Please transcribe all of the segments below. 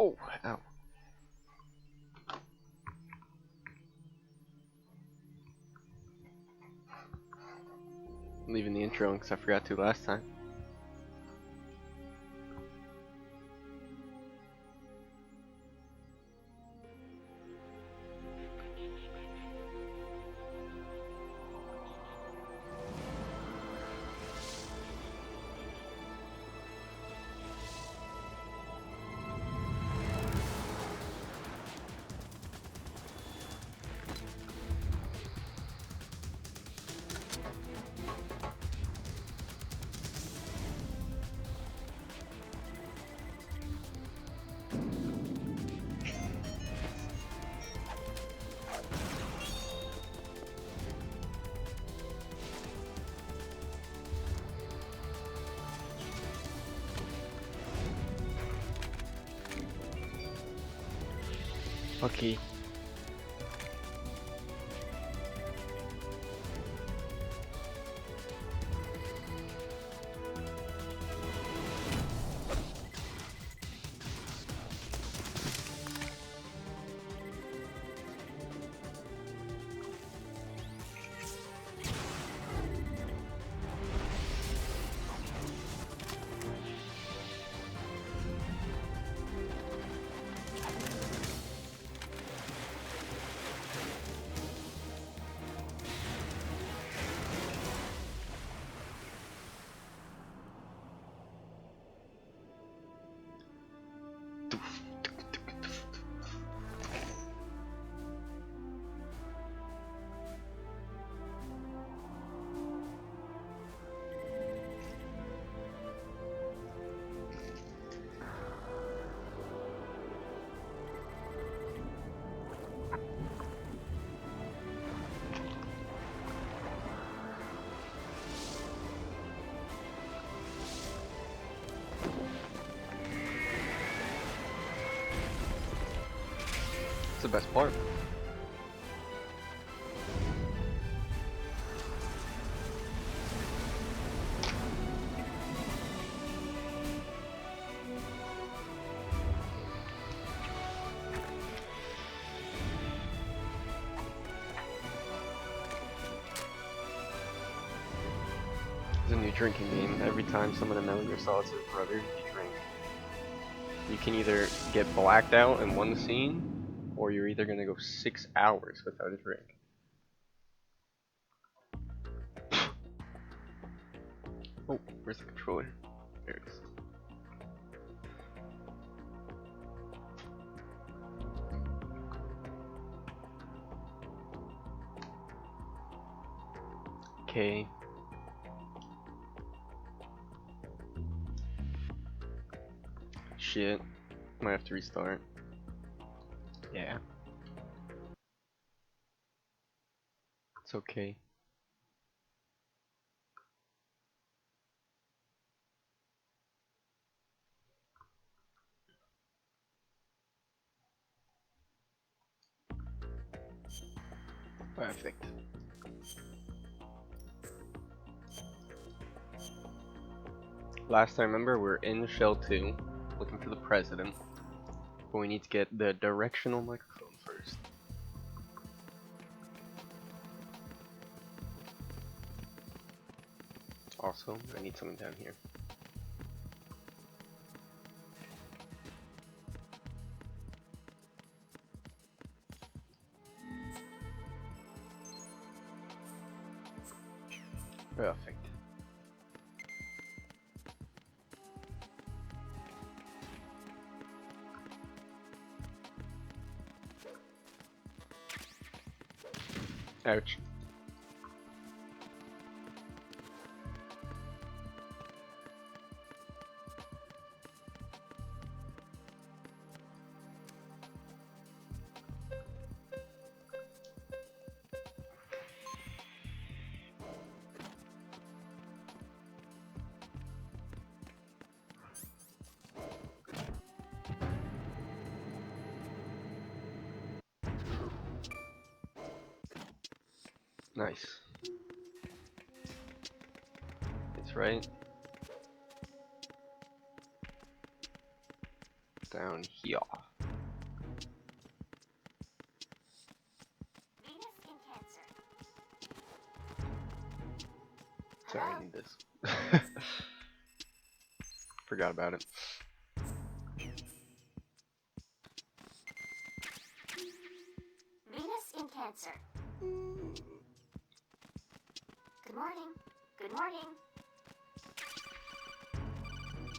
Oh! Ow. I'm leaving the intro because I forgot to last time. Okay. That's the best part. It's a new drinking game. Every time someone in Metal Gear Solid says brother, you drink. You can either get blacked out in one scene, or you're either gonna go 6 hours without a drink. Oh, where's the controller? There it is. Okay. Shit. Might have to restart. Yeah. It's okay. Perfect. Last I remember, we're in Shell 2, looking for the president. But we need to get the directional microphone first. Also, I need something down here. Perfect. Ouch. Nice. It's right. down here. Sorry, I need this. Forgot about it. Venus in Cancer. Good morning. Good morning.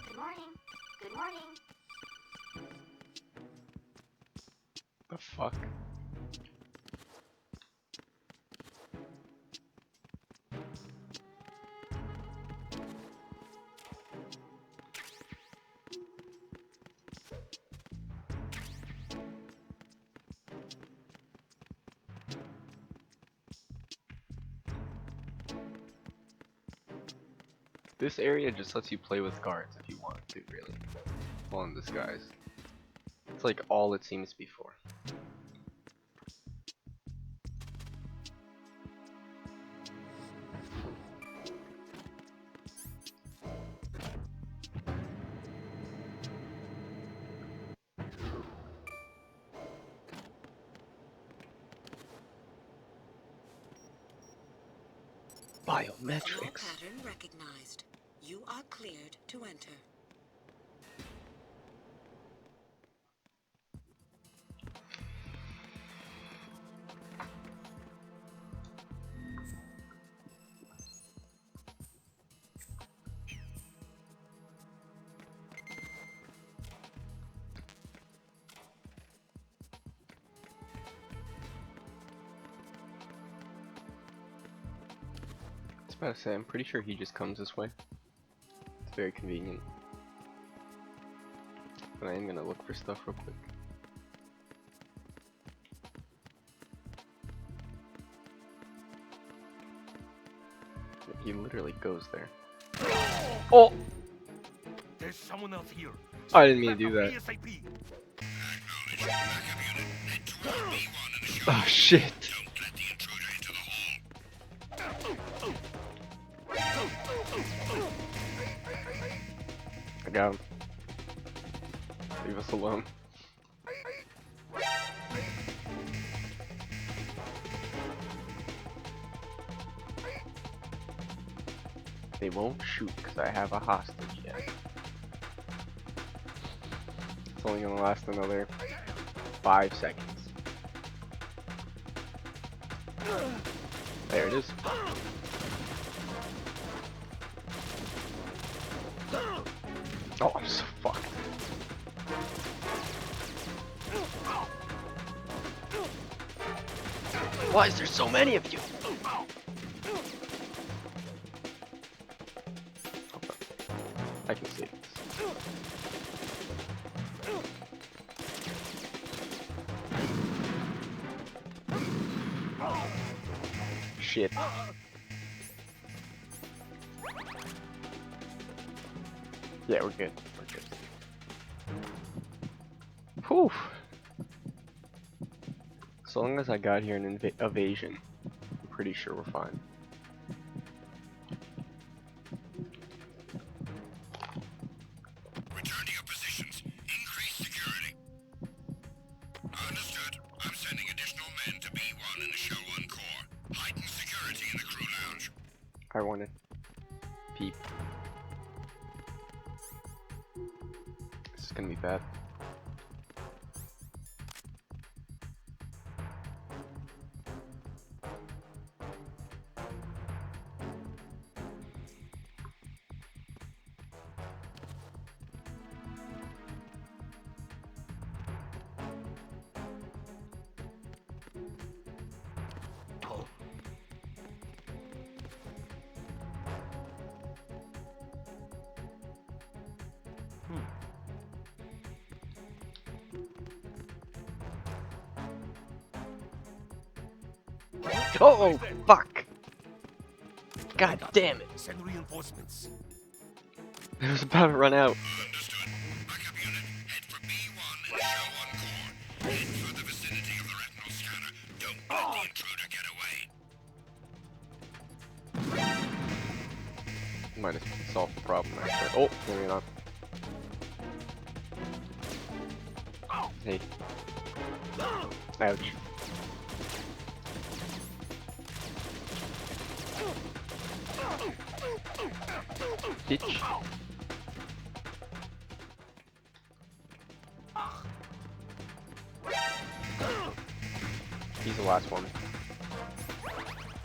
Good morning. Good morning. The fuck? This area just lets you play with guards if you want to, really. Well, in disguise. It's like all it seems before. Biometrics. Pattern recognized. You are cleared to enter. I was about to say, I'm pretty sure he just comes this way. It's very convenient. But I am gonna look for stuff real quick. He literally goes there. Oh! There's someone else here. I didn't mean to do that. ASAP. Oh shit! I got him. Leave us alone. They won't shoot because I have a hostage yet. It's only gonna last another 5 seconds. There it is. Oh, I'm so fucked. Why is there so many of you? I can see. Shit. Yeah, we're good. We're good. Whew. As long as I got here an evasion, I'm pretty sure we're fine. Return to your positions. Increase security. Understood. I'm sending additional men to B1 and the Show 1 core. Heighten security in the crew lounge. I wanted peep. This is gonna be bad. Oh, fuck! God damn it! Send reinforcements. It was about to run out. Understood. Backup unit, head for B1 and the Show 1 core. Head for the vicinity of the retinal scanner. Don't let the intruder get away. Might have solved the problem actually. Oh, maybe not. Hey. Ouch. Bitch. He's the last one.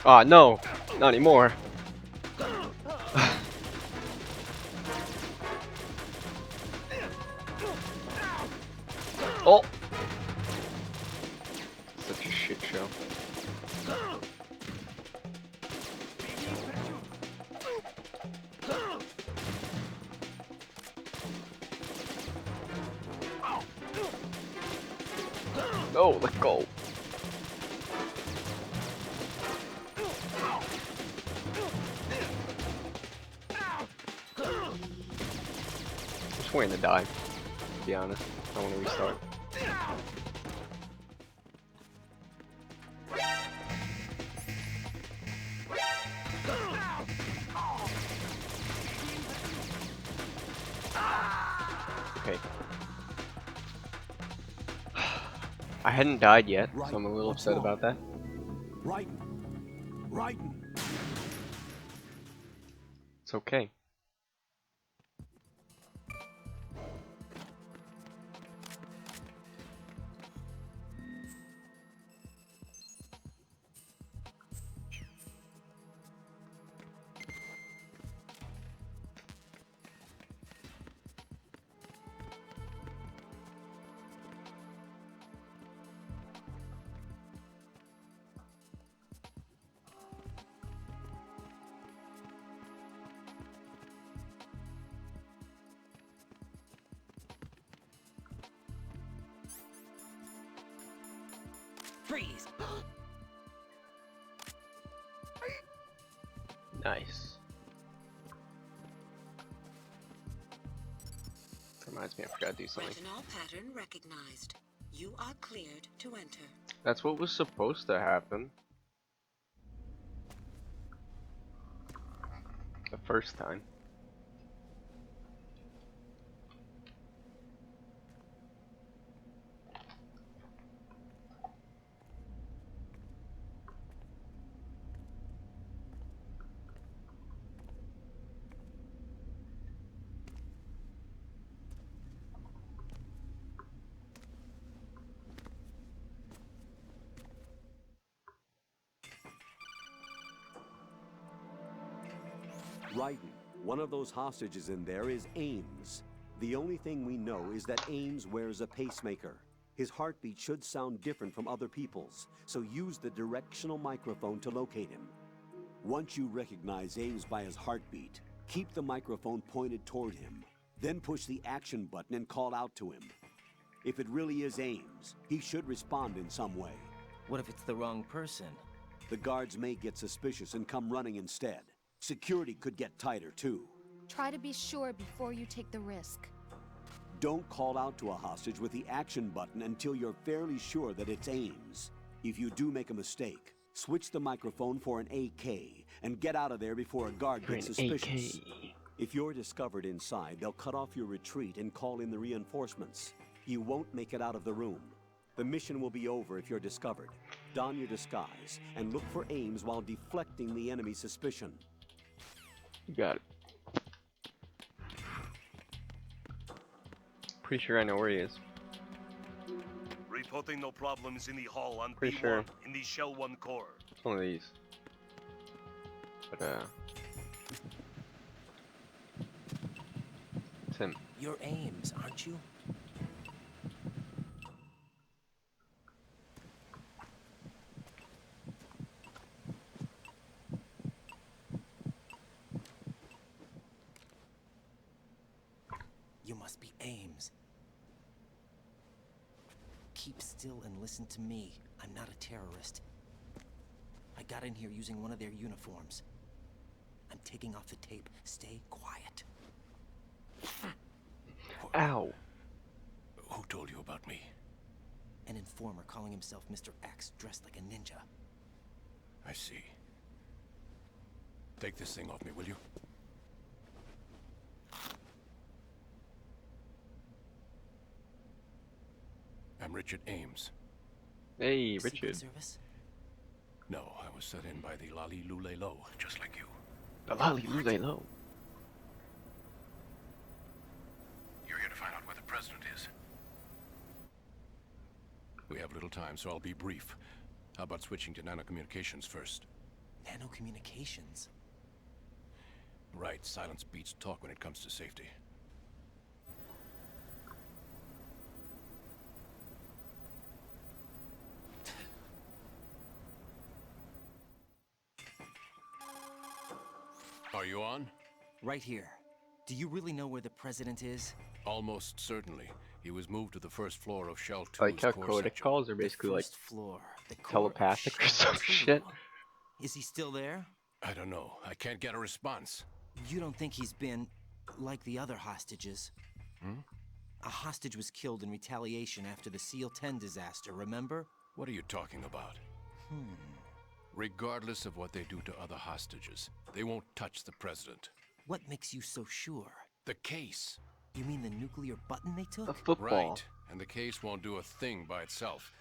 Ah, no! Not anymore. Oh! Such a shit show. No, let go. I'm just waiting to die, to be honest. I want to restart. Okay. I hadn't died yet, so I'm a little upset about that. Right. It's okay. Freeze! Nice. Reminds me, I forgot to do something. Retinol pattern recognized. You are cleared to enter. That's what was supposed to happen. The first time. Raiden, one of those hostages in there is Ames. The only thing we know is that Ames wears a pacemaker. His heartbeat should sound different from other people's, so use the directional microphone to locate him. Once you recognize Ames by his heartbeat, keep the microphone pointed toward him. Then push the action button and call out to him. If it really is Ames, he should respond in some way. What if it's the wrong person? The guards may get suspicious and come running instead. Security could get tighter, too. Try to be sure before you take the risk. Don't call out to a hostage with the action button until you're fairly sure that it's Ames. If you do make a mistake, switch the microphone for an AK and get out of there before a guard gets suspicious. If you're discovered inside, they'll cut off your retreat and call in the reinforcements. You won't make it out of the room. The mission will be over if you're discovered. Don your disguise and look for Ames while deflecting the enemy's suspicion. You got it. Pretty sure I know where he is. Reporting no problems in the hall on Pretty B1 sure. in the Shell 1 core. It's one of these. But it's him. You're Ames, aren't you? You must be Ames. Keep still and listen to me. I'm not a terrorist. I got in here using one of their uniforms. I'm taking off the tape. Stay quiet. Ow. Who told you about me? An informer calling himself Mr. X, dressed like a ninja. I see. Take this thing off me, will you? Richard Ames. Hey, Secret Richard. Service? No, I was set in by the Lali Lule Lo, just like you. The Lali Lule Lo. You're here to find out where the president is. We have little time, so I'll be brief. How about switching to nanocommunications first? Nanocommunications? Right, silence beats talk when it comes to safety. Are you on? Right here. Do you really know where the president is? Almost certainly. He was moved to the first floor of Shell I like 2's how core codec section. calls are The basically like first floor. The core of telepathic or Shell some 2. shit. Is he still there? I don't know. I can't get a response. You don't think he's been like the other hostages? Hmm? A hostage was killed in retaliation after the SEAL 10 disaster, remember? What are you talking about? Regardless of what they do to other hostages, they won't touch the president. What makes you so sure? The case. You mean the nuclear button they took? A football. Right. And the case won't do a thing by itself.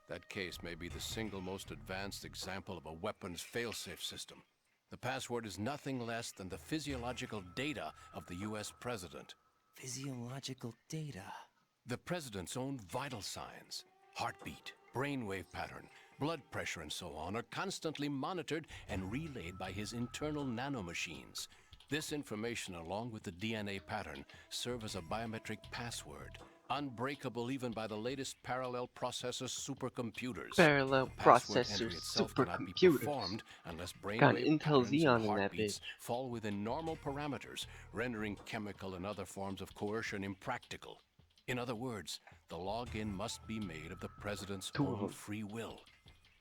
That case may be the single most advanced example of a weapons failsafe system. The password is nothing less than the physiological data of the US president. Physiological data. The president's own vital signs, heartbeat, brainwave pattern, blood pressure, and so on, are constantly monitored and relayed by his internal nanomachines. This information, along with the DNA pattern, serve as a biometric password, unbreakable even by the latest parallel processor supercomputers. Parallel Password processor entry itself cannot be supercomputers. performed unless Got an brainwave Intel patterns Xeon and in that heartbeats bitch. fall within normal parameters, rendering chemical and other forms of coercion impractical. In other words, the login must be made of the president's Two of own them. free will.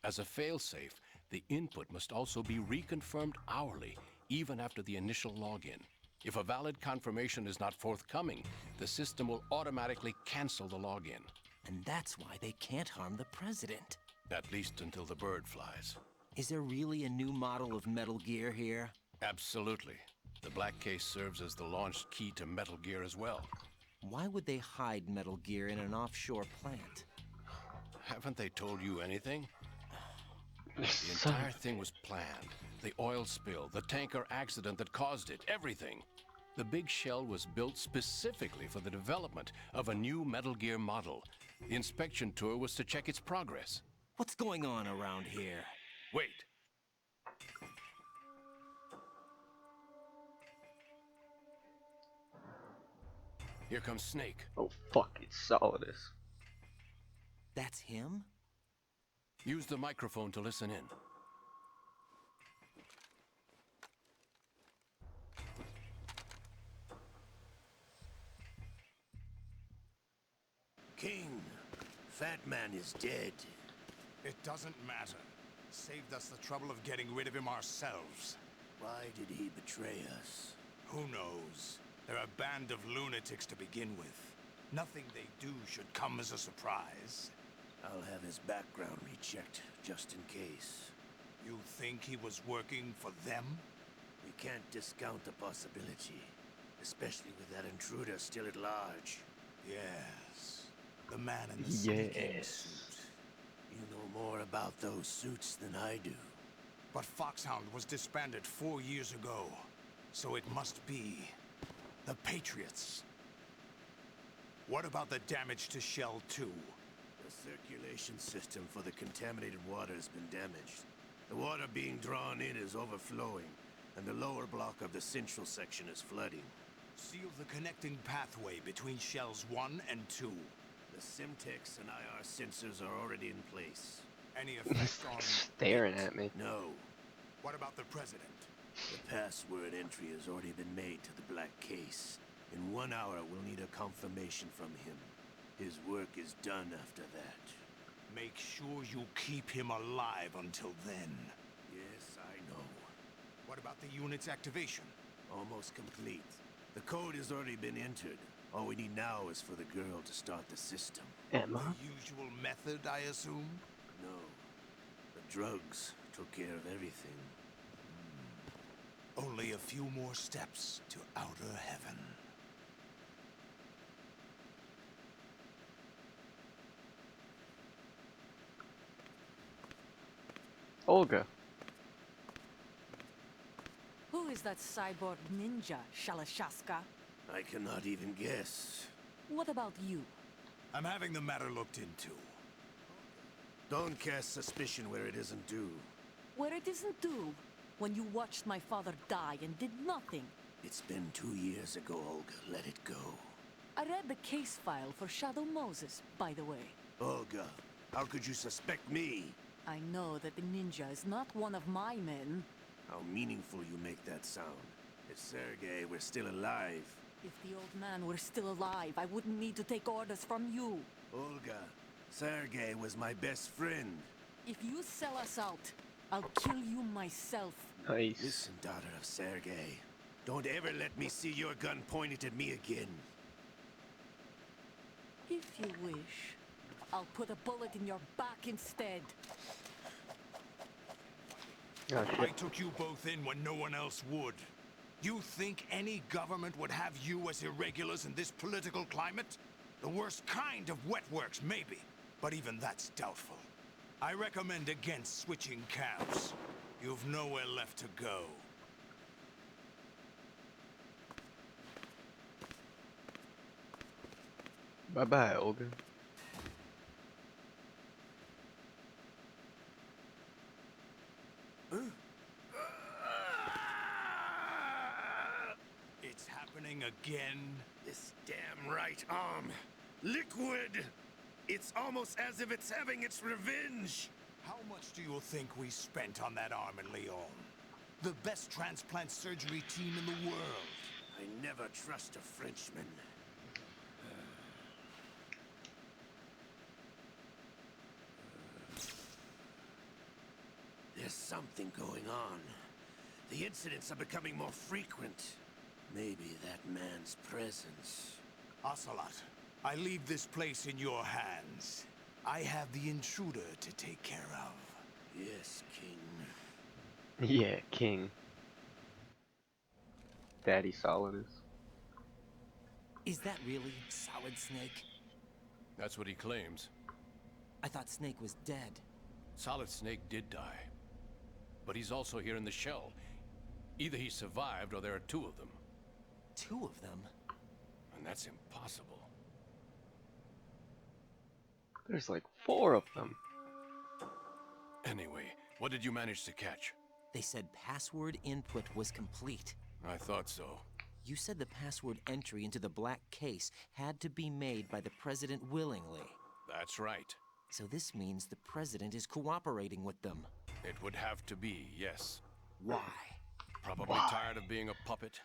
As a failsafe, the input must also be reconfirmed hourly, even after the initial login. If a valid confirmation is not forthcoming, the system will automatically cancel the login. And that's why they can't harm the president. At least until the bird flies. Is there really a new model of Metal Gear here? Absolutely. The black case serves as the launch key to Metal Gear as well. Why would they hide Metal Gear in an offshore plant? Haven't they told you anything? The Son entire of a thing was planned. The oil spill, the tanker accident that caused it, everything. The big shell was built specifically for the development of a new Metal Gear model. The inspection tour was to check its progress. What's going on around here? Wait. Here comes Snake. Oh fuck, it's Solidus. That's him? Use the microphone to listen in. King, Fat Man is dead. It doesn't matter. Saved us the trouble of getting rid of him ourselves. Why did he betray us? Who knows? They're a band of lunatics to begin with. Nothing they do should come as a surprise. I'll have his background rechecked, just in case. You think he was working for them? We can't discount the possibility, especially with that intruder still at large. Yes. The man in the sneaking Yes. suit. You know more about those suits than I do. But Foxhound was disbanded 4 years ago. So it must be the Patriots. What about the damage to Shell 2? The circulation system for the contaminated water has been damaged. The water being drawn in is overflowing, and the lower block of the central section is flooding. Seal the connecting pathway between Shells 1 and 2. The Simtex and IR sensors are already in place. Any effect on... Staring at me. No, What about the President? the password entry has already been made to the black case. In 1 hour, we'll need a confirmation from him. His work is done after that. Make sure you keep him alive until then. Yes, I know. What about the unit's activation? Almost complete. The code has already been entered. All we need now is for the girl to start the system. Emma? The usual method, I assume? No. The drugs took care of everything. Only a few more steps to outer heaven. Olga. Who is that cyborg ninja, Shalashaska? I cannot even guess. What about you? I'm having the matter looked into. Don't cast suspicion where it isn't due. Where it isn't due, when you watched my father die and did nothing. It's been 2 years ago, Olga. Let it go. I read the case file for Shadow Moses, by the way. Olga, how could you suspect me? I know that the ninja is not one of my men. How meaningful you make that sound. If Sergei were still alive... If the old man were still alive, I wouldn't need to take orders from you. Olga, Sergei was my best friend. If you sell us out, I'll kill you myself. Nice. Listen, daughter of Sergei. Don't ever let me see your gun pointed at me again. If you wish, I'll put a bullet in your back instead. Oh, I shit. took you both in when no one else would. You think any government would have you as irregulars in this political climate? The worst kind of wet works, maybe. But even that's doubtful. I recommend against switching camps. You've nowhere left to go. Bye-bye, Olga. It's happening again. This damn right arm. Liquid! It's almost as if it's having its revenge! How much do you think we spent on that arm in Lyon? The best transplant surgery team in the world. I never trust a Frenchman. There's something going on. The incidents are becoming more frequent. Maybe that man's presence. Ocelot, I leave this place in your hands. I have the intruder to take care of. Yes, King. Yeah, King. Daddy Solidus. Is that really Solid Snake? That's what he claims. I thought Snake was dead. Solid Snake did die. But he's also here in the shell. Either he survived or there are two of them. Two of them? And that's impossible. There's like 4 of them. Anyway, what did you manage to catch? They said password input was complete. I thought so. You said the password entry into the black case had to be made by the president willingly. That's right. So this means the president is cooperating with them. It would have to be, yes. Why? Probably tired of being a puppet,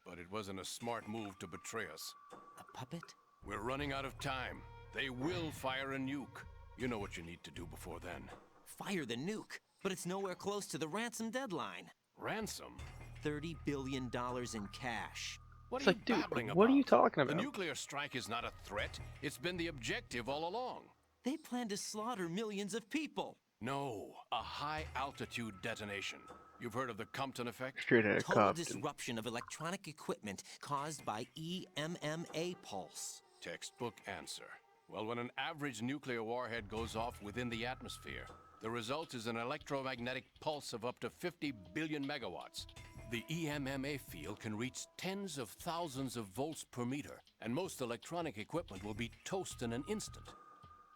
but it wasn't a smart move to betray us. A puppet? We're running out of time. They will fire a nuke. You know what you need to do before then. Fire the nuke, but it's nowhere close to the ransom deadline. Ransom? $30 billion in cash. What It's are you like, dude, babbling about? what are you talking about? The nuclear strike is not a threat. It's been the objective all along. They plan to slaughter millions of people. No, a high-altitude detonation. You've heard of the Compton effect? Straight out of Total Compton. disruption of electronic equipment caused by EMMA pulse. Textbook answer. Well, when an average nuclear warhead goes off within the atmosphere, the result is an electromagnetic pulse of up to 50 billion megawatts. The EMMA field can reach tens of thousands of volts per meter, and most electronic equipment will be toast in an instant.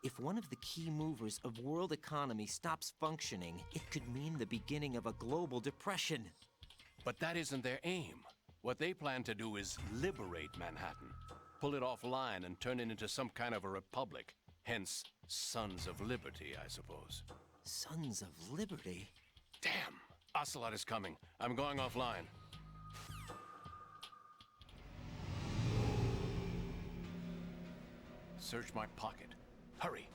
If one of the key movers of world economy stops functioning, it could mean the beginning of a global depression. But that isn't their aim. What they plan to do is liberate Manhattan, pull it offline and turn it into some kind of a republic. Hence, Sons of Liberty, I suppose. Sons of Liberty? Damn! Ocelot is coming. I'm going offline. Search my pocket. Hurry!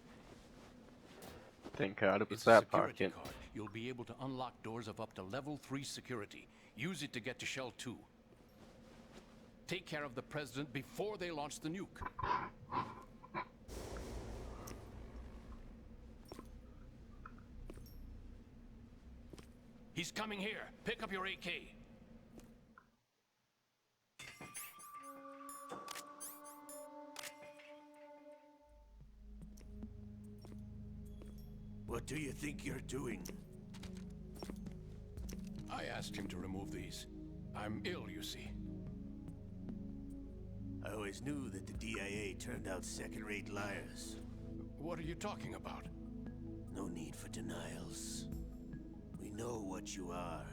Thank God it was It's a that security pocket. card. You'll be able to unlock doors of up to level 3 security. Use it to get to Shell 2. Take care of the president before they launch the nuke. He's coming here. Pick up your AK. What do you think you're doing? asked him to remove these. I'm ill, you see. I always knew that the DIA turned out second-rate liars. What are you talking about? No need for denials. We know what you are,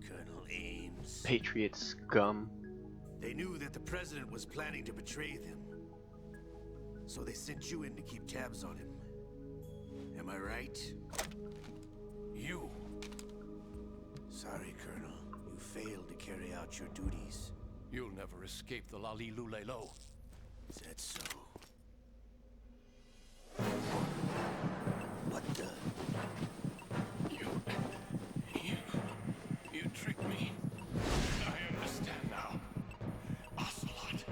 Colonel Ames. Patriot scum. They knew that the president was planning to betray them. So they sent you in to keep tabs on him. Am I right? You? Sorry, Colonel. You failed to carry out your duties. You'll never escape the Lali Lulelo. Is that so? What the? You tricked me. I understand now. Ocelot.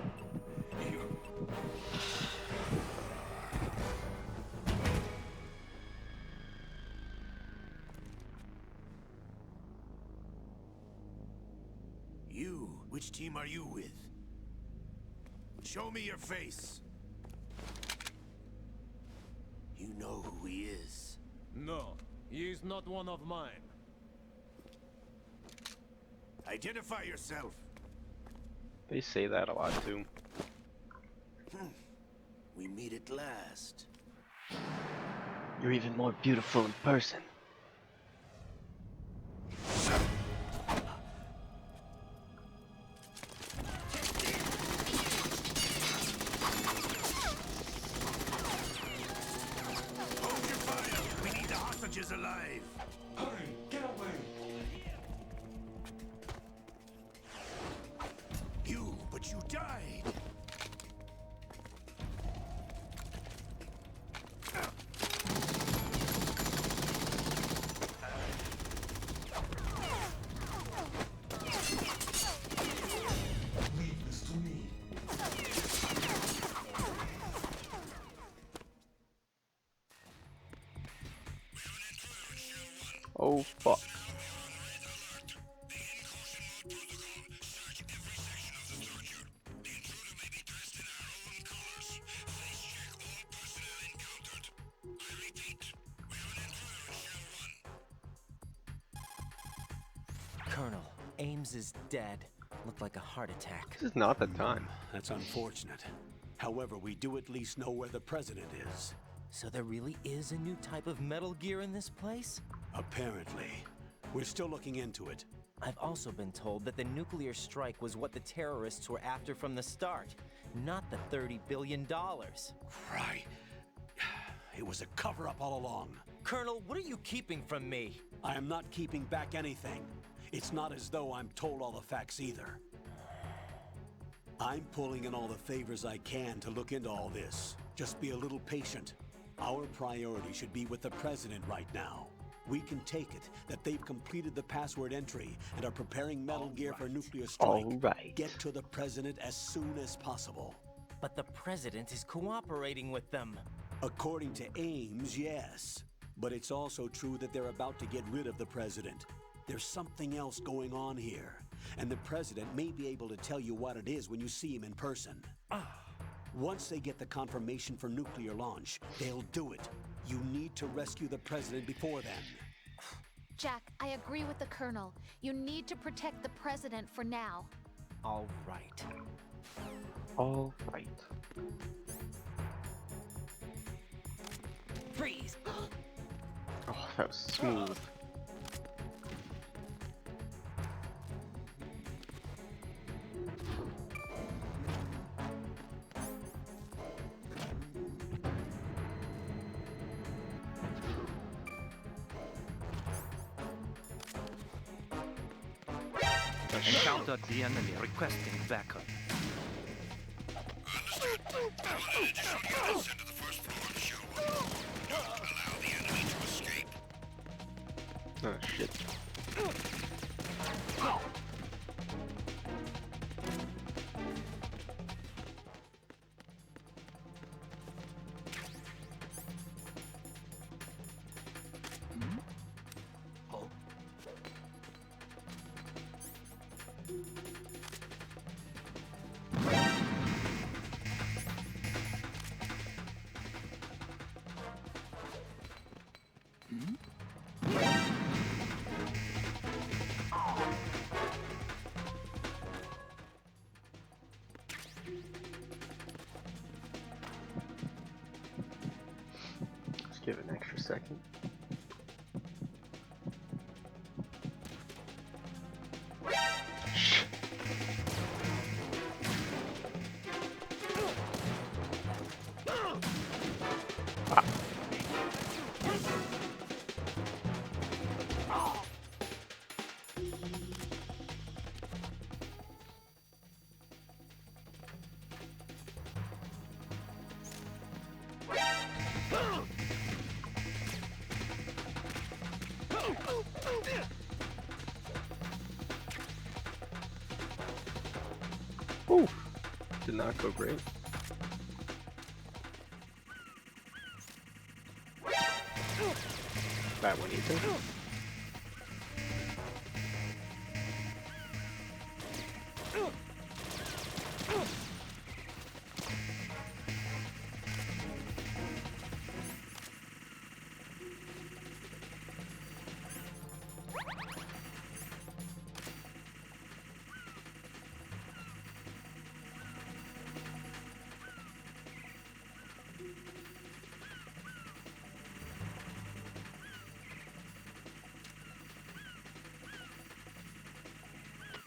You? Which team are you with? Show me your face. You know who he is. No, he is not one of mine. Identify yourself. They say that a lot too. We meet at last. You're even more beautiful in person. Hold your fire! We need the hostages alive! Hurry, get away! But you died! Leave this to me. Oh fuck. Colonel, Ames is dead. Looked like a heart attack. This is not the time. That's unfortunate. However, we do at least know where the president is. So there really is a new type of Metal Gear in this place? Apparently. We're still looking into it. I've also been told that the nuclear strike was what the terrorists were after from the start, not the $30 billion. Right. It was a cover-up all along. Colonel, what are you keeping from me? I am not keeping back anything. It's not as though I'm told all the facts either. I'm pulling in all the favors I can to look into all this. Just be a little patient. Our priority should be with the president right now. We can take it that they've completed the password entry and are preparing Metal Gear for nuclear strike. All right. Get to the president as soon as possible. But the president is cooperating with them. According to Ames, yes. But it's also true that they're about to get rid of the president. There's something else going on here, and the president may be able to tell you what it is when you see him in person. Once they get the confirmation for nuclear launch, they'll do it. You need to rescue the president before then. Jack, I agree with the Colonel. You need to protect the President for now. All right. All right. Freeze! Oh, that was smooth. Encountered the enemy requesting backup. Oh shit. second. Ooh, did not go great. That one either.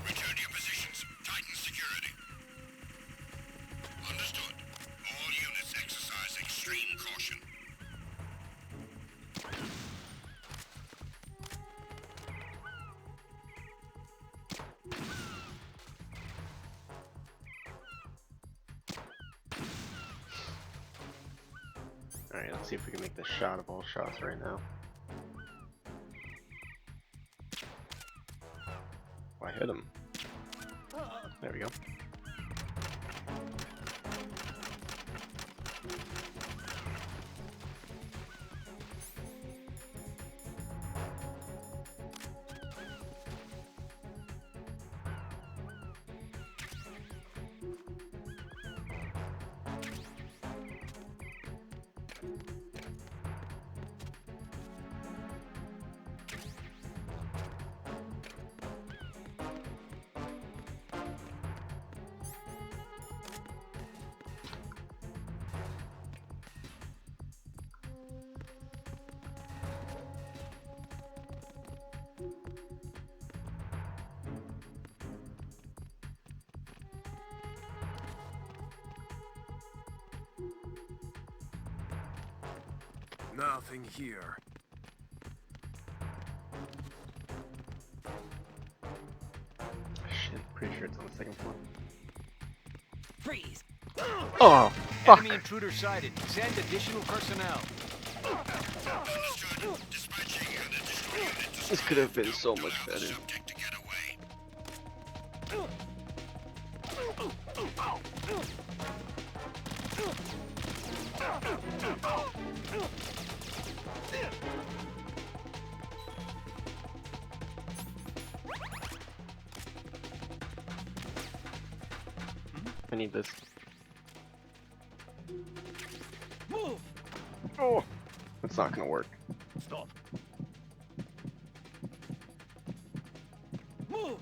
Return to your positions. Tighten security. Understood. All units exercise extreme caution. Alright, let's see if we can make the shot of all shots right now. Oh, I hit him. There we go. Nothing here. Shit, pretty sure it's on the second floor. Freeze! Oh, fuck! Enemy intruder sighted. Send additional personnel. This could have been so much better. I need this. Move! Oh, that's not gonna work. Stop. Move!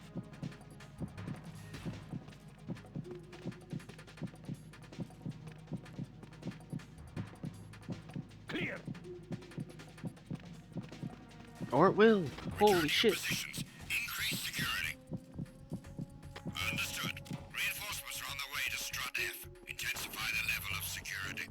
Clear! Or it will. Holy shit. Increase security. Understood. Reinforcements are on their way to Strut F. Intensify the level of security.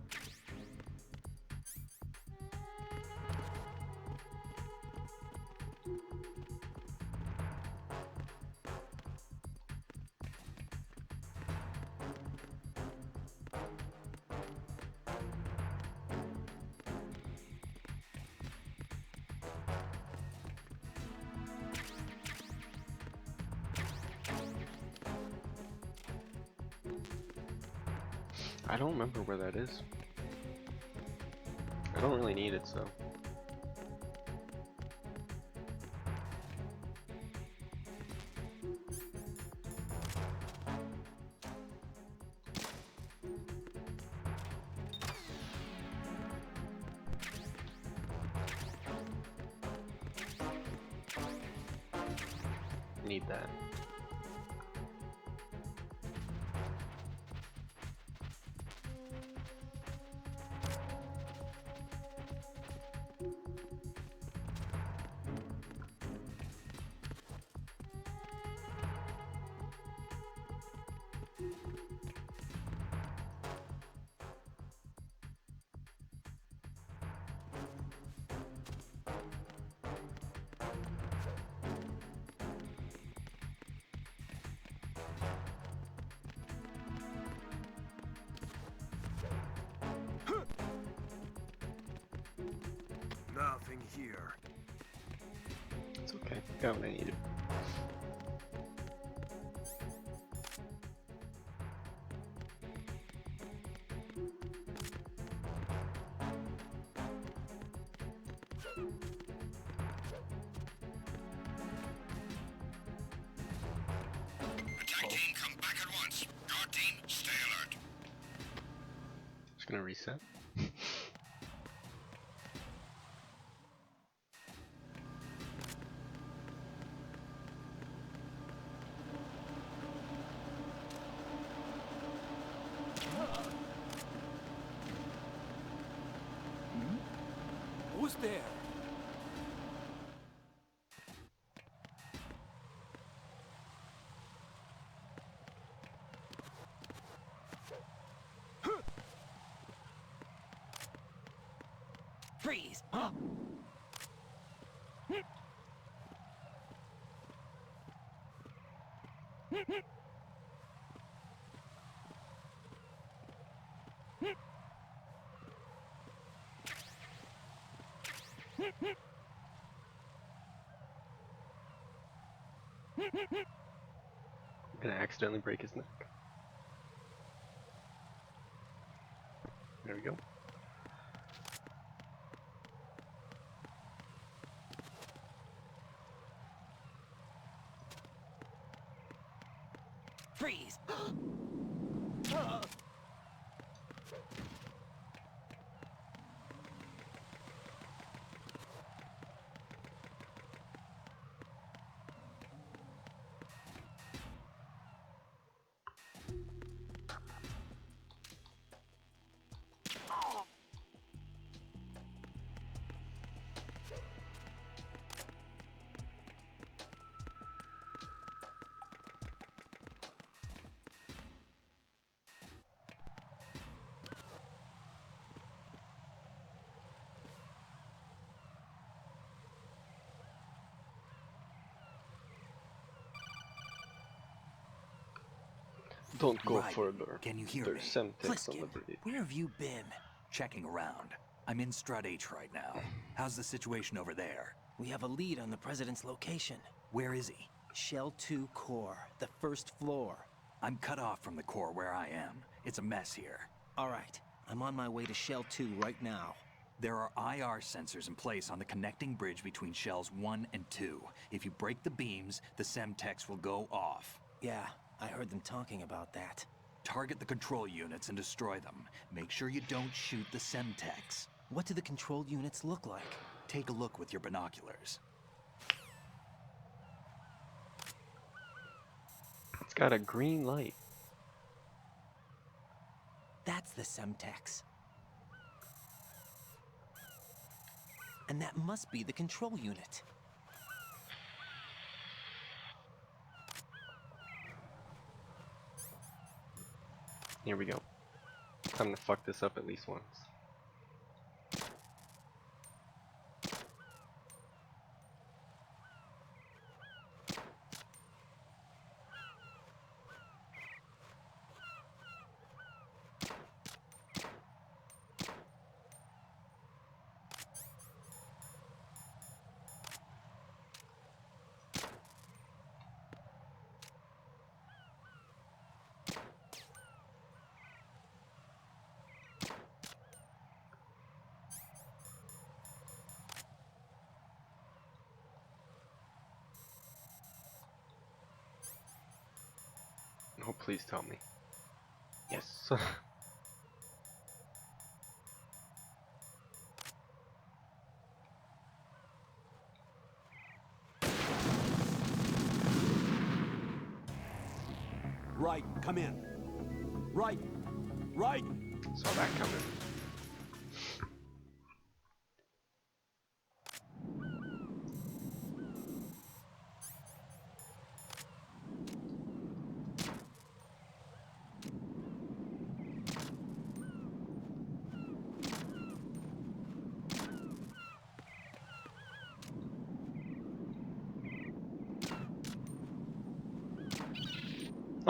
I don't remember where that is. I don't really need it, so. Need that. Got what I needed. Attack team, come back at once. Guard team, stay alert. Just gonna reset. Who's there? Freeze! Huh? I'm gonna accidentally break his neck. There we go. Freeze! Don't go Right. further. Can you hear There's me? some text on the Pliskin, bridge. Where have you been? Checking around. I'm in Strut H right now. How's the situation over there? We have a lead on the president's location. Where is he? Shell 2 core, the first floor. I'm cut off from the core where I am. It's a mess here. All right, I'm on my way to Shell 2 right now. There are IR sensors in place on the connecting bridge between Shells 1 and 2. If you break the beams, the Semtex will go off. Yeah, I heard them talking about that. Target the control units and destroy them. Make sure you don't shoot the Semtex. What do the control units look like? Take a look with your binoculars. It's got a green light. That's the Semtex. And that must be the control unit. Here we go. Time to fuck this up at least once. Oh, please tell me. Yes. Right, come in. Right, right. Saw that coming.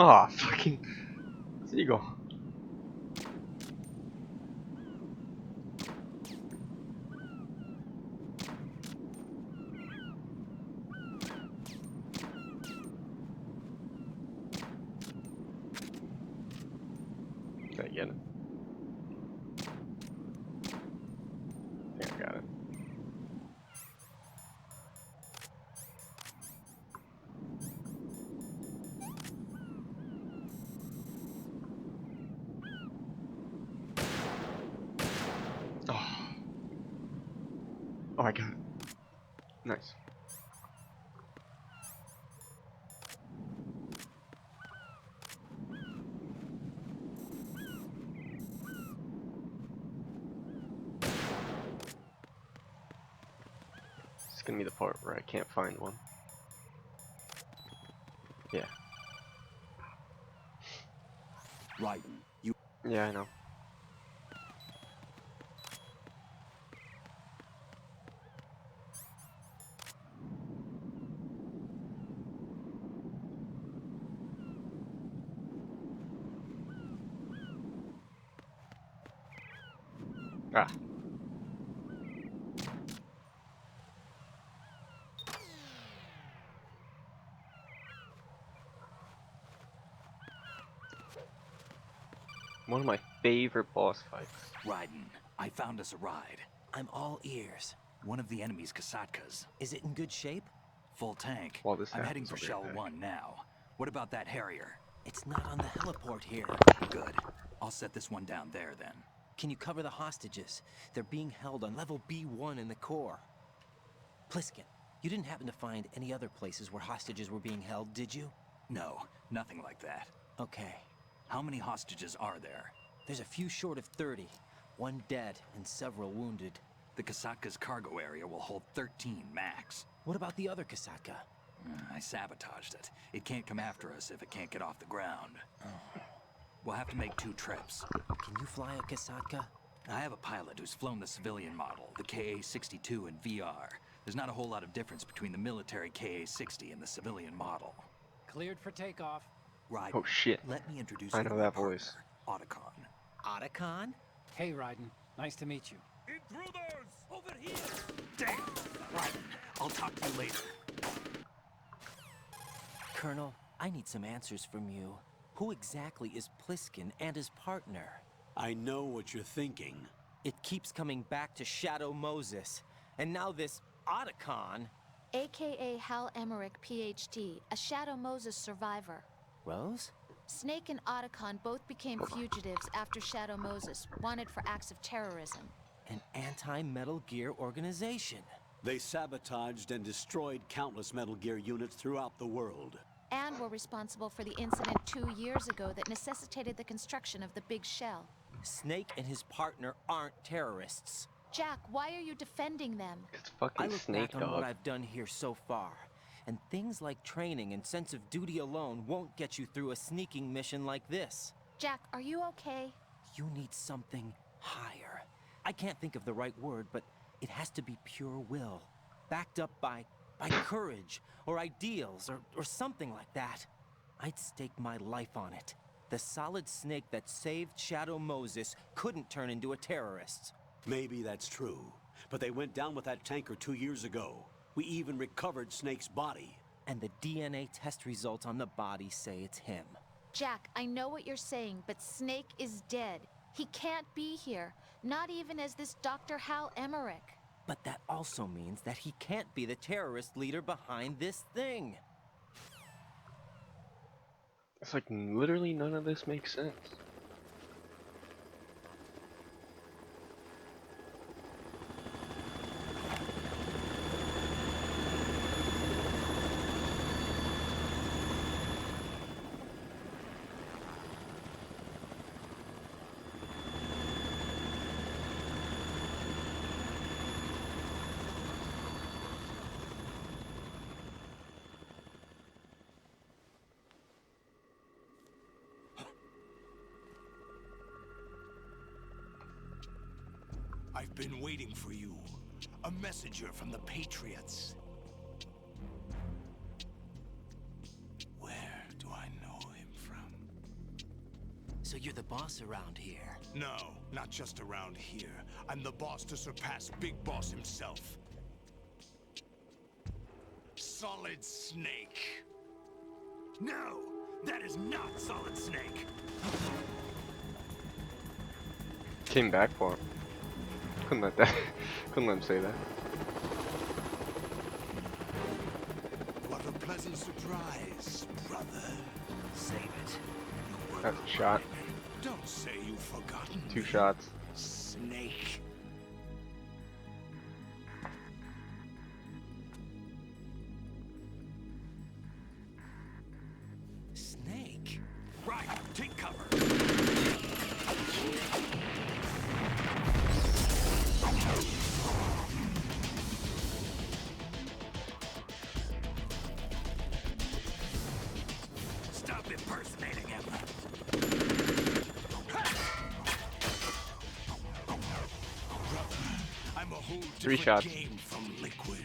Aw, fucking seagull. Okay, get it. I think I got it. Oh, I got it. Nice. It's gonna be the part where I can't find one. Yeah. Raiden, you... Yeah, I know. Ah. One of my favorite boss fights. Raiden, I found us a ride. I'm all ears. One of the enemy's Kasatkas. Is it in good shape? Full tank. While this I'm heading happens, for I'll be right Shell back. 1 now. What about that Harrier? It's not on the heliport here. Good. I'll set this one down there then. Can you cover the hostages? They're being held on level B1 in the core. Pliskin, you didn't happen to find any other places where hostages were being held, did you? No, nothing like that. Okay. How many hostages are there? There's a few short of 30. One dead and several wounded. The Kasatka's cargo area will hold 13 max. What about the other Kasatka? I sabotaged it. It can't come after us if it can't get off the ground. We'll have to make 2 trips. Can you fly a Kasatka? I have a pilot who's flown the civilian model, the Ka-62 in VR. There's not a whole lot of difference between the military Ka-60 and the civilian model. Cleared for takeoff. Right. Oh shit. Let me introduce I you know to my that partner, voice. Otacon. Otacon? Hey, Raiden. Nice to meet you. Intruders! Over here! Damn! Right. I'll talk to you later. Colonel, I need some answers from you. Who exactly is Pliskin and his partner? I know what you're thinking. It keeps coming back to Shadow Moses. And now this Otacon. AKA Hal Emmerich, Ph.D., a Shadow Moses survivor. Rose? Snake and Otacon both became fugitives after Shadow Moses, wanted for acts of terrorism. An anti-Metal Gear organization. They sabotaged and destroyed countless Metal Gear units throughout the world. And were responsible for the incident 2 years ago that necessitated the construction of the Big Shell. Snake and his partner aren't terrorists. Jack, why are you defending them? It's fucking I look Snake, back on dog. what I've done here so far, and things like training and sense of duty alone won't get you through a sneaking mission like this. Jack, are you okay? You need something higher. I can't think of the right word, but it has to be pure will, backed up by courage, or ideals, or something like that. I'd stake my life on it. The solid Snake that saved Shadow Moses couldn't turn into a terrorist. Maybe that's true, but they went down with that tanker 2 years ago. We even recovered Snake's body. And the DNA test results on the body say it's him. Jack, I know what you're saying, but Snake is dead. He can't be here, not even as this Dr. Hal Emmerich. But that also means that he can't be the terrorist leader behind this thing. It's like literally none of this makes sense. I've been waiting for you. A messenger from the Patriots. Where do I know him from? So you're the boss around here? No, not just around here. I'm the boss to surpass Big Boss himself. Solid Snake. No! That is not Solid Snake! Came back for him. Couldn't let that. Couldn't let him say that. What a pleasant surprise, brother. Save it. That's a shot. Don't say you've forgotten. 2 shots. Snake. Snake? Right, take cover. Stop impersonating him. I'm a whole 3 different shots. game from Liquid.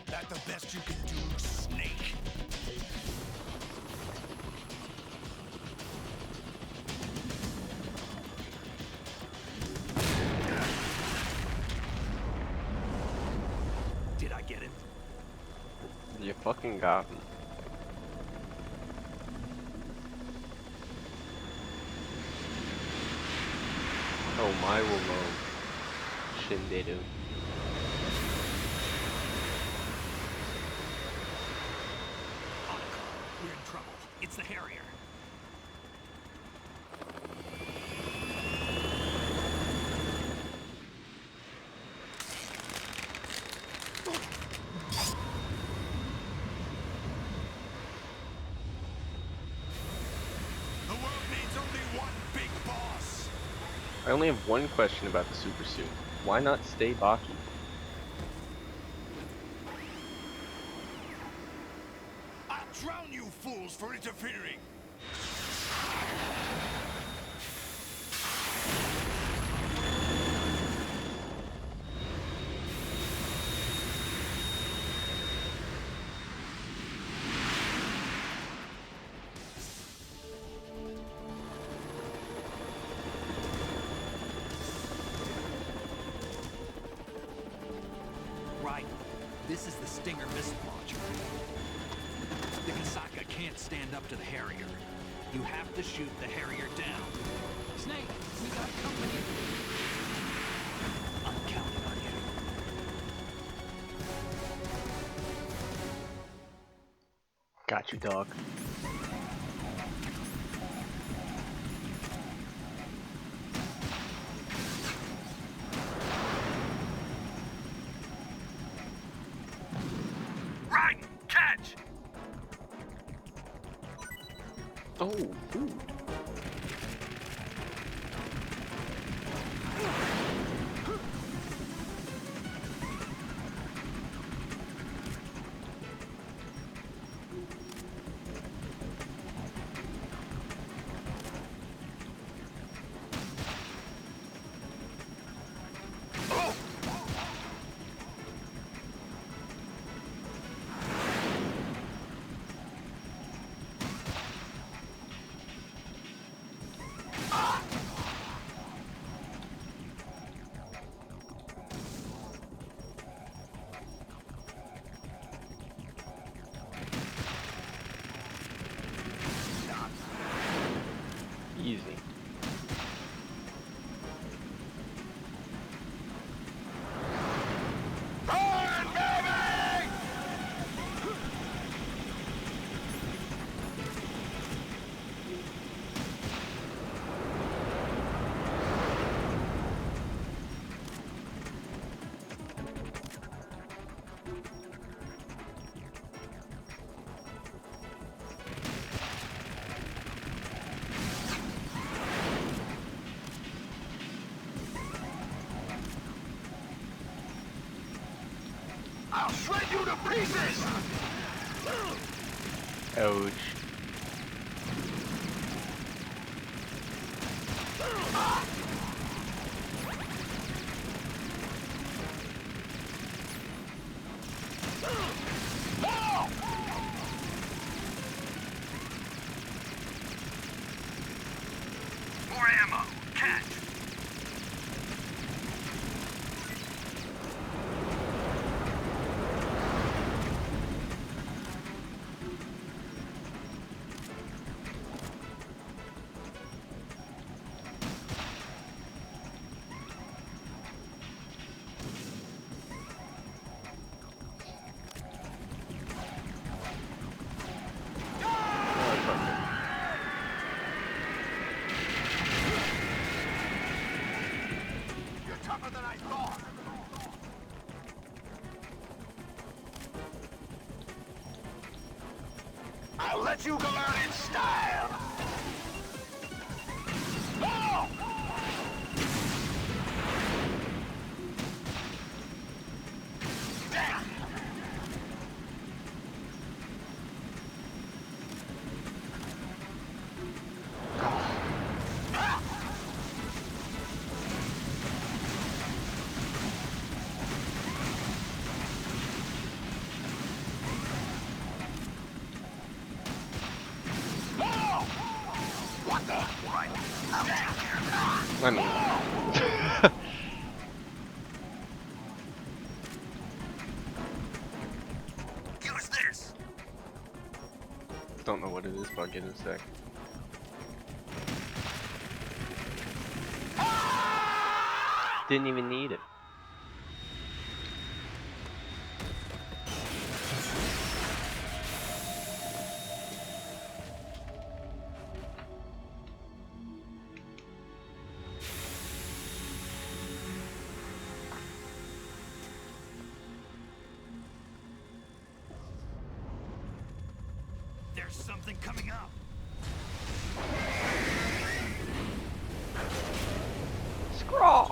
That the best you can do, Snake? Did I get it? You fucking got me. Oh my will know. Shinderu. We're in trouble. It's the Harrier. The world needs only one big boss. I only have one question about the super suit. Why not stay Baki? I'll drown you fools for interfering. Right. This is the Stinger missile launcher. The Kasaka can't stand up to the Harrier. You have to shoot the Harrier down. Snake, we got company. I'm counting on you. Got you, dog. Right, catch. Oh, food. Easy. I'll shred you to pieces! Ouch. More ammo. Catch. You're tougher than I thought. I'll let you go out in style. Oh! Damn! What the? Right. I mean, Use this. don't know what it is, but I'll get in a sec. Didn't even need it. There's something coming up. Scraw!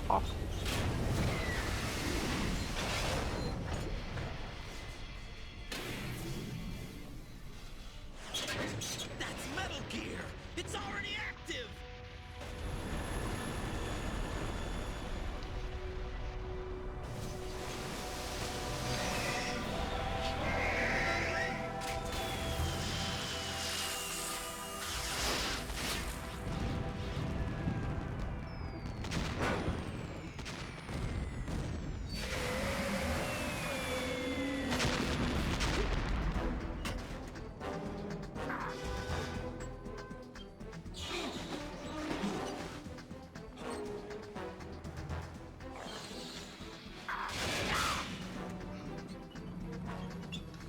That's Metal Gear! It's already active!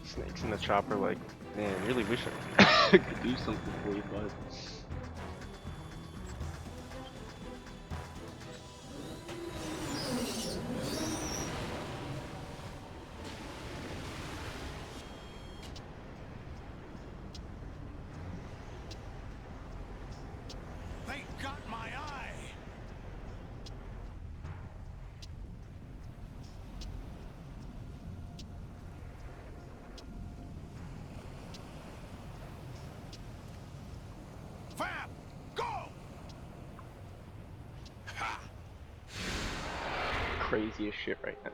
Snakes in the chopper, like, man, really wish I could do something for you, bud. They got my eye. Fab, go! Ha! Crazy as shit right now.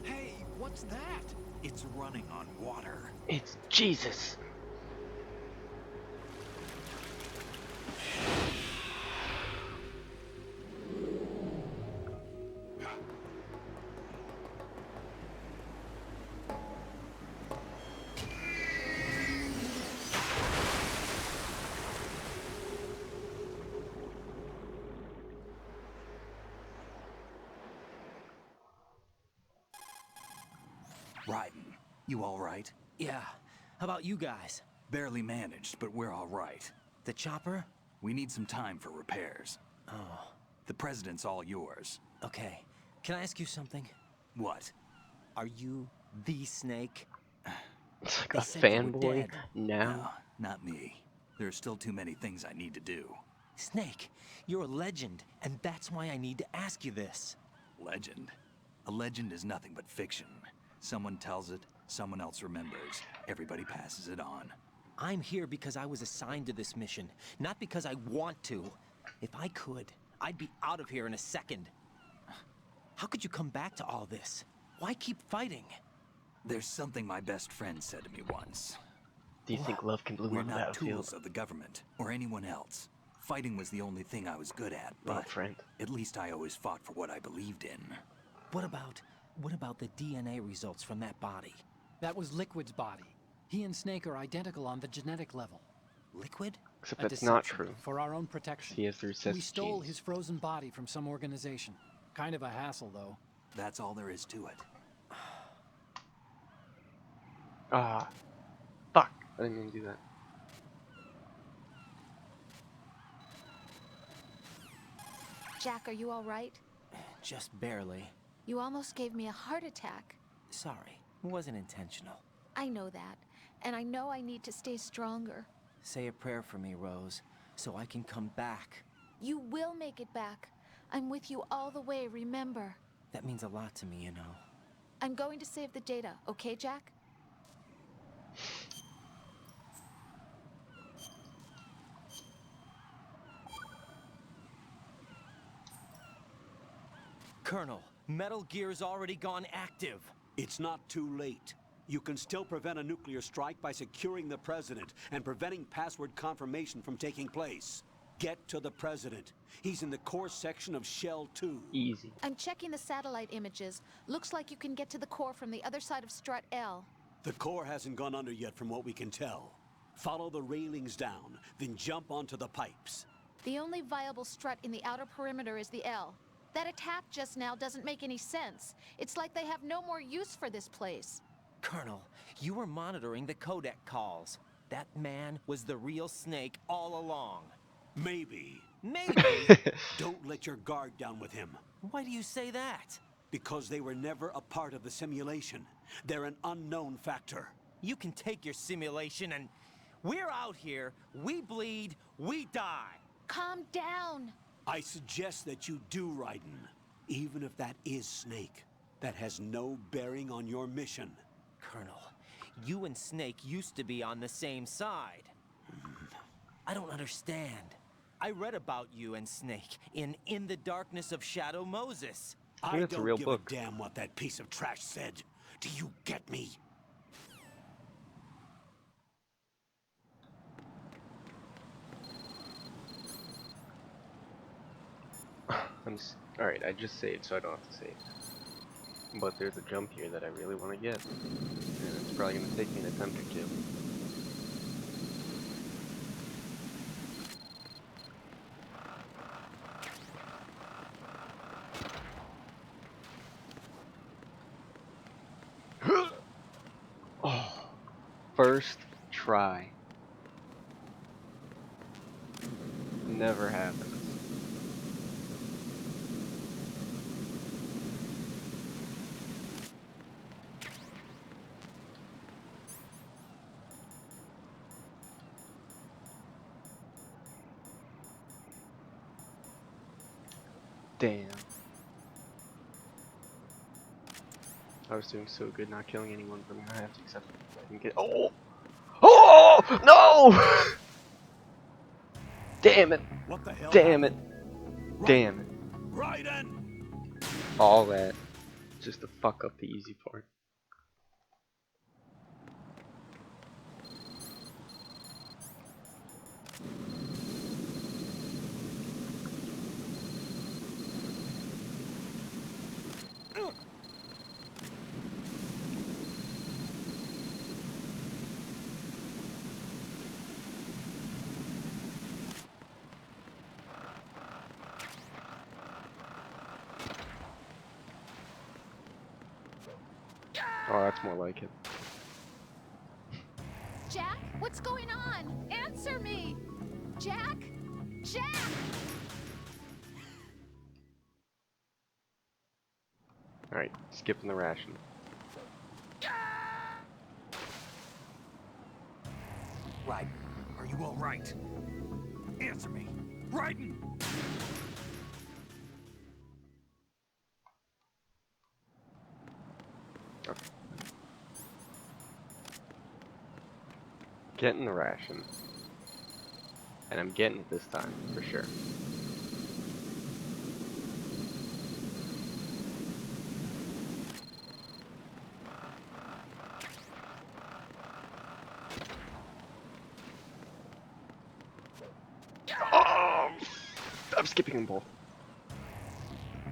Hey, what's that? It's running on water. It's Jesus! Raiden, you all right? Yeah. How about you guys? Barely managed, but we're all right. The chopper? We need some time for repairs. Oh. The president's all yours. Okay. Can I ask you something? What? Are you the Snake? It's like They a said you were fanboy dead. now. No, not me. There are still too many things I need to do. Snake, you're a legend, and that's why I need to ask you this. Legend? A legend is nothing but fiction. Someone tells it, someone else remembers. Everybody passes it on. I'm here because I was assigned to this mission, not because I want to. If I could, I'd be out of here in a second. How could you come back to all this? Why keep fighting? There's something my best friend said to me once. Do you think love can bloom We're on the not battlefield? tools of the government, or anyone else. Fighting was the only thing I was good at, but friend. at least I always fought for what I believed in. What about the DNA results from that body? That was Liquid's body. He and Snake are identical on the genetic level. Liquid? Except A that's not deception true. for our own protection. He has the recessive We stole genes. his frozen body from some organization. Kind of a hassle, though. That's all there is to it. Ah, fuck! I didn't mean to do that. Jack, are you all right? Just barely. You almost gave me a heart attack. Sorry, it wasn't intentional. I know that, and I know I need to stay stronger. Say a prayer for me, Rose, so I can come back. You will make it back. I'm with you all the way, remember? That means a lot to me, you know. I'm going to save the data, okay, Jack? Colonel, Metal Gear's already gone active. It's not too late. You can still prevent a nuclear strike by securing the president and preventing password confirmation from taking place. Get to the president. He's in the core section of Shell 2. Easy. I'm checking the satellite images. Looks like you can get to the core from the other side of Strut L. The core hasn't gone under yet from what we can tell. Follow the railings down, then jump onto the pipes. The only viable strut in the outer perimeter is the L. That attack just now doesn't make any sense. It's like they have no more use for this place. Colonel, you were monitoring the codec calls. That man was the real Snake all along. Maybe. Maybe? Don't let your guard down with him. Why do you say that? Because they were never a part of the simulation. They're an unknown factor. You can take your simulation and... We're out here, we bleed, we die. Calm down. I suggest that you do, Raiden. Even if that is Snake. That has no bearing on your mission. Colonel, you and Snake used to be on the same side. I don't understand. I read about you and Snake in the Darkness of Shadow Moses. I that's a don't real give book. a damn what that piece of trash said. Do you get me? Alright, I just saved, so I don't have to save. But there's a jump here that I really want to get. And it's probably going to take me an attempt or two. Oh, first try. Never happens. Damn. I was doing so good not killing anyone, but I'm gonna have to accept it. I didn't get. Oh! Oh! No! Damn it! What the hell? Damn it! Damn it! Raiden! All that just to fuck up the easy part. Oh, that's more like it. Jack? What's going on? Answer me! Jack? Jack! Alright, skipping the ration. Right. Are you all right? Answer me. Raiden! Okay. Getting the ration. And I'm getting it this time, for sure. Oh! I'm skipping them both.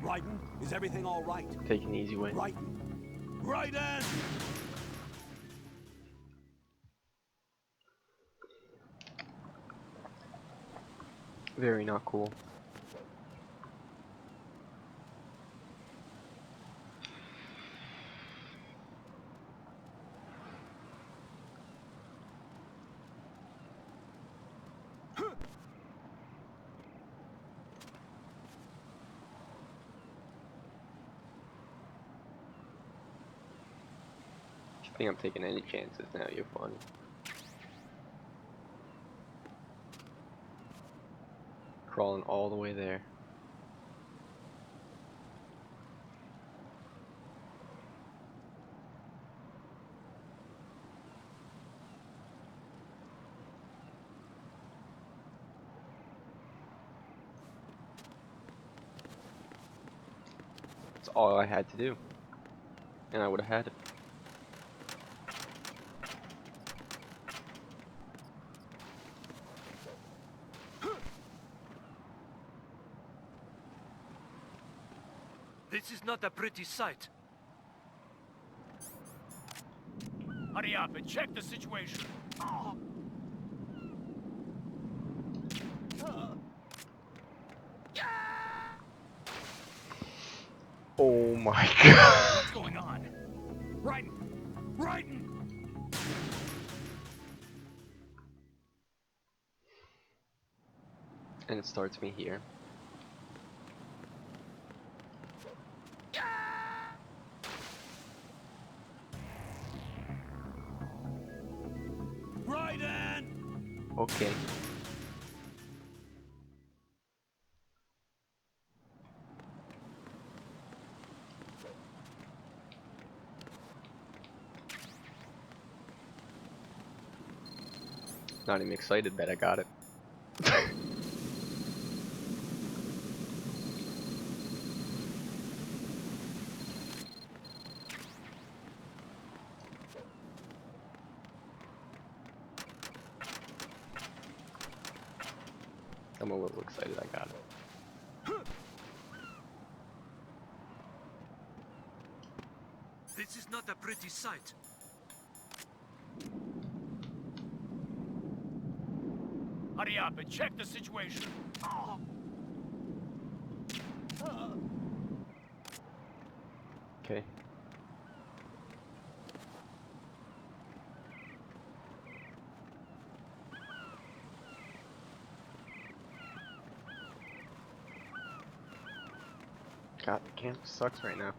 Raiden, is everything all right? Taking the easy way. Raiden! Raiden! Very not cool. I think I'm taking any chances now, you're funny. Crawling all the way there. That's all I had to do. And I would have had it. This is not a pretty sight. Hurry up and check the situation. Oh my god. What's going on? Raiden! Raiden! And it starts me here. Raiden! Okay. Not even excited that I got it. I'm a little excited I got it. This is not a pretty sight. Hurry up and check the situation. Okay. God, the camp sucks right now.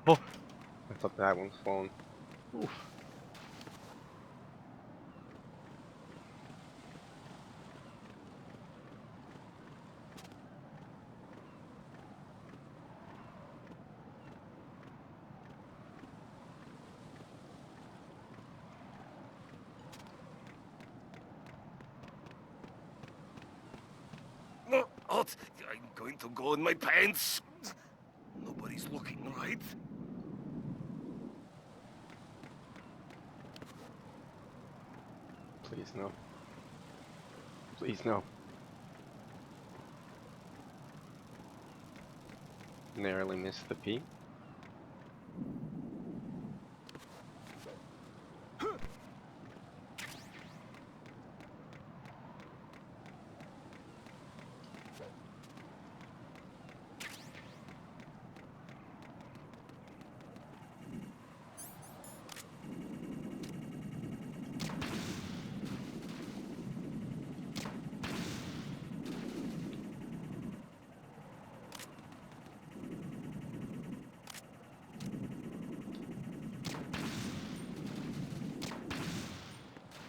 Oh! I thought that one's falling. Oof. Out! I'm going to go in my pants! Nobody's looking, right? Please no. Please no. Narrowly missed the P.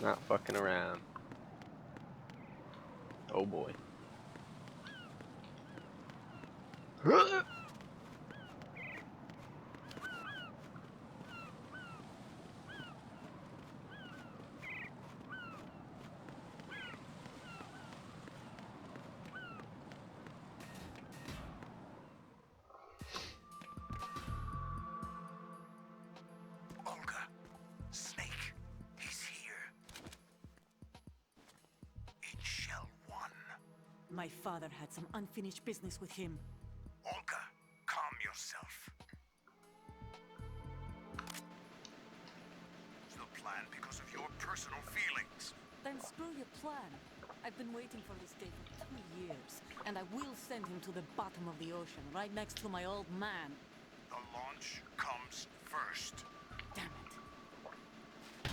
Not fucking around. Oh boy. Olga, Snake, he's here. In Shell 1. My father had some unfinished business with him. Olga, calm yourself. It's the plan because of your personal feelings. Then screw your plan. I've been waiting for this day for 2 years, and I will send him to the bottom of the ocean, right next to my old man. The launch comes first. Damn it.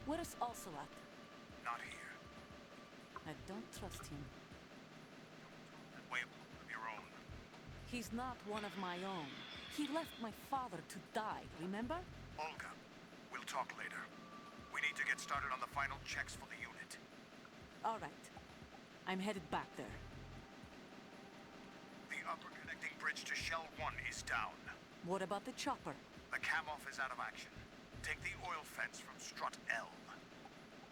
Where's Ocelot? Not here. I don't trust him. Way of your own. He's not one of my own. He left my father to die, remember? Olga, we'll talk later. We need to get started on the final checks for the unit. All right. I'm headed back there. The upper connecting bridge to Shell 1 is down. What about the chopper? The cam-off is out of action. Take the oil fence from strut L.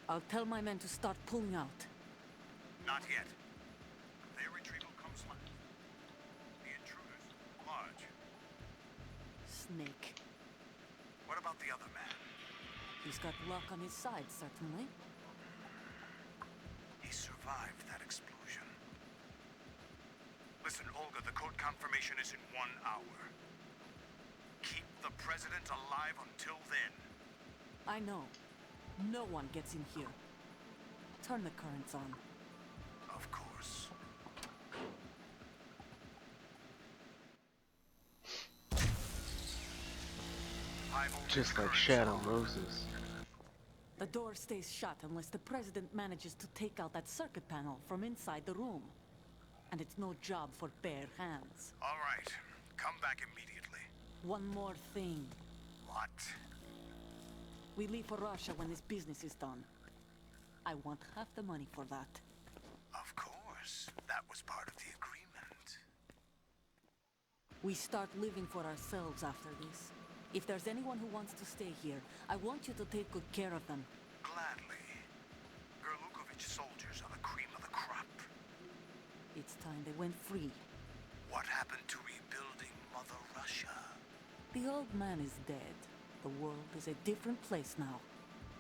I'll tell my men to start pulling out. Not yet. Their retrieval comes last. The intruders, large. Snake. What about the other man? He's got luck on his side, certainly. He survived that explosion. Listen, Olga, the code confirmation is in 1 hour. Keep the president alive until then. I know. No one gets in here. Turn the currents on. Of course. Just like Shadow Moses. The door stays shut unless the president manages to take out that circuit panel from inside the room. And it's no job for bare hands. All right. Come back immediately. One more thing. What? We leave for Russia when this business is done. I want half the money for that. Of course. That was part of the agreement. We start living for ourselves after this. If there's anyone who wants to stay here, I want you to take good care of them. Gladly. Gerlukovich soldiers are the cream of the crop. It's time they went free. What happened to rebuilding Mother Russia? The old man is dead. The world is a different place now.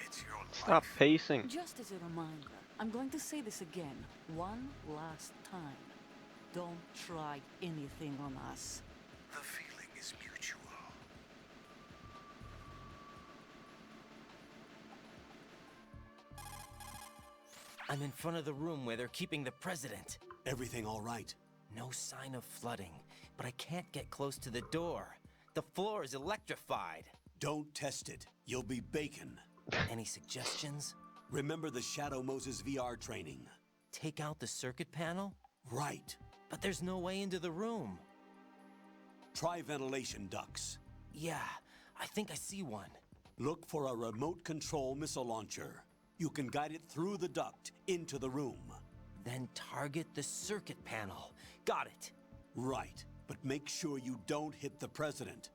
It's your life. Stop pacing. Just as a reminder, I'm going to say this again, one last time. Don't try anything on us. The feeling is mutual. I'm in front of the room where they're keeping the president. Everything all right? No sign of flooding, but I can't get close to the door. The floor is electrified. Don't test it. You'll be bacon. Any suggestions? Remember the Shadow Moses VR training. Take out the circuit panel? Right. But there's no way into the room. Try ventilation ducts. Yeah, I think I see one. Look for a remote control missile launcher. You can guide it through the duct into the room. Then target the circuit panel. Got it. Right, but make sure you don't hit the president.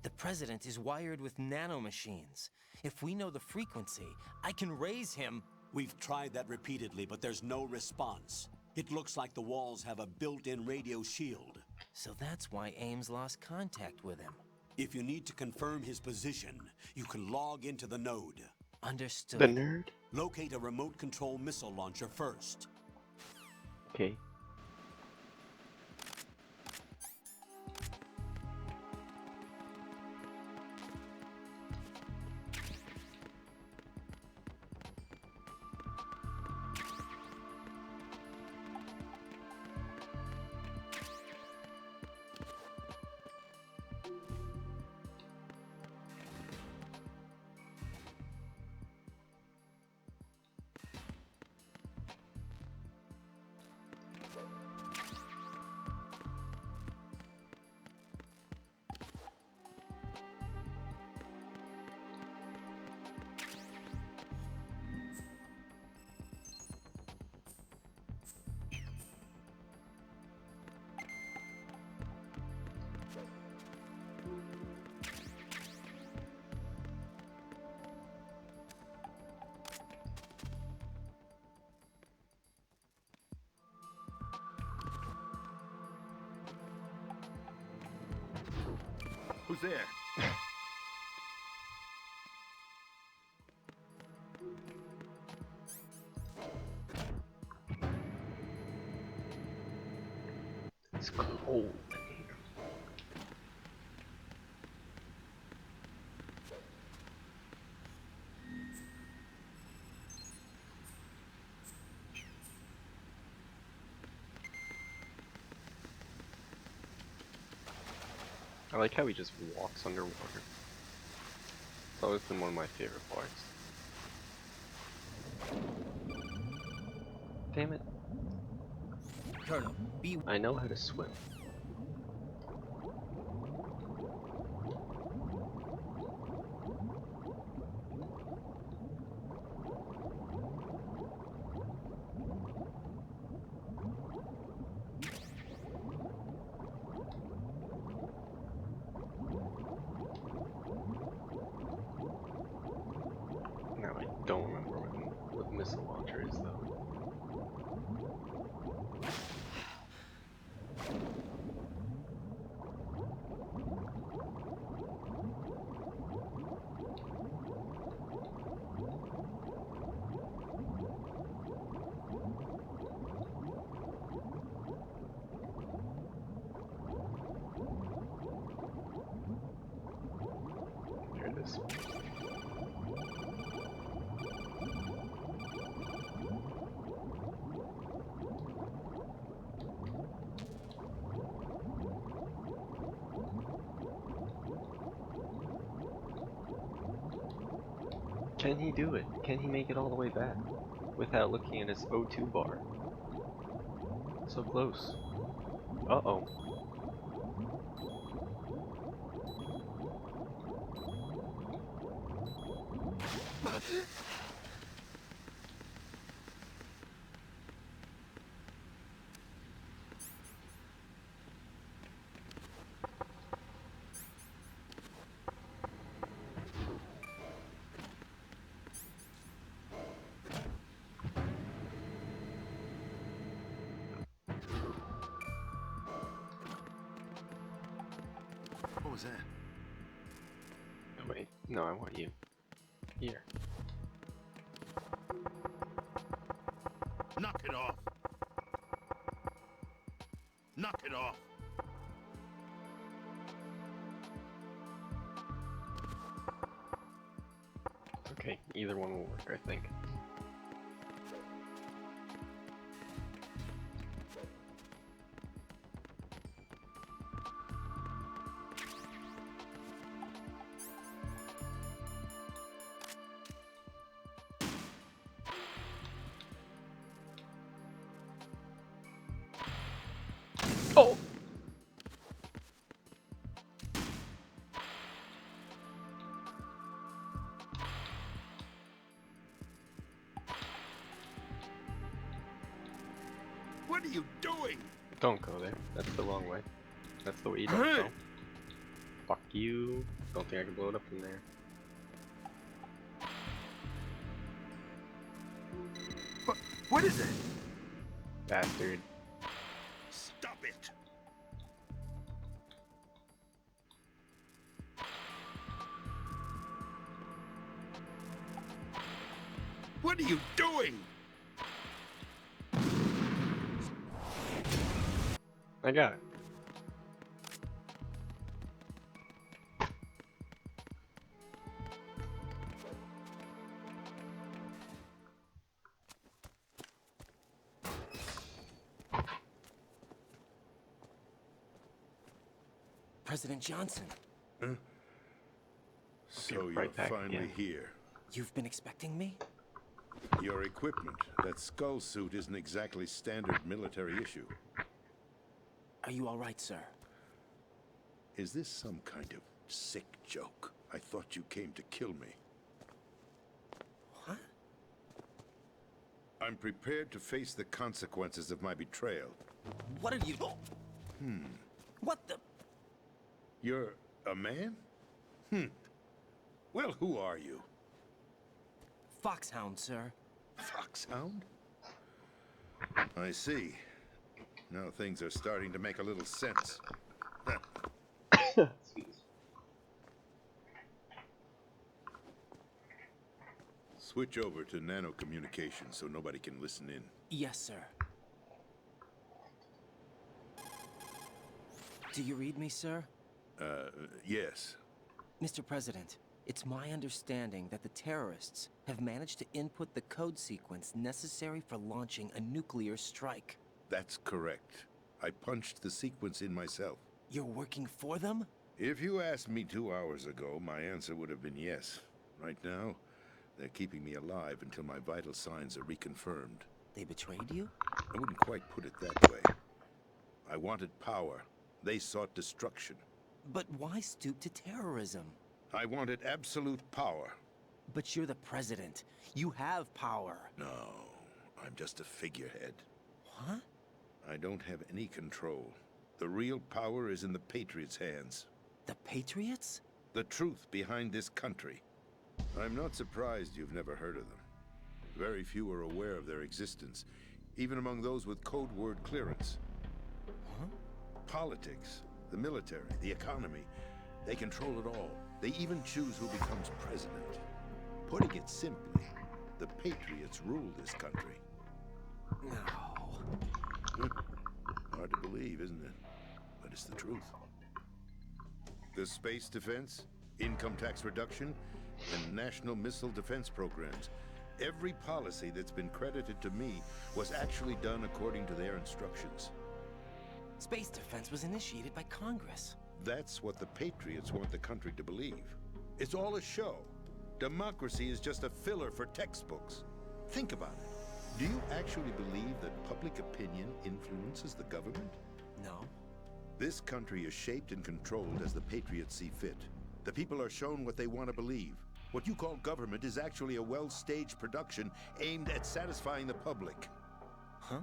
The president is wired with nanomachines. If we know the frequency, I can raise him. We've tried that repeatedly, but there's no response. It looks like the walls have a built-in radio shield. So that's why Ames lost contact with him. If you need to confirm his position, you can log into the node. Understood. The nerd? Locate a remote control missile launcher first. Okay. Who's there? It's cold. I like how he just walks underwater. It's always been one of my favorite parts. Damn it. Colonel, be... I know how to swim. Now I don't remember what the missile launcher is though. Here it is. Can he do it? Can he make it all the way back without looking at his O2 bar? So close. Uh-oh. What was that? Oh, wait, no, I want you. Here. Knock it off. Knock it off. Okay, either one will work, I think. Oh! What are you doing? Don't go there. That's the wrong way. That's the way you don't go. Fuck you. Don't think I can blow it up from there. What is it? Bastard. Stop it! What are you doing? I got it. President Johnson. Huh? So Be you're right back finally again. here. You've been expecting me? Your equipment, that skull suit, isn't exactly standard military issue. Are you all right, sir? Is this some kind of sick joke? I thought you came to kill me. What? I'm prepared to face the consequences of my betrayal. What are you... What the... You're a man? Well, who are you? Foxhound, sir. Foxhound? I see. Now things are starting to make a little sense. Switch over to nano communication so nobody can listen in. Yes, sir. Do you read me, sir? Yes. Mr. President, it's my understanding that the terrorists have managed to input the code sequence necessary for launching a nuclear strike. That's correct. I punched the sequence in myself. You're working for them? If you asked me 2 hours ago, my answer would have been yes. Right now, they're keeping me alive until my vital signs are reconfirmed. They betrayed you? I wouldn't quite put it that way. I wanted power. They sought destruction. But why stoop to terrorism? I wanted absolute power. But you're the president. You have power. No, I'm just a figurehead. What? I don't have any control. The real power is in the Patriots' hands. The Patriots? The truth behind this country. I'm not surprised you've never heard of them. Very few are aware of their existence, even among those with code word clearance. Huh? Politics, the military, the economy, they control it all. They even choose who becomes president. Putting it simply, the Patriots rule this country. No. Hard to believe, isn't it? But it's the truth. The space defense, income tax reduction, and national missile defense programs. Every policy that's been credited to me was actually done according to their instructions. Space defense was initiated by Congress. That's what the Patriots want the country to believe. It's all a show. Democracy is just a filler for textbooks. Think about it. Do you actually believe that public opinion influences the government? No. This country is shaped and controlled as the Patriots see fit. The people are shown what they want to believe. What you call government is actually a well-staged production aimed at satisfying the public. Huh?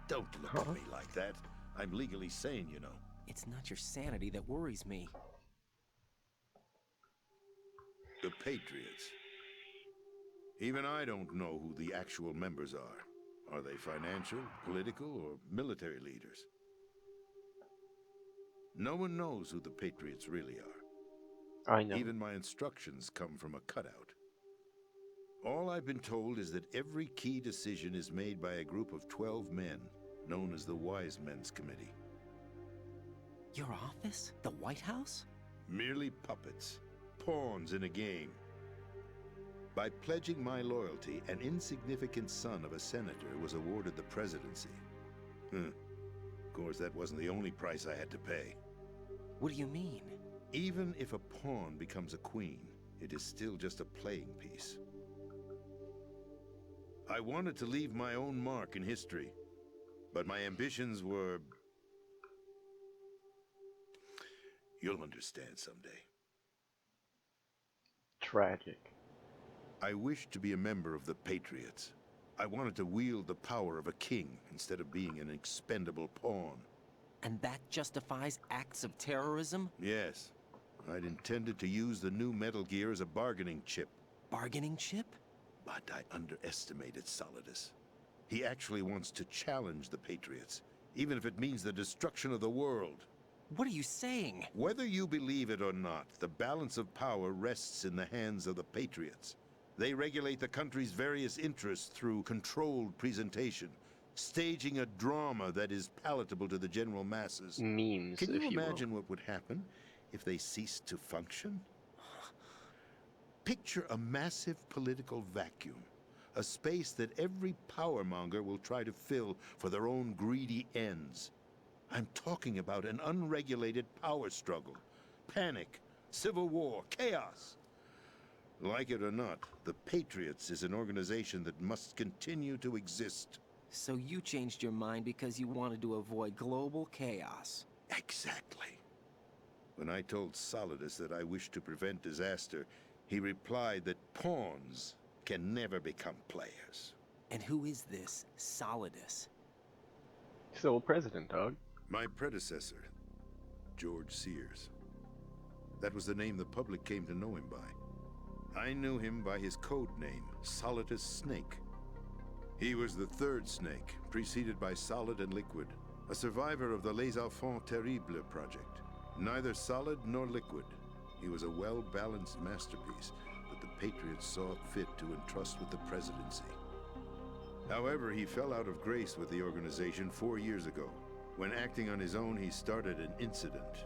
Don't look at me like that. I'm legally sane, you know. It's not your sanity that worries me. The Patriots. Even I don't know who the actual members are. Are they financial, political, or military leaders? No one knows who the Patriots really are. I know. Even my instructions come from a cutout. All I've been told is that every key decision is made by a group of 12 men, known as the Wise Men's Committee. Your office? The White House? Merely puppets, pawns in a game. By pledging my loyalty, an insignificant son of a senator was awarded the presidency. Of course, that wasn't the only price I had to pay. What do you mean? Even if a pawn becomes a queen, it is still just a playing piece. I wanted to leave my own mark in history, but my ambitions were... You'll understand someday. Tragic. I wished to be a member of the Patriots. I wanted to wield the power of a king instead of being an expendable pawn. And that justifies acts of terrorism? Yes. I'd intended to use the new Metal Gear as a bargaining chip. Bargaining chip? But I underestimated Solidus. He actually wants to challenge the Patriots, even if it means the destruction of the world. What are you saying? Whether you believe it or not, the balance of power rests in the hands of the Patriots. They regulate the country's various interests through controlled presentation, staging a drama that is palatable to the general masses. Memes, Can you if you will. imagine what would happen if they ceased to function? Picture a massive political vacuum, a space that every powermonger will try to fill for their own greedy ends. I'm talking about an unregulated power struggle, panic, civil war, chaos. Like it or not, the Patriots is an organization that must continue to exist. So you changed your mind because you wanted to avoid global chaos. Exactly. When I told Solidus that I wished to prevent disaster, he replied that pawns can never become players. And who is this Solidus? Still president, dog. My predecessor, George Sears. That was the name the public came to know him by. I knew him by his code name, Solidus Snake. He was the third snake, preceded by Solid and Liquid, a survivor of the Les Enfants Terribles project. Neither solid nor liquid, he was a well-balanced masterpiece that the Patriots saw fit to entrust with the presidency. However, he fell out of grace with the organization 4 years ago. When acting on his own, he started an incident.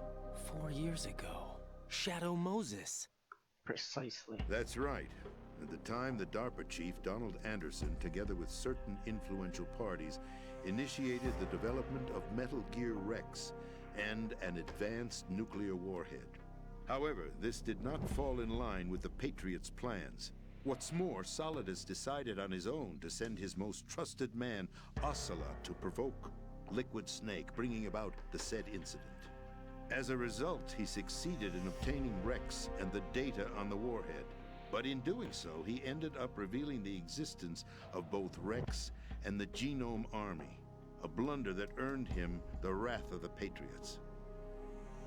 4 years ago. Shadow Moses. Precisely. That's right. At the time, the DARPA chief, Donald Anderson, together with certain influential parties, initiated the development of Metal Gear Rex and an advanced nuclear warhead. However, this did not fall in line with the Patriots' plans. What's more, Solidus decided on his own to send his most trusted man, Ocelot, to provoke Liquid Snake, bringing about the said incident. As a result, he succeeded in obtaining Rex and the data on the warhead. But in doing so, he ended up revealing the existence of both Rex and the Genome Army, a blunder that earned him the wrath of the Patriots.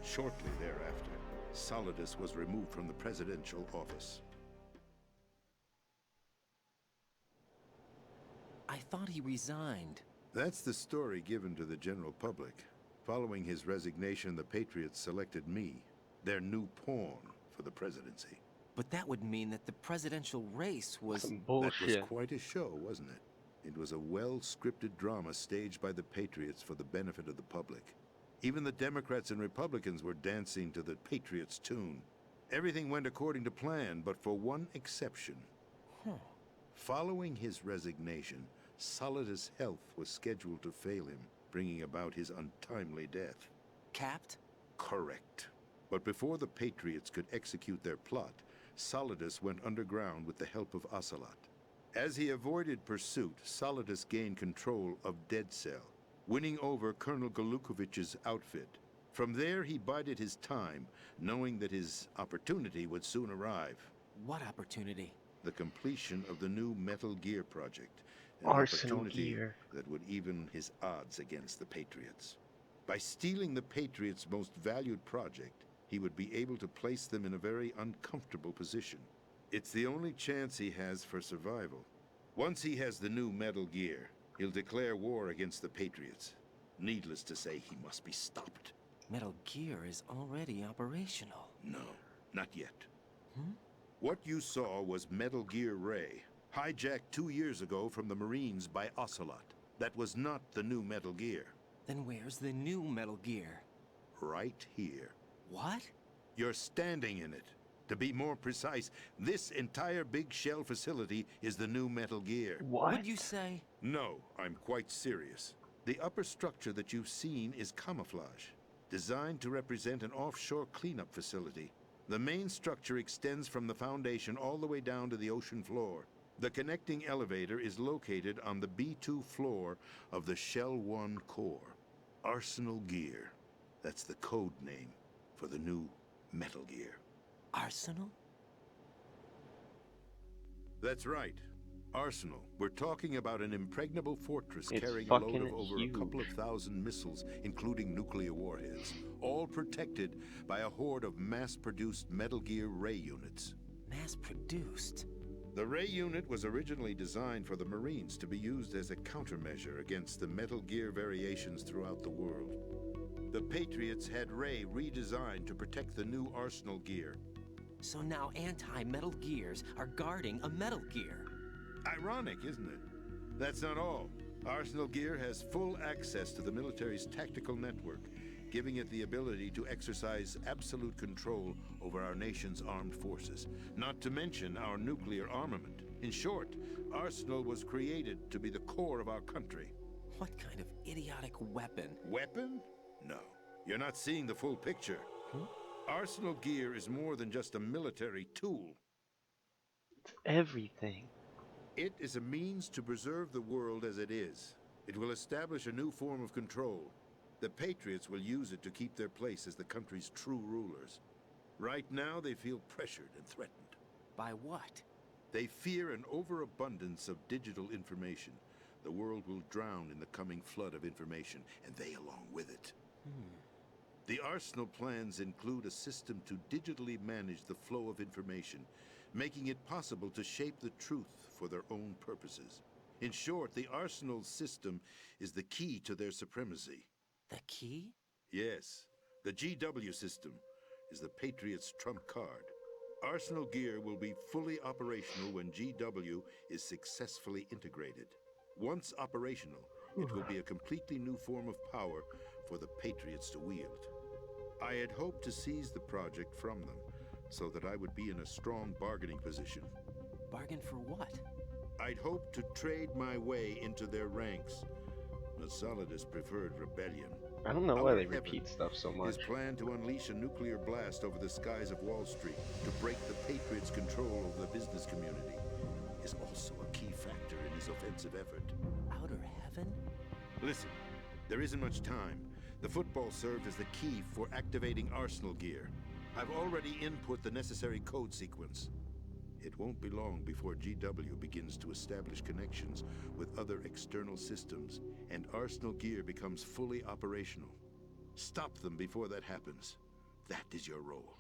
Shortly thereafter, Solidus was removed from the presidential office. I thought he resigned. That's the story given to the general public. Following his resignation, the Patriots selected me, their new pawn, for the presidency. But that would mean that the presidential race was... Some bullshit. That was quite a show, wasn't it? It was a well-scripted drama staged by the Patriots for the benefit of the public. Even the Democrats and Republicans were dancing to the Patriots' tune. Everything went according to plan, but for one exception. Following his resignation, Solidus' health was scheduled to fail him, bringing about his untimely death. Capped? Correct. But before the Patriots could execute their plot, Solidus went underground with the help of Ocelot. As he avoided pursuit, Solidus gained control of Dead Cell, winning over Colonel Galukovich's outfit. From there, he bided his time, knowing that his opportunity would soon arrive. What opportunity? The completion of the new Metal Gear project. An Arsenal opportunity Gear. that would even his odds against the Patriots. By stealing the Patriots' most valued project, he would be able to place them in a very uncomfortable position. It's the only chance he has for survival. Once he has the new Metal Gear, he'll declare war against the Patriots. Needless to say, he must be stopped. Metal Gear is already operational. No, not yet. What you saw was Metal Gear Ray, hijacked 2 years ago from the Marines by Ocelot. That was not the new Metal Gear. Then where's the new Metal Gear? Right here. What? You're standing in it. To be more precise, this entire big shell facility is the new Metal Gear. What? What'd you say? No, I'm quite serious. The upper structure that you've seen is camouflage, designed to represent an offshore cleanup facility. The main structure extends from the foundation all the way down to the ocean floor. The connecting elevator is located on the B2 floor of the Shell 1 core. Arsenal Gear. That's the code name for the new Metal Gear. Arsenal? That's right. Arsenal. We're talking about an impregnable fortress It's carrying a load fucking of over huge. a couple of thousand missiles, including nuclear warheads, all protected by a horde of mass-produced Metal Gear Ray units. Mass-produced? The Ray unit was originally designed for the Marines to be used as a countermeasure against the Metal Gear variations throughout the world. The Patriots had Ray redesigned to protect the new Arsenal gear. So now anti-Metal Gears are guarding a Metal Gear. Ironic, isn't it? That's not all. Arsenal Gear has full access to the military's tactical network, giving it the ability to exercise absolute control over our nation's armed forces, not to mention our nuclear armament. In short, Arsenal was created to be the core of our country. What kind of idiotic weapon? Weapon? No. You're not seeing the full picture. Arsenal Gear is more than just a military tool. It's everything. It is a means to preserve the world as it is. It will establish a new form of control. The Patriots will use it to keep their place as the country's true rulers. Right now, they feel pressured and threatened. By what? They fear an overabundance of digital information. The world will drown in the coming flood of information, and they along with it. The Arsenal plans include a system to digitally manage the flow of information, making it possible to shape the truth for their own purposes. In short, the Arsenal system is the key to their supremacy. The key? Yes, the GW system is the Patriots' trump card. Arsenal Gear will be fully operational when GW is successfully integrated. Once operational, it will be a completely new form of power for the Patriots to wield. I had hoped to seize the project from them, so that I would be in a strong bargaining position. Bargain for what? I'd hoped to trade my way into their ranks. Nasalidas preferred rebellion. I don't know why they repeat stuff so much. His plan to unleash a nuclear blast over the skies of Wall Street to break the Patriots' control over the business community is also a key factor in his offensive effort. Outer heaven? Listen, there isn't much time. The football served as the key for activating Arsenal Gear. I've already input the necessary code sequence. It won't be long before GW begins to establish connections with other external systems, and Arsenal Gear becomes fully operational. Stop them before that happens. That is your role.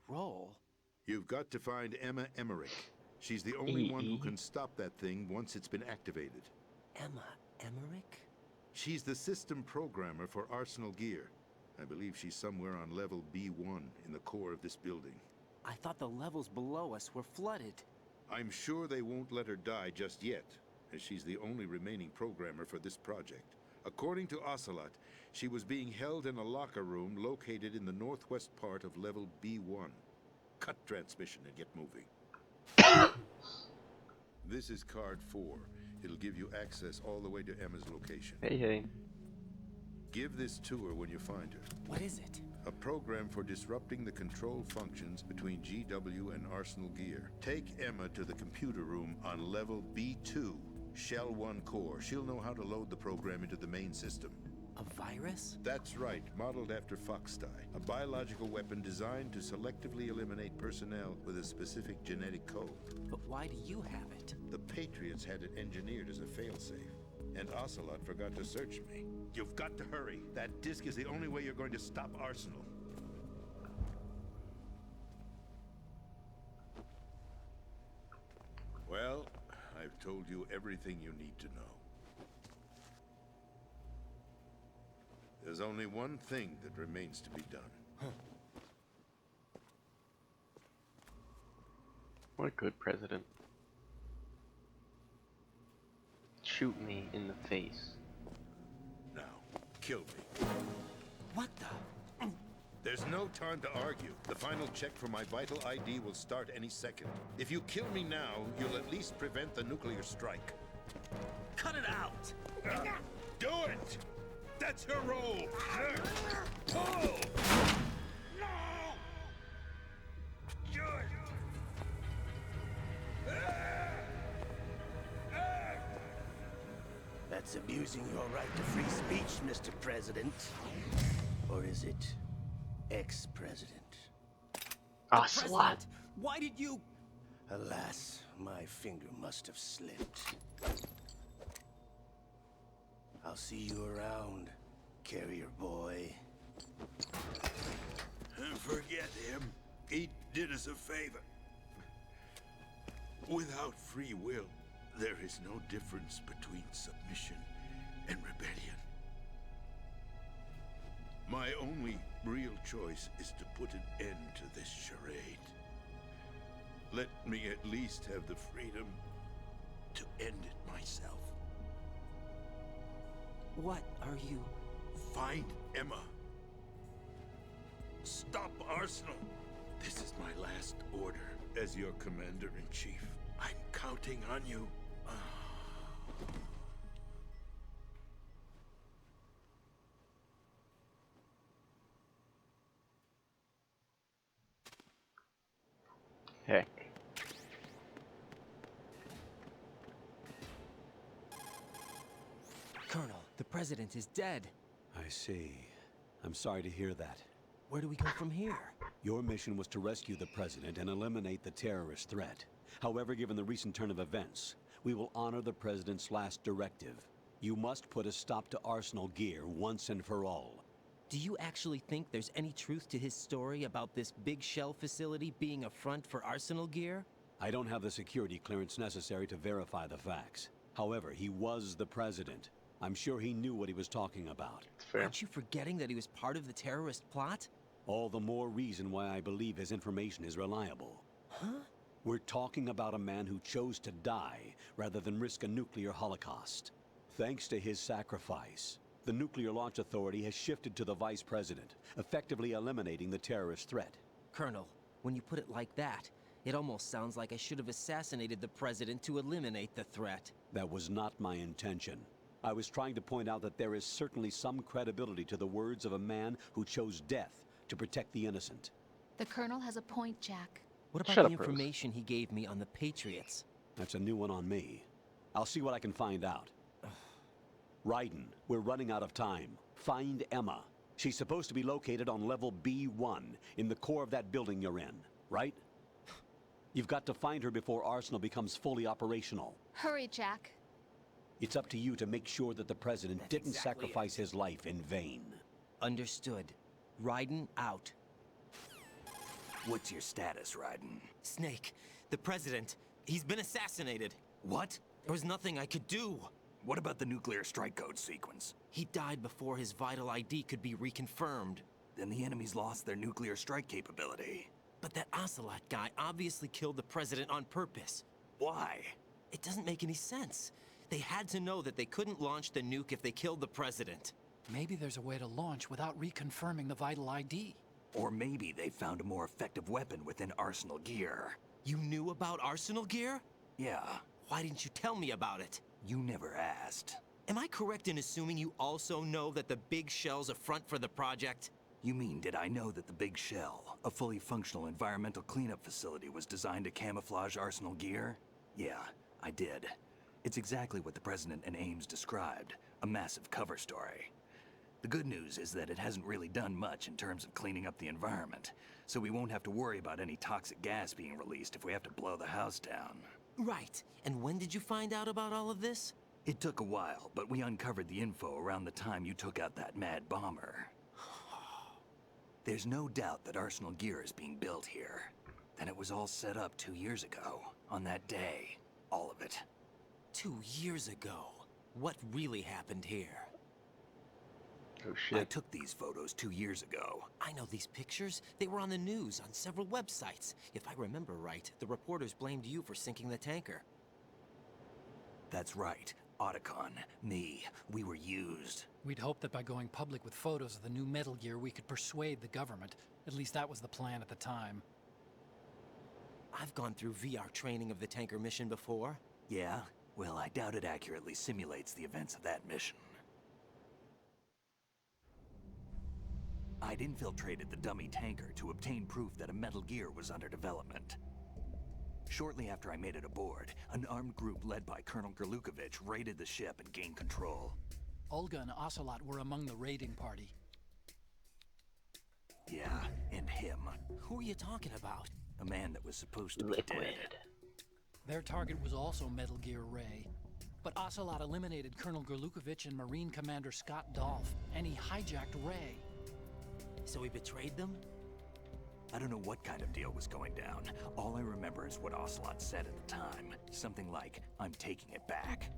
Role? You've got to find Emma Emmerich. She's the only one who can stop that thing once it's been activated. Emma Emmerich? She's the system programmer for Arsenal Gear. I believe she's somewhere on level B1 in the core of this building. I thought the levels below us were flooded. I'm sure they won't let her die just yet, as she's the only remaining programmer for this project. According to Ocelot, she was being held in a locker room located in the northwest part of level B1. Cut transmission and get moving. This is card 4. It'll give you access all the way to Emma's location. Hey. Give this to her when you find her. What is it? A program for disrupting the control functions between GW and Arsenal Gear. Take Emma to the computer room on level B2, Shell 1 core. She'll know how to load the program into the main system. A virus? That's right, modeled after Foxdie. A biological weapon designed to selectively eliminate personnel with a specific genetic code. But why do you have it? The Patriots had it engineered as a failsafe. And Ocelot forgot to search me. You've got to hurry. That disk is the only way you're going to stop Arsenal. Well, I've told you everything you need to know. There's only one thing that remains to be done. What a good president. Shoot me in the face. Now, kill me. What the? There's no time to argue. The final check for my vital ID will start any second. If you kill me now, you'll at least prevent the nuclear strike. Cut it out! Do it! That's your role! Pull! No! Do it! That's abusing your right to free speech, Mr. President. Or is it ex-president? Ocelot! Why did you... Alas, my finger must have slipped. I'll see you around, carrier boy. Forget him. He did us a favor. Without free will, there is no difference between submission and rebellion. My only real choice is to put an end to this charade. Let me at least have the freedom to end it myself. What are you... Find Emma. Stop Arsenal. This is my last order as your commander-in-chief. I'm counting on you. Heck. Colonel, the president is dead. I see. I'm sorry to hear that. Where do we go from here? Your mission was to rescue the president and eliminate the terrorist threat. However, given the recent turn of events, we will honor the president's last directive. You must put a stop to Arsenal Gear once and for all. Do you actually think there's any truth to his story about this big shell facility being a front for Arsenal Gear? I don't have the security clearance necessary to verify the facts. However, he was the president. I'm sure he knew what he was talking about. Aren't you forgetting that he was part of the terrorist plot? All the more reason why I believe his information is reliable. Huh? We're talking about a man who chose to die rather than risk a nuclear holocaust. Thanks to his sacrifice, the Nuclear Launch Authority has shifted to the vice president, effectively eliminating the terrorist threat. Colonel, when you put it like that, it almost sounds like I should have assassinated the president to eliminate the threat. That was not my intention. I was trying to point out that there is certainly some credibility to the words of a man who chose death to protect the innocent. The Colonel has a point, Jack. What about Shut the up, Rose. information he gave me on the Patriots? That's a new one on me. I'll see what I can find out. Raiden, we're running out of time. Find Emma. She's supposed to be located on level B1, in the core of that building you're in, right? You've got to find her before Arsenal becomes fully operational. Hurry, Jack. It's up to you to make sure that the president That's didn't exactly sacrifice his life in vain. Understood. Raiden out. What's your status, Raiden? Snake, the president, he's been assassinated. What? There was nothing I could do. What about the nuclear strike code sequence? He died before his vital ID could be reconfirmed. Then the enemy's lost their nuclear strike capability. But that Ocelot guy obviously killed the president on purpose. Why? It doesn't make any sense. They had to know that they couldn't launch the nuke if they killed the president. Maybe there's a way to launch without reconfirming the vital ID. Or maybe they found a more effective weapon within Arsenal Gear. You knew about Arsenal Gear? Yeah. Why didn't you tell me about it? You never asked. Am I correct in assuming you also know that the big shell's a front for the project? You mean, did I know that the Big Shell, a fully functional environmental cleanup facility, was designed to camouflage Arsenal Gear? Yeah, I did. It's exactly what the President and Ames described, a massive cover story. The good news is that it hasn't really done much in terms of cleaning up the environment, so we won't have to worry about any toxic gas being released if we have to blow the house down. Right. And when did you find out about all of this? It took a while, but we uncovered the info around the time you took out that mad bomber. There's no doubt that Arsenal Gear is being built here. And it was all set up 2 years ago, on that day. All of it. 2 years ago. What really happened here? Oh shit. I took these photos 2 years ago. I know these pictures. They were on the news, on several websites. If I remember right, the reporters blamed you for sinking the tanker. That's right. Otacon, me, we were used. We'd hoped that by going public with photos of the new Metal Gear, we could persuade the government. At least that was the plan at the time. I've gone through VR training of the tanker mission before. Yeah? Well, I doubt it accurately simulates the events of that mission. I'd infiltrated the dummy tanker to obtain proof that a Metal Gear was under development. Shortly after I made it aboard, an armed group led by Colonel Gerlukovich raided the ship and gained control. Olga and Ocelot were among the raiding party. Yeah, and him. Who are you talking about? A man that was supposed to be dead. Their target was also Metal Gear Ray. But Ocelot eliminated Colonel Gerlukovich and Marine Commander Scott Dolph, and he hijacked Ray. So he betrayed them? I don't know what kind of deal was going down. All I remember is what Ocelot said at the time. Something like, I'm taking it back.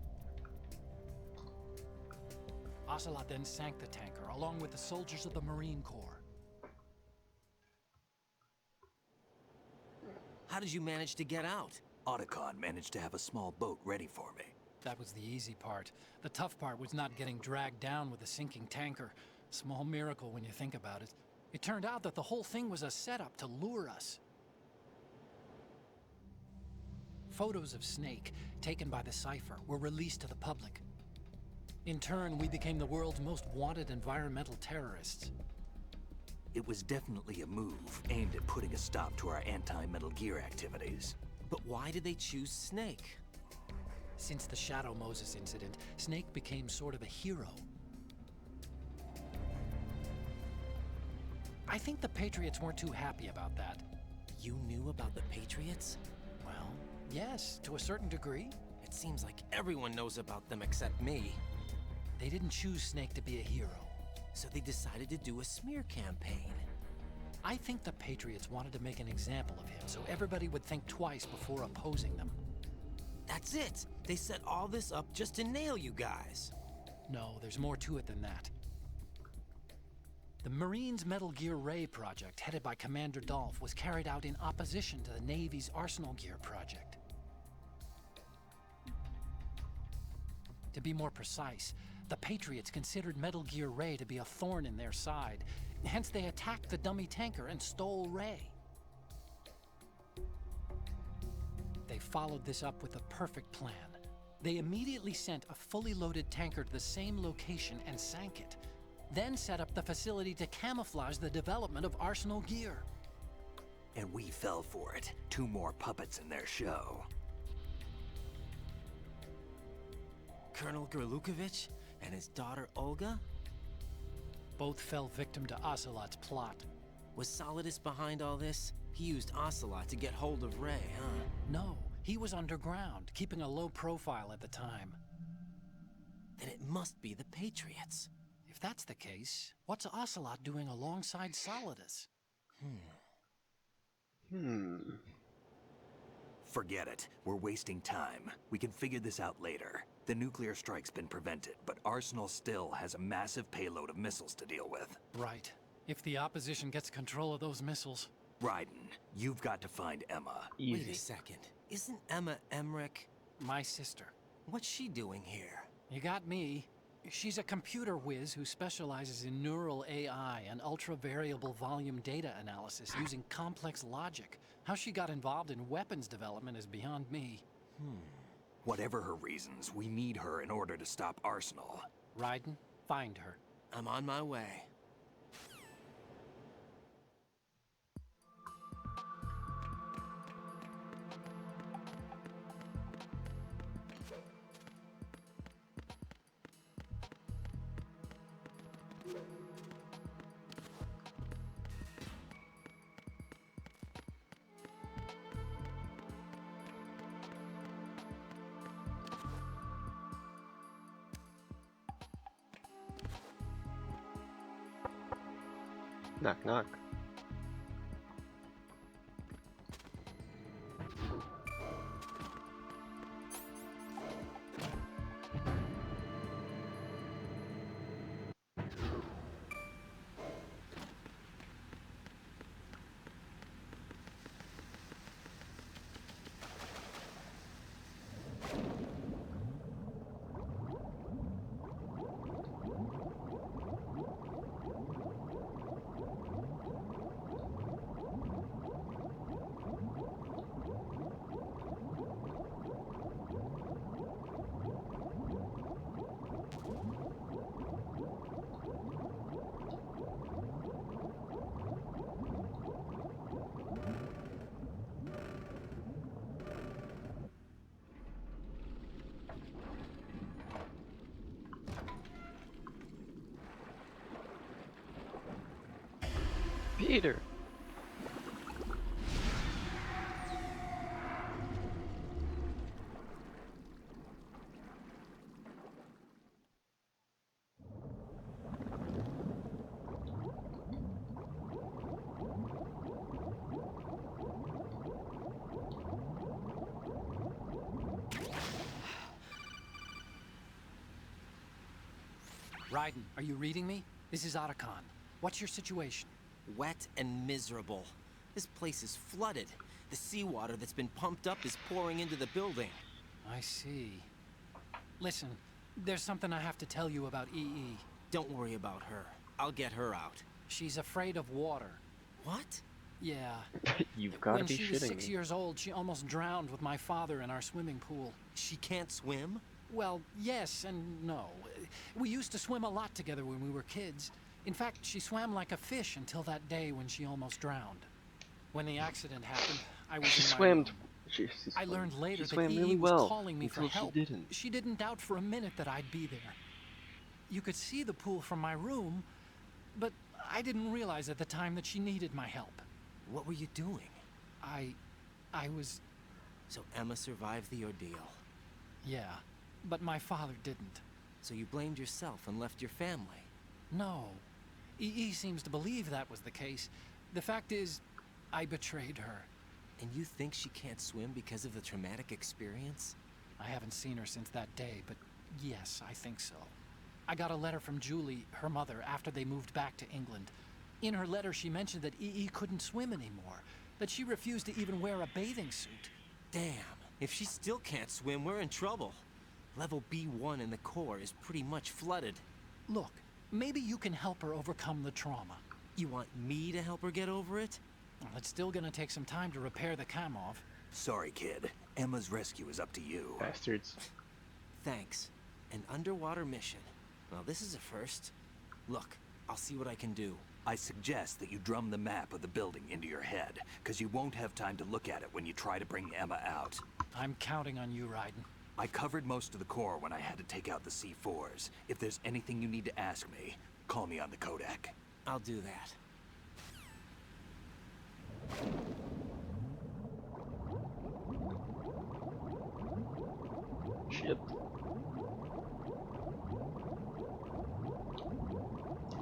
Ocelot then sank the tanker, along with the soldiers of the Marine Corps. How did you manage to get out? Otacon managed to have a small boat ready for me. That was the easy part. The tough part was not getting dragged down with a sinking tanker. Small miracle when you think about it. It turned out that the whole thing was a setup to lure us. Photos of Snake, taken by the Cypher, were released to the public. In turn, we became the world's most wanted environmental terrorists. It was definitely a move aimed at putting a stop to our anti-Metal Gear activities. But why did they choose Snake? Since the Shadow Moses incident, Snake became sort of a hero. I think the Patriots weren't too happy about that. You knew about the Patriots? Well, yes, to a certain degree. It seems like everyone knows about them except me. They didn't choose Snake to be a hero. So they decided to do a smear campaign. I think the Patriots wanted to make an example of him so everybody would think twice before opposing them. That's it! They set all this up just to nail you guys. No, there's more to it than that. The Marines' Metal Gear Ray project, headed by Commander Dolph, was carried out in opposition to the Navy's Arsenal Gear project. To be more precise, the Patriots considered Metal Gear Ray to be a thorn in their side. Hence, they attacked the dummy tanker and stole Ray. They followed this up with a perfect plan. They immediately sent a fully loaded tanker to the same location and sank it. Then set up the facility to camouflage the development of Arsenal Gear. And we fell for it. 2 more puppets in their show. Colonel Gerlukovich and his daughter Olga? Both fell victim to Ocelot's plot. Was Solidus behind all this? He used Ocelot to get hold of Ray, huh? No, he was underground, keeping a low profile at the time. Then it must be the Patriots. If that's the case, what's Ocelot doing alongside Solidus? Forget it. We're wasting time. We can figure this out later. The nuclear strike's been prevented, but Arsenal still has a massive payload of missiles to deal with. Right. If the opposition gets control of those missiles... Raiden, you've got to find Emma. Easy. Wait a second. Isn't Emma Emmerich... my sister? What's she doing here? You got me. She's a computer whiz who specializes in neural AI and ultra-variable volume data analysis using complex logic. How she got involved in weapons development is beyond me. Whatever her reasons, we need her in order to stop Arsenal. Raiden, find her. I'm on my way. Knock, knock. Peter! Raiden, are you reading me? This is Otacon. What's your situation? Wet and miserable. This place is flooded. The seawater that's been pumped up is pouring into the building. I see. Listen, there's something I have to tell you about EE. Don't worry about her. I'll get her out. She's afraid of water. What? Yeah. You've got to be shitting me. When she was 6 years old, she almost drowned with my father in our swimming pool. She can't swim? Well, yes and no. We used to swim a lot together when we were kids. In fact, she swam like a fish until that day when she almost drowned. When the accident happened, I was in my room. I learned later that EE was calling me for help. She didn't doubt for a minute that I'd be there. You could see the pool from my room, but I didn't realize at the time that she needed my help. What were you doing? I was... So Emma survived the ordeal? Yeah, but my father didn't. So you blamed yourself and left your family? No. EE seems to believe that was the case. The fact is, I betrayed her. And you think she can't swim because of the traumatic experience? I haven't seen her since that day, but yes, I think so. I got a letter from Julie, her mother, after they moved back to England. In her letter, she mentioned that EE couldn't swim anymore, that she refused to even wear a bathing suit. Damn, if she still can't swim, we're in trouble. Level B1 in the core is pretty much flooded. Look, maybe you can help her overcome the trauma. You want me to help her get over it? Well, it's still gonna take some time to repair the Kamov. Sorry, kid. Emma's rescue is up to you. Bastards. Thanks. An underwater mission. Well, this is a first. Look, I'll see what I can do. I suggest that you drum the map of the building into your head, because you won't have time to look at it when you try to bring Emma out. I'm counting on you, Raiden. I covered most of the core when I had to take out the C4s. If there's anything you need to ask me, call me on the Kodak. I'll do that. Shit.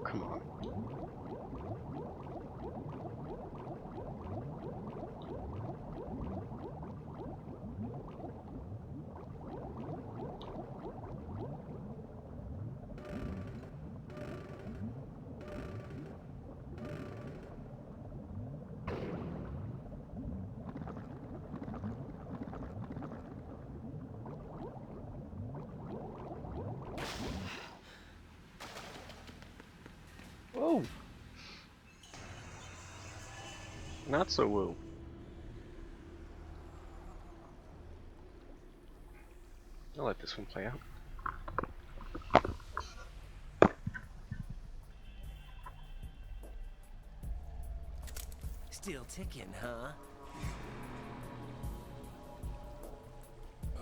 Come on. Whoa! Not so woo. I'll let this one play out. Still ticking, huh?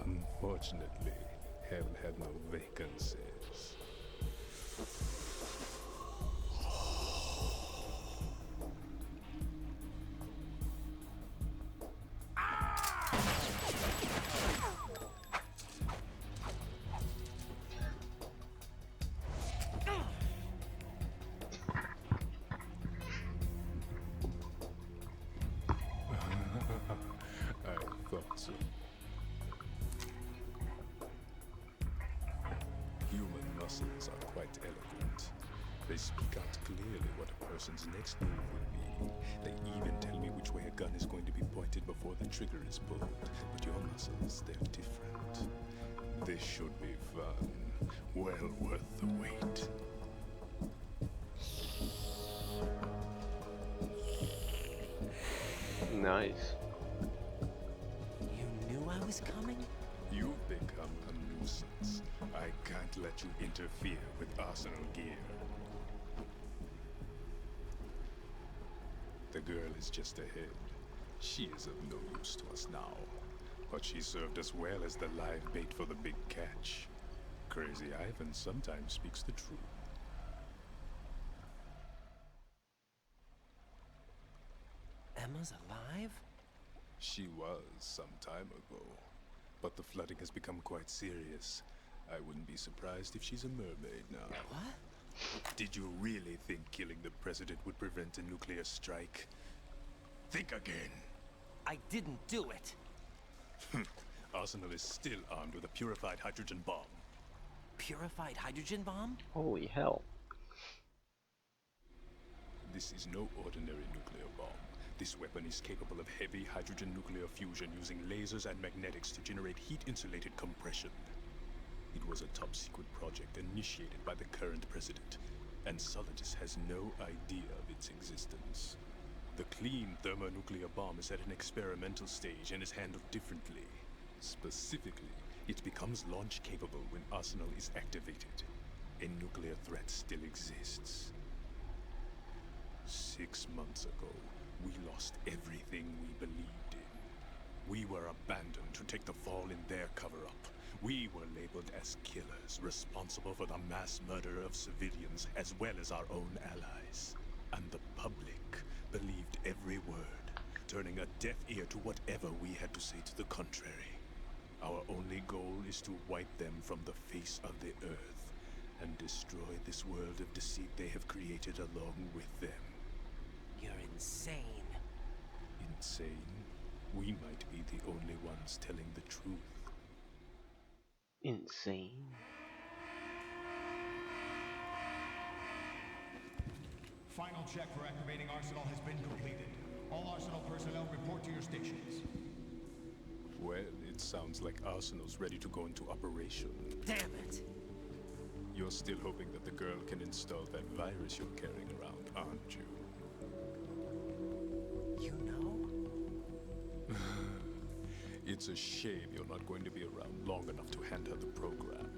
Unfortunately, haven't had no vacancies. I thought so. Human muscles are quite eloquent. They speak out clearly what a person's next move will be. They even tell me which way a gun is going to be pointed before the trigger is pulled. But your muscles, they're different. This should be fun. Well worth the wait. Nice. You knew I was coming? You've become a nuisance. I can't let you interfere with Arsenal gear. The girl is just ahead. She is of no use to us now. But she served us well as the live bait for the big catch. Crazy Ivan sometimes speaks the truth. Emma's alive? She was some time ago. But the flooding has become quite serious. I wouldn't be surprised if she's a mermaid now. What? Did you really think killing the president would prevent a nuclear strike? Think again. I didn't do it. Arsenal is still armed with a purified hydrogen bomb. purified hydrogen bomb? Holy hell. This is no ordinary nuclear bomb. This weapon is capable of heavy hydrogen nuclear fusion using lasers and magnetics to generate heat-insulated compression. It was a top-secret project initiated by the current president, and Solidus has no idea of its existence. The clean thermonuclear bomb is at an experimental stage and is handled differently. Specifically, it becomes launch-capable when Arsenal is activated. A nuclear threat still exists. 6 months ago, we lost everything we believed in. We were abandoned to take the fall in their cover-up. We were labeled as killers, responsible for the mass murder of civilians as well as our own allies. And the public believed every word, turning a deaf ear to whatever we had to say to the contrary. Our only goal is to wipe them from the face of the earth and destroy this world of deceit they have created along with them. You're insane. Insane? We might be the only ones telling the truth. Insane. Final check for activating Arsenal has been completed. All Arsenal personnel report to your stations. Well, it sounds like Arsenal's ready to go into operation. Damn it! You're still hoping that the girl can install that virus you're carrying around, aren't you? You know? It's a shame you're not going to be around long enough to hand her the program.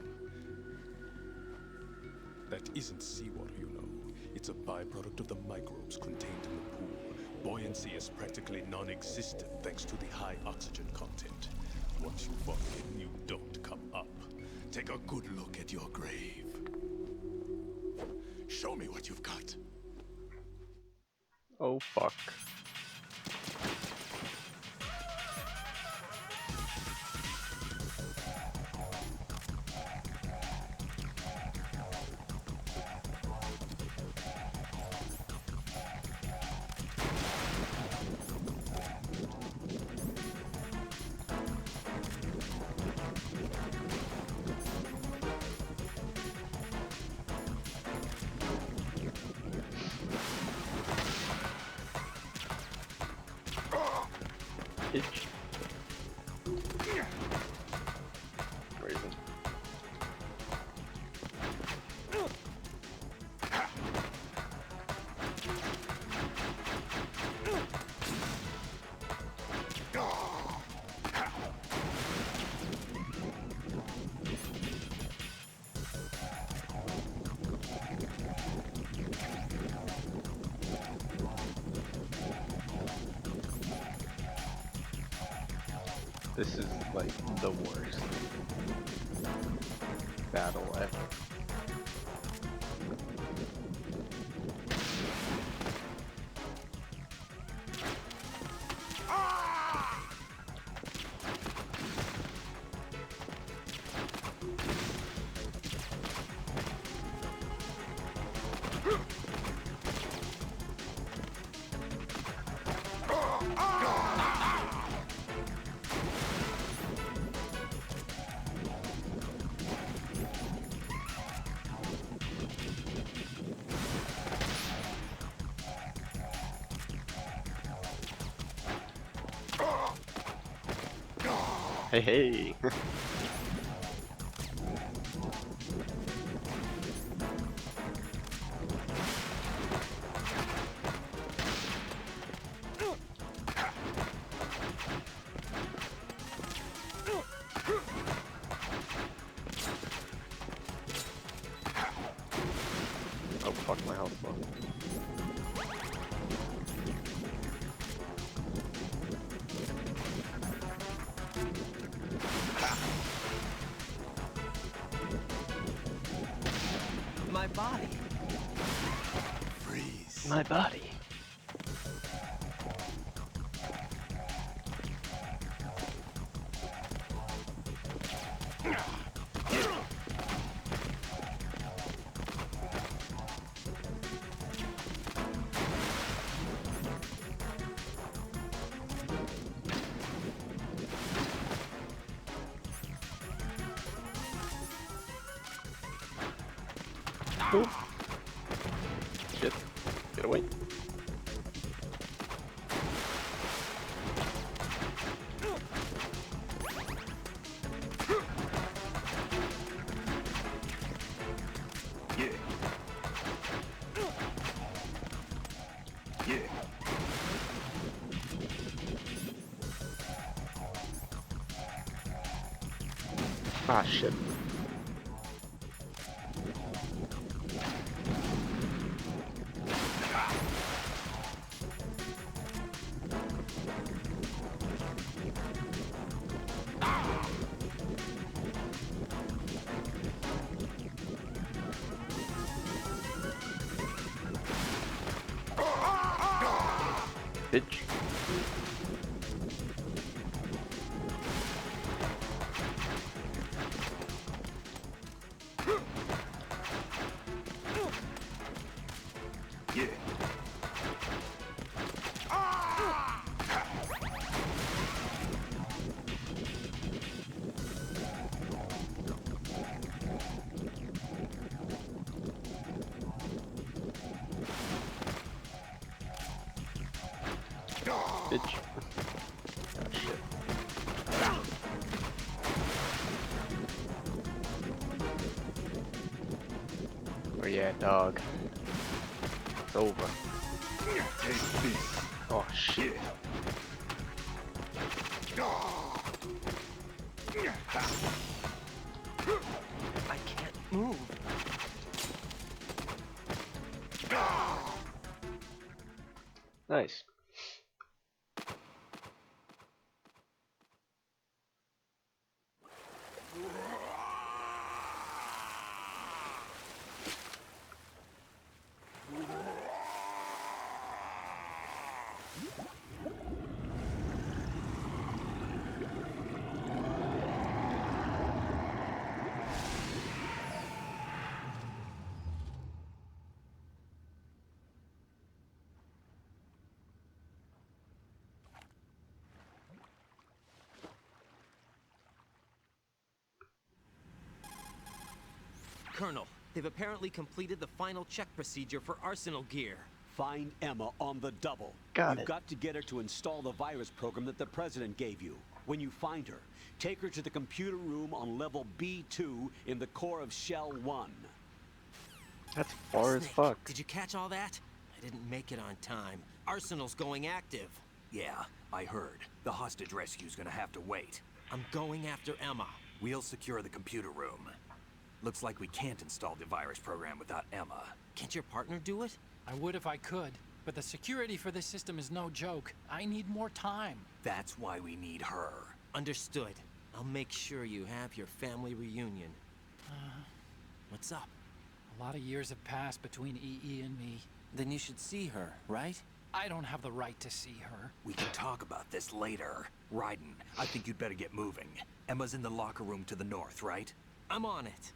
That isn't seawater, you know. It's a byproduct of the microbes contained in the pool. Buoyancy is practically non-existent thanks to the high oxygen content. Once you fall in, you don't come up. Take a good look at your grave. Show me what you've got. Oh fuck. Itch. Where is it? This is like the worst battle ever. Hey, hey. Oh fuck, my health's low. My body. Freeze. My body. Ooh. Shit. Get away. Ah, shit. Bitch. Bitch. Oh, shit. Oh yeah, dog. It's over. Take this. Oh shit. I can't move. Nice. Colonel, they've apparently completed the final check procedure for arsenal gear. Find Emma on the double. Got You've it. got to get her to install the virus program that the President gave you. When you find her, take her to the computer room on level B2 in the core of Shell 1. That's far as Snake, fuck. did you catch all that? I didn't make it on time. Arsenal's going active. Yeah, I heard. The hostage rescue's gonna have to wait. I'm going after Emma. We'll secure the computer room. Looks like we can't install the virus program without Emma. Can't your partner do it? I would if I could, but the security for this system is no joke. I need more time. That's why we need her. Understood. I'll make sure you have your family reunion. What's up? A lot of years have passed between EE and me. Then you should see her, right? I don't have the right to see her. We can talk about this later. Raiden, I think you'd better get moving. Emma's in the locker room to the north, right? I'm on it.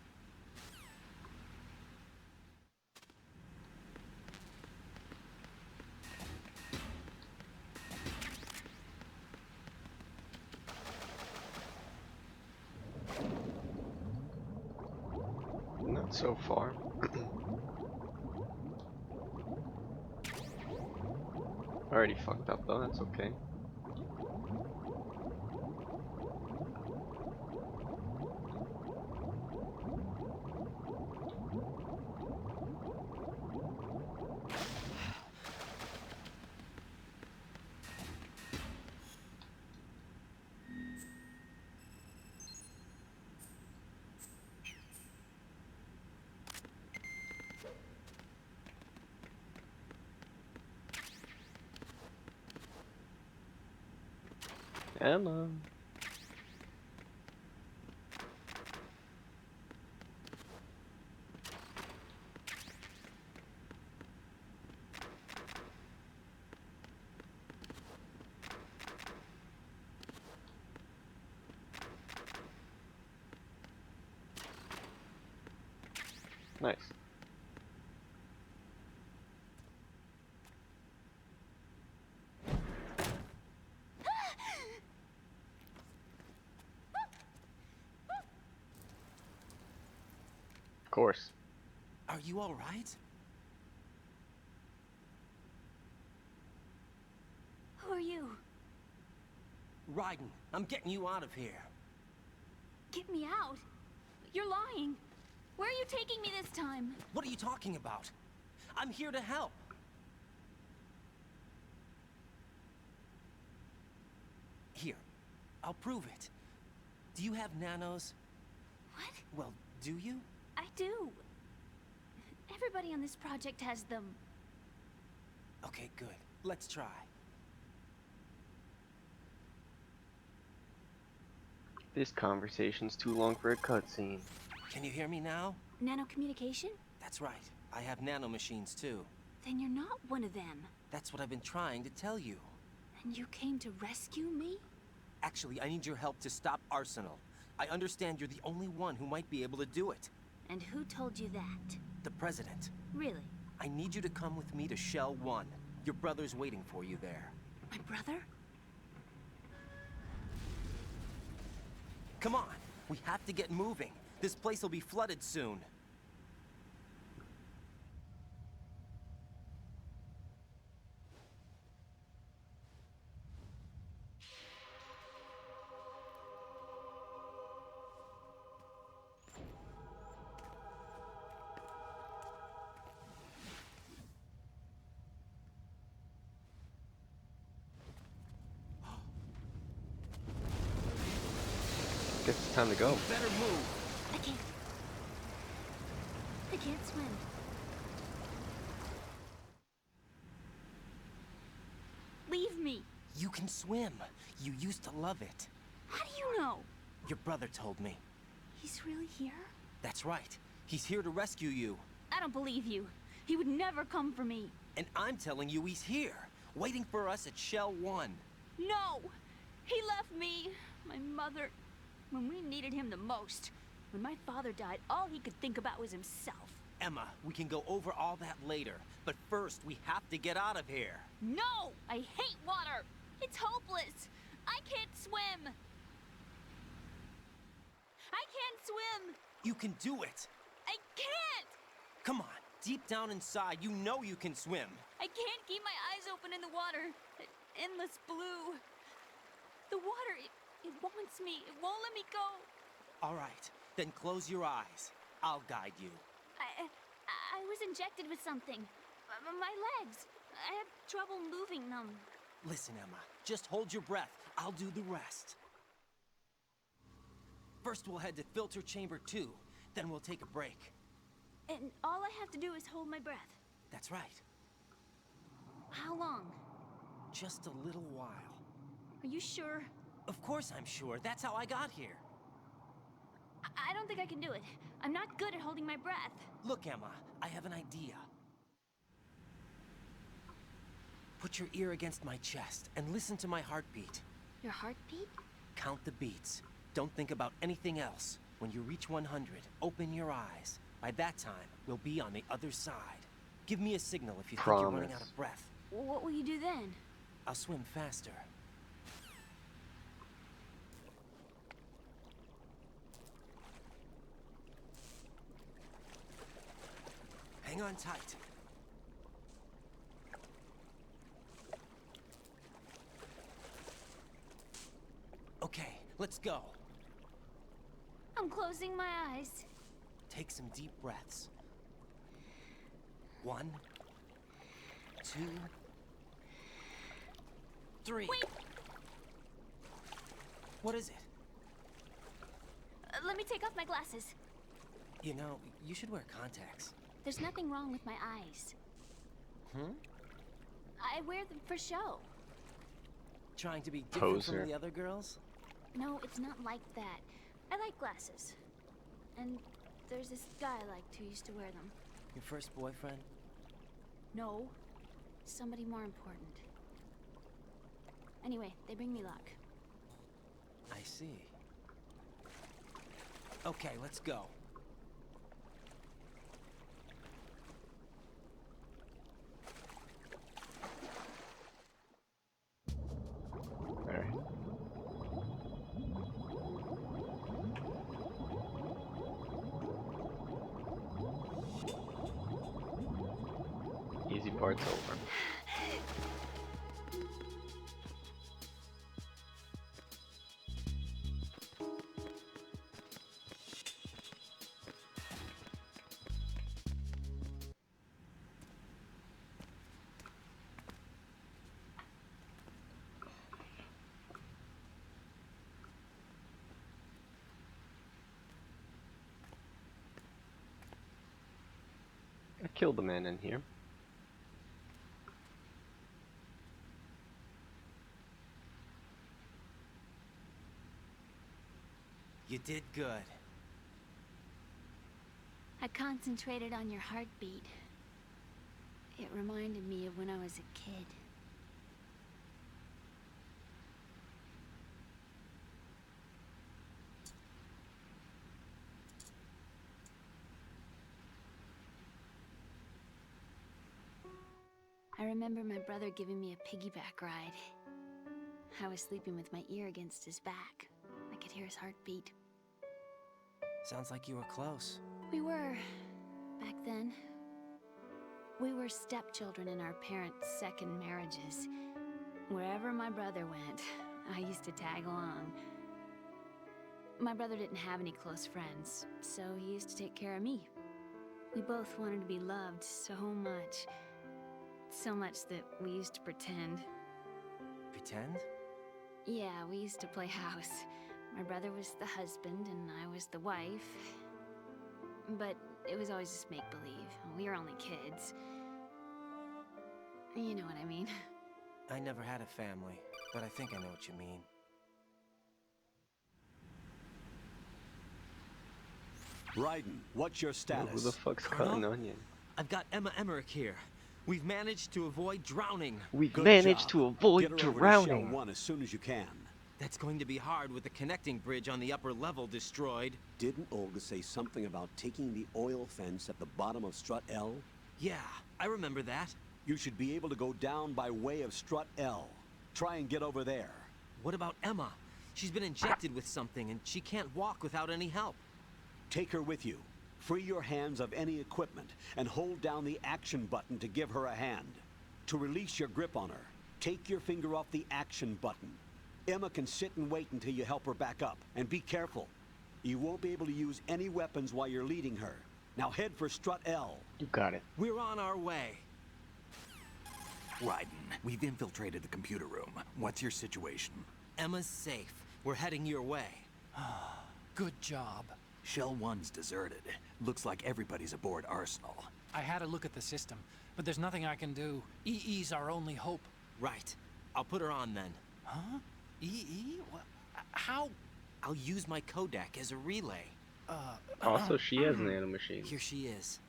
Not so far. Already fucked up though, that's okay. Emma. Nice. Of course. Are you all right? Who are you? Raiden, I'm getting you out of here. Get me out? You're lying. Where are you taking me this time? What are you talking about? I'm here to help. Here, I'll prove it. Do you have nanos? What? Well, do you? I do. Everybody on this project has them. Okay, good. Let's try. This conversation's too long for a cutscene. Can you hear me now? Nanocommunication? That's right. I have nanomachines too. Then you're not one of them. That's what I've been trying to tell you. And you came to rescue me? Actually, I need your help to stop Arsenal. I understand you're the only one who might be able to do it. And who told you that? The President. Really? I need you to come with me to Shell 1. Your brother's waiting for you there. My brother? Come on! We have to get moving. This place will be flooded soon. Guess it's time to go. Better move. I can't swim. Leave me. You can swim. You used to love it. How do you know? Your brother told me. He's really here? That's right. He's here to rescue you. I don't believe you. He would never come for me. And I'm telling you he's here, waiting for us at Shell 1. No! He left me, my mother, when we needed him the most. When my father died, all he could think about was himself. Emma, we can go over all that later. But first, we have to get out of here. No! I hate water! It's hopeless! I can't swim! I can't swim! You can do it! I can't! Come on, deep down inside, you know you can swim. I can't keep my eyes open in the water. That endless blue. The water, it wants me. It won't let me go. All right, then close your eyes. I'll guide you. I was injected with something. My legs. I have trouble moving them. Listen, Emma, just hold your breath. I'll do the rest. First, we'll head to filter chamber 2. Then we'll take a break. And all I have to do is hold my breath. That's right. How long? Just a little while. Are you sure? Of course I'm sure. That's how I got here. I don't think I can do it. I'm not good at holding my breath. Look, Emma, I have an idea. Put your ear against my chest and listen to my heartbeat. Your heartbeat? Count the beats. Don't think about anything else. When you reach 100, open your eyes. By that time, we'll be on the other side. Give me a signal if you think you're running out of breath. What will you do then? I'll swim faster. Hang on tight. Okay, let's go. I'm closing my eyes. Take some deep breaths. 1, 2, 3. Wait! What is it? Let me take off my glasses. You know, you should wear contacts. There's nothing wrong with my eyes. I wear them for show. Trying to be different Poser. from the other girls? No, it's not like that. I like glasses. And there's this guy I liked who used to wear them. Your first boyfriend? No. Somebody more important. Anyway, they bring me luck. I see. Okay, let's go. Alright. part's over. I killed the man in here. You did good. I concentrated on your heartbeat. It reminded me of when I was a kid. I remember my brother giving me a piggyback ride. I was sleeping with my ear against his back. I could hear his heartbeat. Sounds like you were close. We were, back then. We were stepchildren in our parents' second marriages. Wherever my brother went, I used to tag along. My brother didn't have any close friends, so he used to take care of me. We both wanted to be loved so much. So much that we used to pretend. Pretend? Yeah, we used to play house. My brother was the husband and I was the wife. But it was always just make-believe. We were only kids. You know what I mean. I never had a family, but I think I know what you mean. Raiden, what's your status? Who the fuck's cutting onion? I've got Emma Emmerich here. We've managed to avoid drowning. We've Good managed job. to avoid Get her over to drowning. Shell 1 as soon as you can. That's going to be hard with the connecting bridge on the upper level destroyed. Didn't Olga say something about taking the oil fence at the bottom of Strut L? Yeah, I remember that. You should be able to go down by way of Strut L. Try and get over there. What about Emma? She's been injected with something and she can't walk without any help. Take her with you. Free your hands of any equipment and hold down the action button to give her a hand. To release your grip on her, take your finger off the action button. Emma can sit and wait until you help her back up. And be careful. You won't be able to use any weapons while you're leading her. Now head for Strut L. You got it. We're on our way. Raiden, we've infiltrated the computer room. What's your situation? Emma's safe. We're heading your way. Good job. Shell 1's deserted. Looks like everybody's aboard Arsenal. I had a look at the system, but there's nothing I can do. EE's our only hope. Right. I'll put her on then. Huh? EE? How? I'll use my Kodak as a relay. Also, she has an nanomachine. Here she is.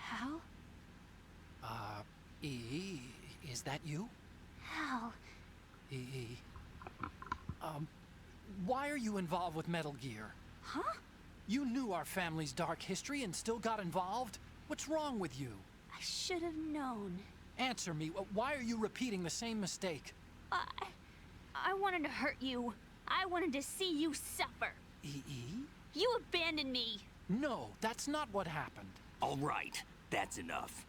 Hal? EE, is that you? Hal? EE. Why are you involved with Metal Gear? Huh? You knew our family's dark history and still got involved? What's wrong with you? I should have known. Answer me. Why are you repeating the same mistake? I wanted to hurt you. I wanted to see you suffer. EE? You abandoned me. No, that's not what happened. All right, that's enough.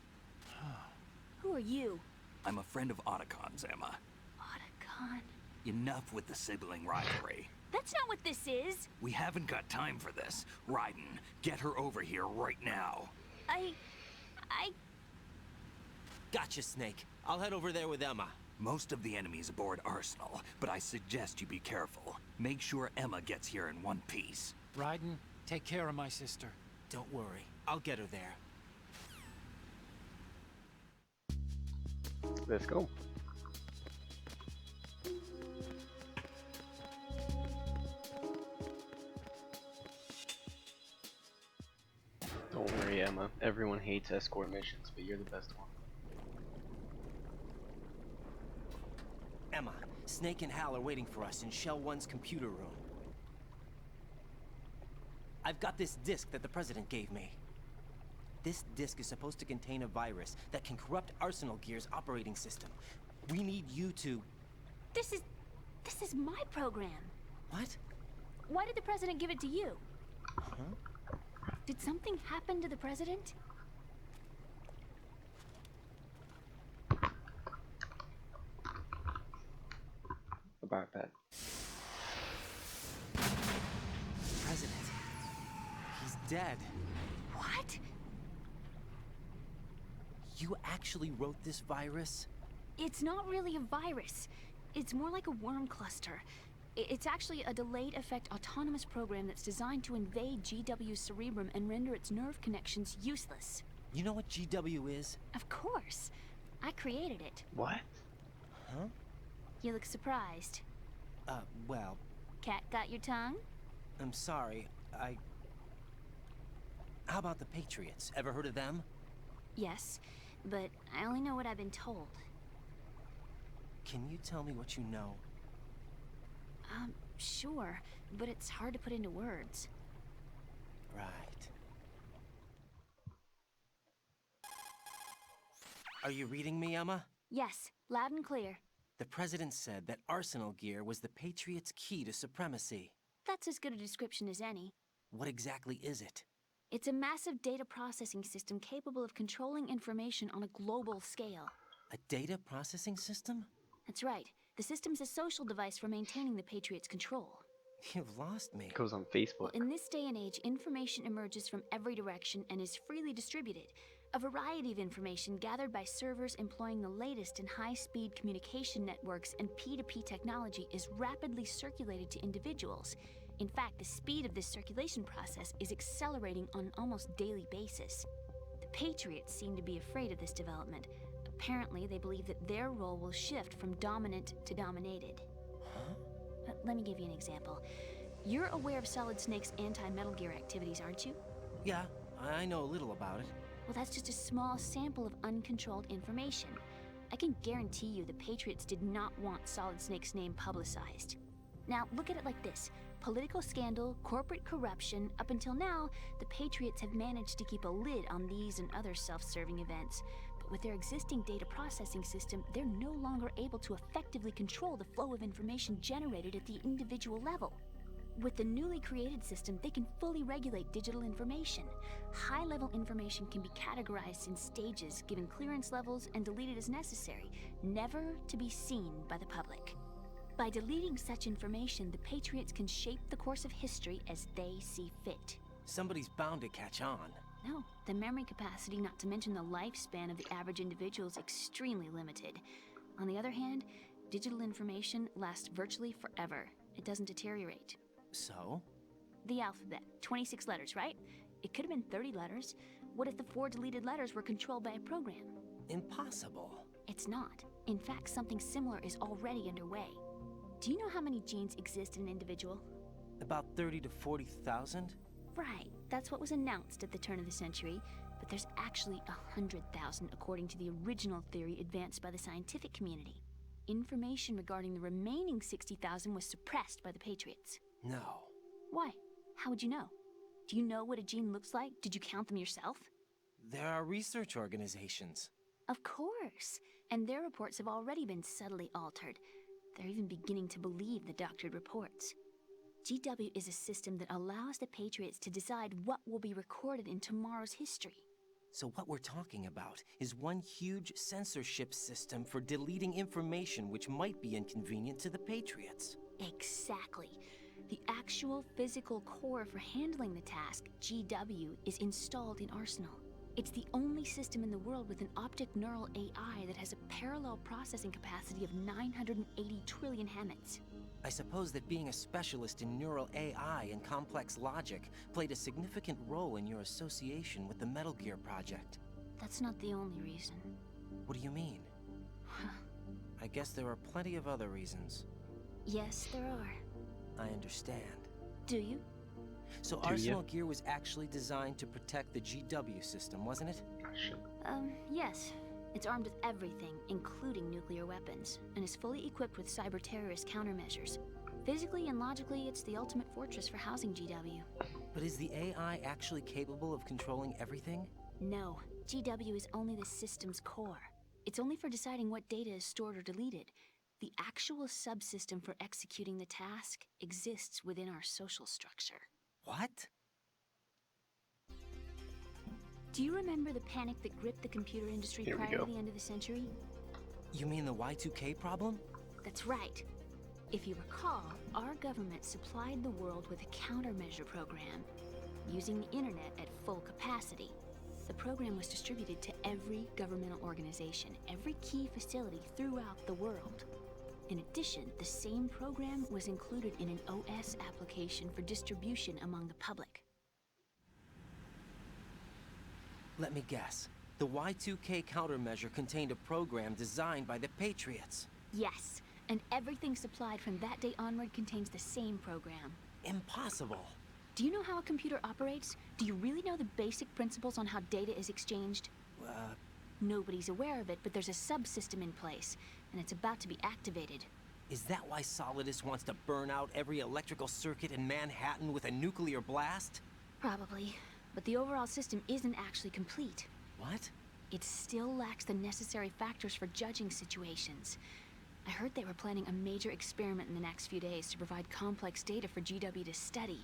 Who are you? I'm a friend of Otacon's, Emma. Otacon? Enough with the sibling rivalry. That's not what this is. We haven't got time for this. Raiden, get her over here right now. I... Gotcha, Snake. I'll head over there with Emma. Most of the enemy's aboard Arsenal, but I suggest you be careful. Make sure Emma gets here in one piece. Raiden, take care of my sister. Don't worry. I'll get her there. Let's go. Don't worry, Emma. Everyone hates escort missions, but you're the best one. Emma, Snake and Hal are waiting for us in Shell 1's computer room. I've got this disk that the President gave me. This disk is supposed to contain a virus that can corrupt Arsenal Gear's operating system. We need you to... This is my program. What? Why did the President give it to you? Huh? Did something happen to the President? iPad. President. He's dead. What? You actually wrote this virus? It's not really a virus. It's more like a worm cluster. It's actually a delayed effect autonomous program that's designed to invade GW's cerebrum and render its nerve connections useless. You know what GW is? Of course. I created it. What? Huh? You look surprised. Well... Cat got your tongue? I'm sorry, How about the Patriots? Ever heard of them? Yes, but I only know what I've been told. Can you tell me what you know? Sure, but it's hard to put into words. Right. Are you reading me, Emma? Yes, loud and clear. The President said that Arsenal gear was the Patriots' key to supremacy. That's as good a description as any. What exactly is it? It's a massive data processing system capable of controlling information on a global scale. A data processing system? That's right. The system's a social device for maintaining the Patriots' control. You've lost me. It goes on Facebook. Well, in this day and age, information emerges from every direction and is freely distributed. A variety of information gathered by servers employing the latest in high-speed communication networks and P2P technology is rapidly circulated to individuals. In fact, the speed of this circulation process is accelerating on an almost daily basis. The Patriots seem to be afraid of this development. Apparently, they believe that their role will shift from dominant to dominated. Huh? Let me give you an example. You're aware of Solid Snake's anti-Metal Gear activities, aren't you? Yeah, I know a little about it. Well, that's just a small sample of uncontrolled information. I can guarantee you the Patriots did not want Solid Snake's name publicized. Now, look at it like this. Political scandal, corporate corruption, up until now, the Patriots have managed to keep a lid on these and other self-serving events. But with their existing data processing system, they're no longer able to effectively control the flow of information generated at the individual level. With the newly created system, they can fully regulate digital information. High-level information can be categorized in stages, given clearance levels, and deleted as necessary, never to be seen by the public. By deleting such information, the Patriots can shape the course of history as they see fit. Somebody's bound to catch on. No, the memory capacity, not to mention the lifespan of the average individual, is extremely limited. On the other hand, digital information lasts virtually forever. It doesn't deteriorate. So? The alphabet, 26 letters, right? It could have been 30 letters. What if the 4 deleted letters were controlled by a program? Impossible. It's not. In fact, something similar is already underway. Do you know how many genes exist in an individual? About 30 to 40,000? Right, that's what was announced at the turn of the century, but there's actually 100,000 according to the original theory advanced by the scientific community. Information regarding the remaining 60,000 was suppressed by the Patriots. No. Why? How would you know? Do you know what a gene looks like? Did you count them yourself? There are research organizations. Of course, and their reports have already been subtly altered. They're even beginning to believe the doctored reports. GW is a system that allows the Patriots to decide what will be recorded in tomorrow's history. So what we're talking about is one huge censorship system for deleting information which might be inconvenient to the Patriots. Exactly. The actual physical core for handling the task, GW, is installed in Arsenal. It's the only system in the world with an optic neural AI that has a parallel processing capacity of 980 trillion Hammets. I suppose that being a specialist in neural AI and complex logic played a significant role in your association with the Metal Gear project. That's not the only reason. What do you mean? I guess there are plenty of other reasons. Yes, there are. I understand. Do you? So Arsenal Gear was actually designed to protect the GW system, wasn't it? Yes. It's armed with everything, including nuclear weapons, and is fully equipped with cyber-terrorist countermeasures. Physically and logically, it's the ultimate fortress for housing GW. But is the AI actually capable of controlling everything? No. GW is only the system's core. It's only for deciding what data is stored or deleted. The actual subsystem for executing the task exists within our social structure. What? Do you remember the panic that gripped the computer industry prior to the end of the century? You mean the Y2K problem? That's right. If you recall, our government supplied the world with a countermeasure program, using the internet at full capacity. The program was distributed to every governmental organization, every key facility throughout the world. In addition, the same program was included in an OS application for distribution among the public. Let me guess. The Y2K countermeasure contained a program designed by the Patriots. Yes, and everything supplied from that day onward contains the same program. Impossible. Do you know how a computer operates? Do you really know the basic principles on how data is exchanged? Nobody's aware of it, but there's a subsystem in place, and it's about to be activated. Is that why Solidus wants to burn out every electrical circuit in Manhattan with a nuclear blast? Probably, but the overall system isn't actually complete. What? It still lacks the necessary factors for judging situations. I heard they were planning a major experiment in the next few days to provide complex data for GW to study.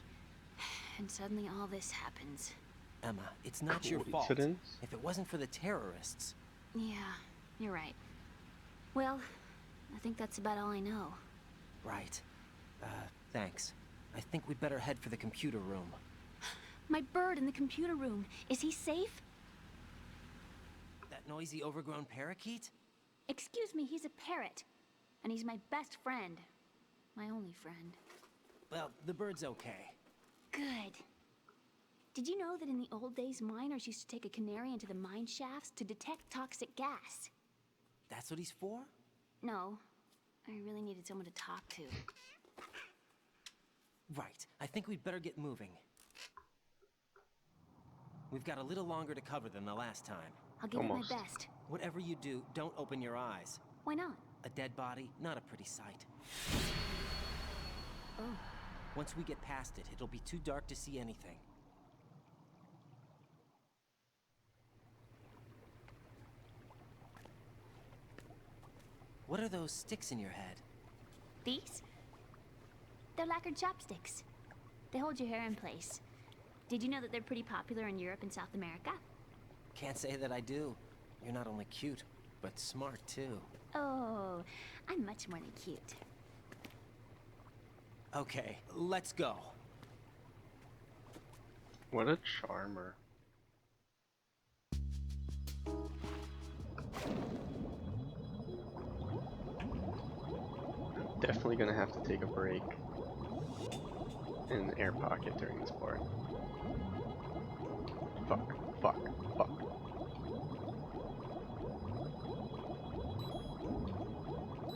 And suddenly all this happens. Emma, it's not your fault. If it wasn't for the terrorists... Yeah, you're right. Well, I think that's about all I know. Right. Thanks. I think we'd better head for the computer room. My bird in the computer room. Is he safe? That noisy, overgrown parakeet? Excuse me, he's a parrot. And he's my best friend. My only friend. Well, the bird's okay. Good. Did you know that in the old days, miners used to take a canary into the mine shafts to detect toxic gas? That's what he's for? No. I really needed someone to talk to. Right. I think we'd better get moving. We've got a little longer to cover than the last time. I'll give it my best. Whatever you do, don't open your eyes. Why not? A dead body, not a pretty sight. Oh. Once we get past it, it'll be too dark to see anything. What are those sticks in your head? These? They're lacquered chopsticks. They hold your hair in place. Did you know that they're pretty popular in Europe and South America? Can't say that I do. You're not only cute, but smart too. Oh, I'm much more than cute. Okay, let's go. What a charmer. Definitely gonna have to take a break in an air pocket during this part. Fuck, fuck, fuck.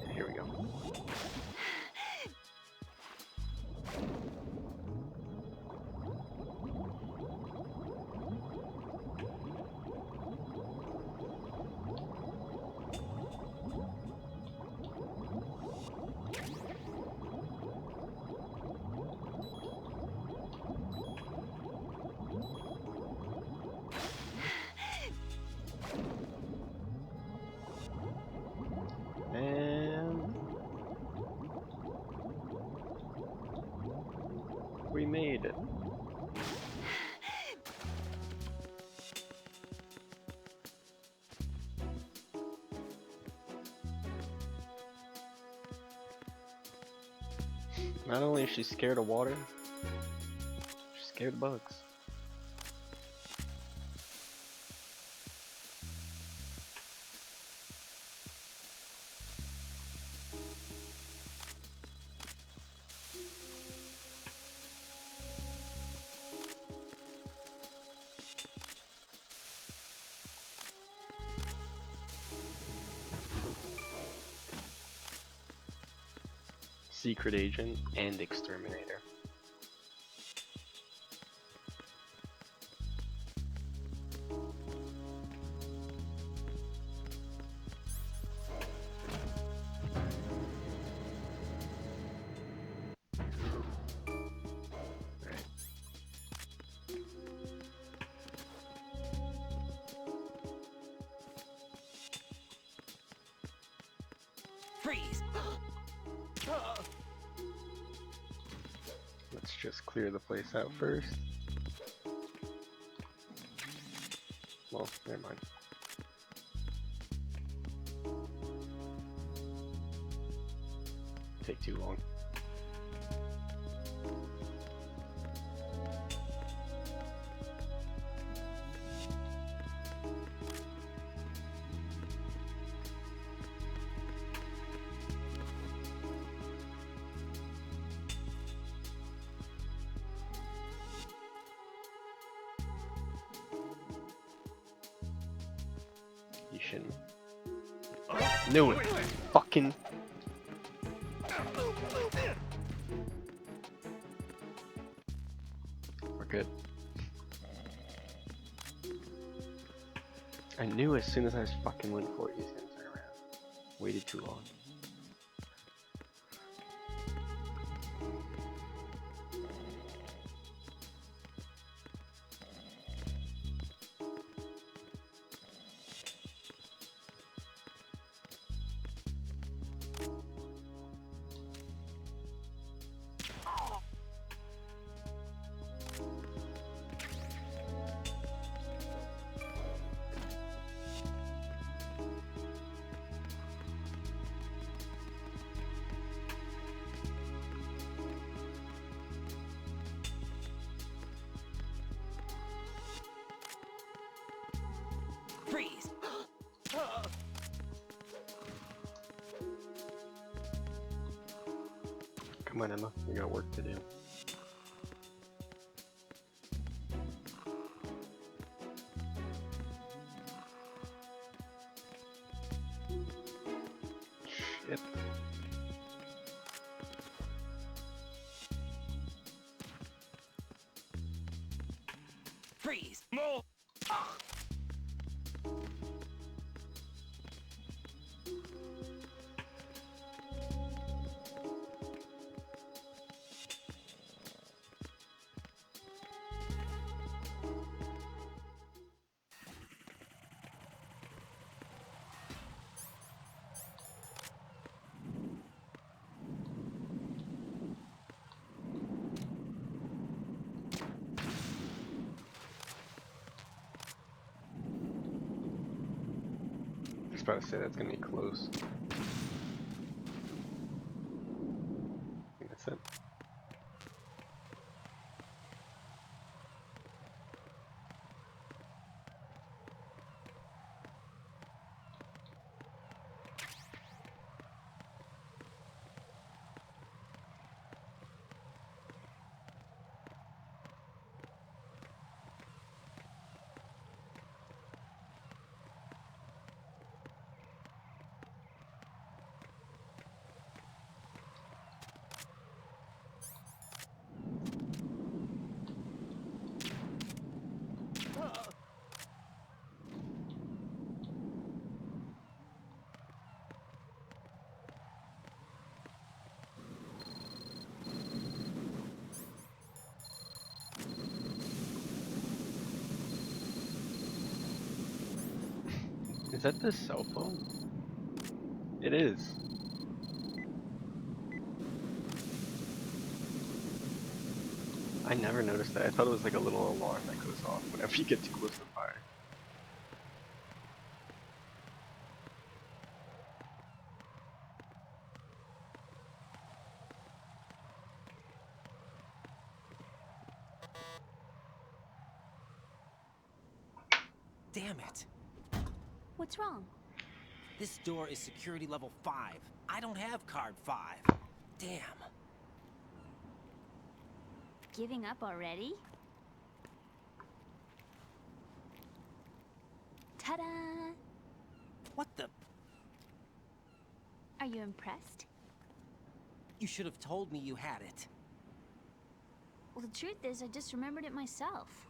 Yeah, here we go. And we made it. Not only is she scared of water, she's scared of bugs. Secret agent and exterminator. Freeze! Let's just clear the place out first. Well, never mind. take too long. You shouldn't. Knew it. Fucking. We're good. I knew as soon as I fucking went for it, he's gonna turn around. Waited too long. Freeze! Come on, Emma. We got work to do. Shit. Freeze! More! I was about to say that's gonna be close. I think that's it. Is that the cell phone? It is. I never noticed that. I thought it was like a little alarm that goes off whenever you get too close to fire. Damn it. What's wrong? This door is security level 5. I don't have card 5. Damn. Giving up already? Ta-da! What the? Are you impressed? You should have told me you had it. Well, the truth is, I just remembered it myself.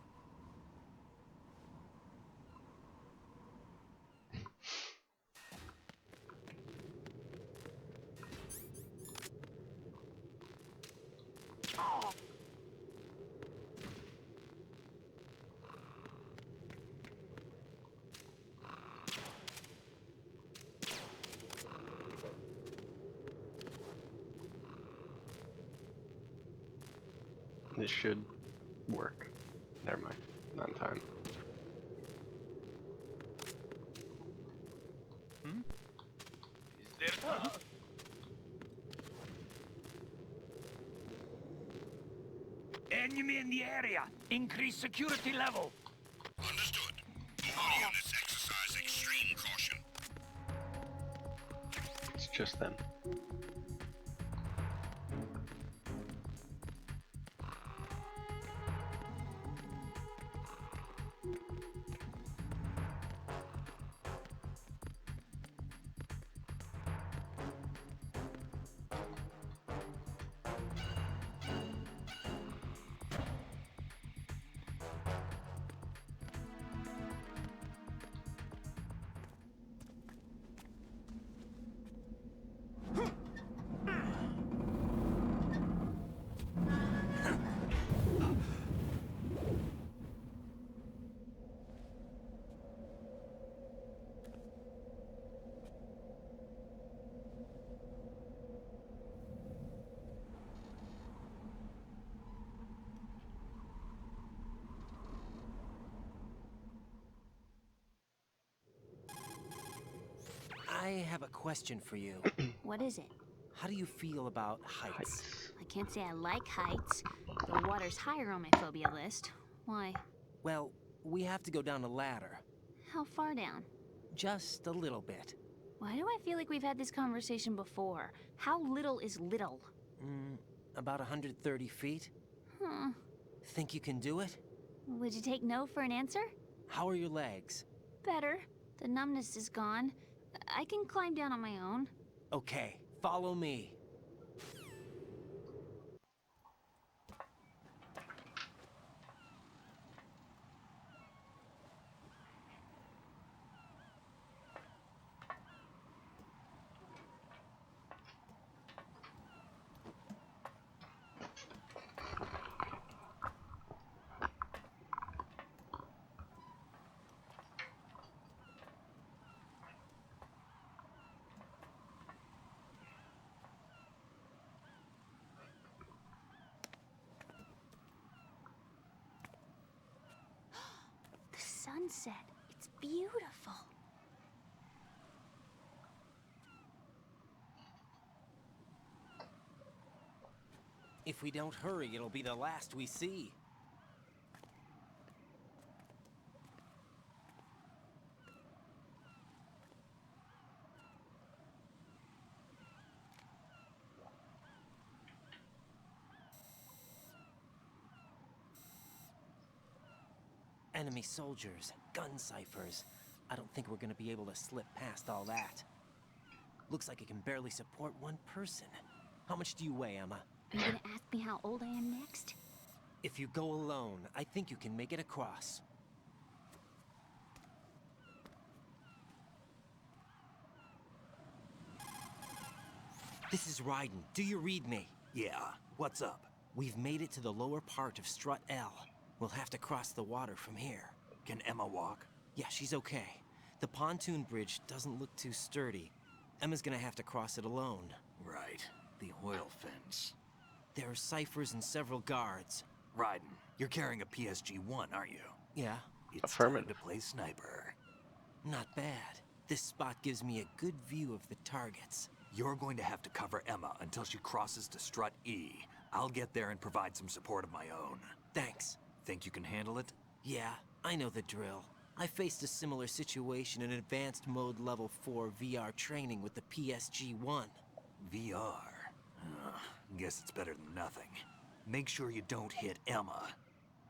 This should work. Never mind. Not in time. Hmm? Is there... Enemy in the area. Increase security level. Understood. All units exercise extreme caution. It's just them. I have a question for you. What is it? How do you feel about heights? I can't say I like heights. The water's higher on my phobia list. Why? Well, we have to go down a ladder. How far down? Just a little bit. Why do I feel like we've had this conversation before? How little is little? About 130 feet. Huh. Think you can do it? Would you take no for an answer? How are your legs? Better. The numbness is gone. I can climb down on my own. Okay, follow me. The sunset. It's beautiful. If we don't hurry, it'll be the last we see. Enemy soldiers, gun ciphers. I don't think we're gonna be able to slip past all that. Looks like it can barely support one person. How much do you weigh, Emma? Are you gonna ask me how old I am next? If you go alone, I think you can make it across. This is Raiden. Do you read me? Yeah, what's up? We've made it to the lower part of Strut L. We'll have to cross the water from here. Can Emma walk? Yeah, she's okay. The pontoon bridge doesn't look too sturdy. Emma's gonna have to cross it alone. Right. The oil fence. There are ciphers and several guards. Raiden, you're carrying a PSG-1, aren't you? Yeah. It's time to play sniper. Not bad. This spot gives me a good view of the targets. You're going to have to cover Emma until she crosses to Strut E. I'll get there and provide some support of my own. Thanks. Think you can handle it? Yeah, I know the drill. I faced a similar situation in advanced mode level 4 VR training with the PSG-1. VR? Guess it's better than nothing. Make sure you don't hit Emma.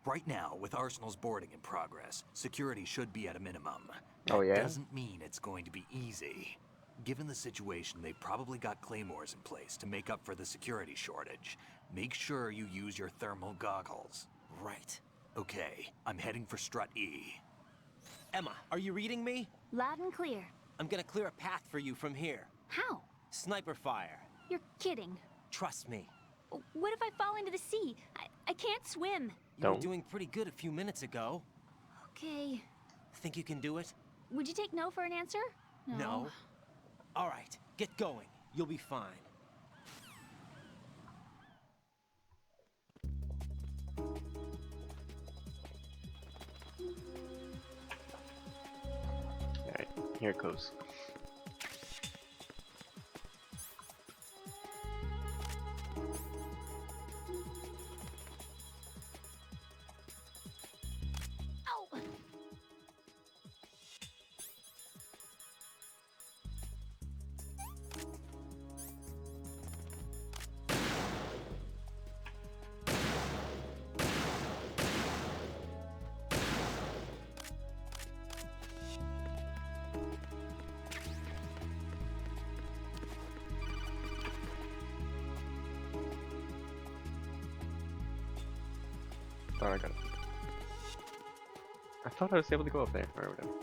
Right now, with Arsenal's boarding in progress, security should be at a minimum. Oh, yeah? That doesn't mean it's going to be easy. Given the situation, they've probably got claymores in place to make up for the security shortage. Make sure you use your thermal goggles. Right. Okay, I'm heading for Strut E. Emma, are you reading me? Loud and clear. I'm gonna clear a path for you from here. How? Sniper fire. You're kidding. Trust me. What if I fall into the sea? I can't swim. You were doing pretty good a few minutes ago. Okay. Think you can do it? Would you take no for an answer? No. All right, get going. You'll be fine. Alright, here it goes. Thought I got it. I thought I was able to go up there. Alright, whatever.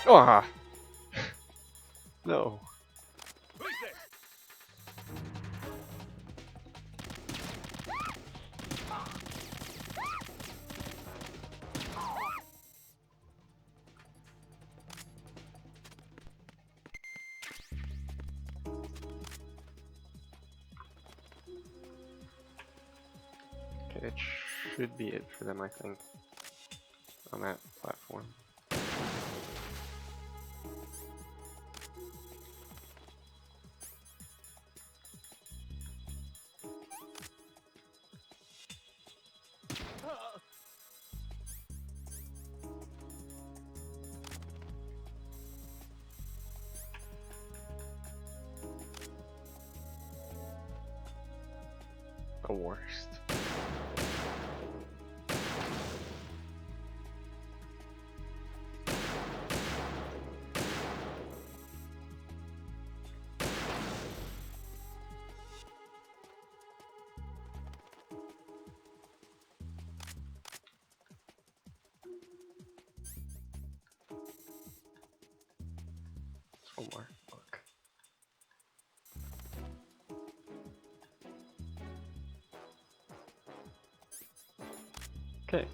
Ah! No. Okay, that should be it for them, I think, on that platform. The worst. One more. Look. Okay.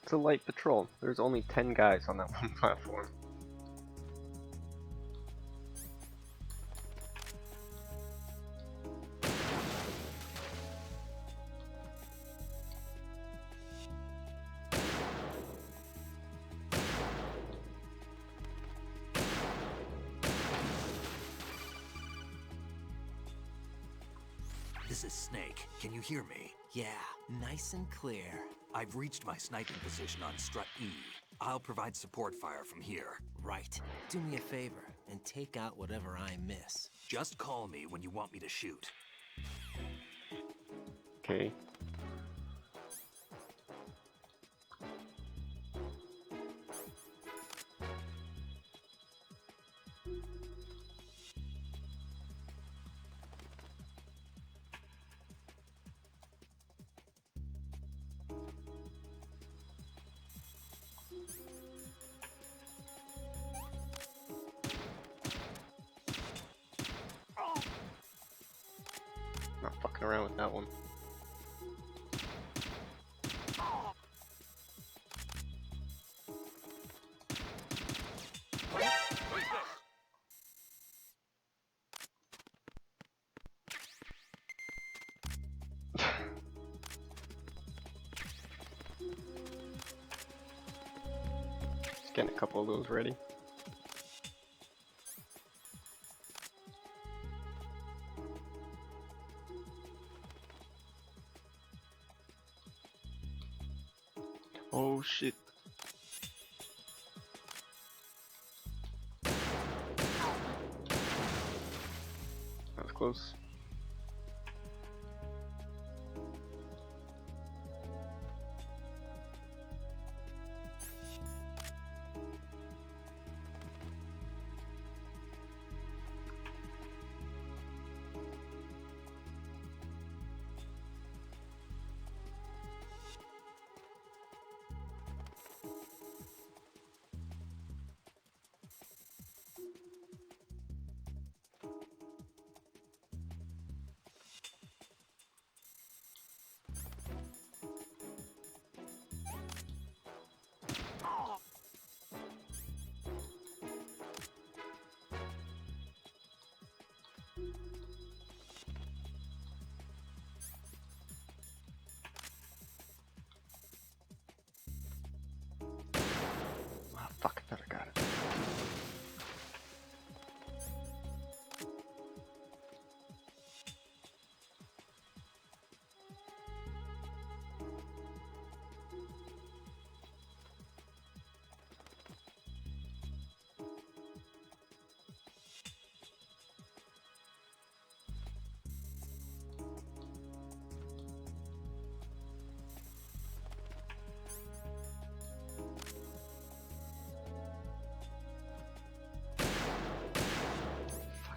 It's a light patrol. There's only 10 guys on that one platform. This is Snake. Can you hear me? Yeah, nice and clear. I've reached my sniping position on Strut E. I'll provide support fire from here. Right. Do me a favor and take out whatever I miss. Just call me when you want me to shoot. Okay. Not fucking around with that one. Just getting a couple of those ready. Oh shit. That was close.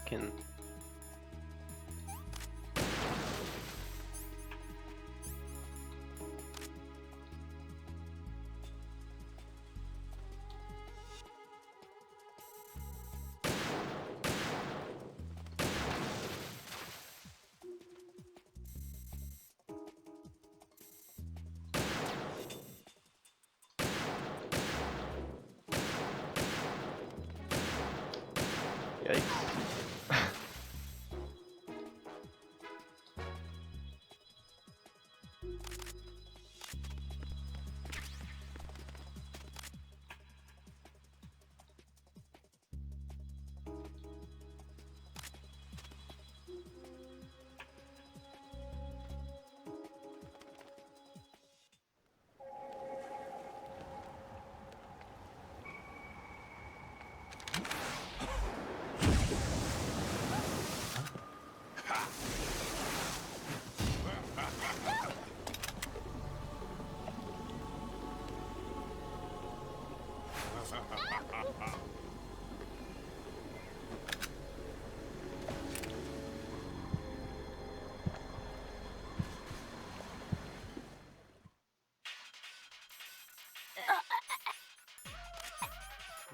can. Yikes.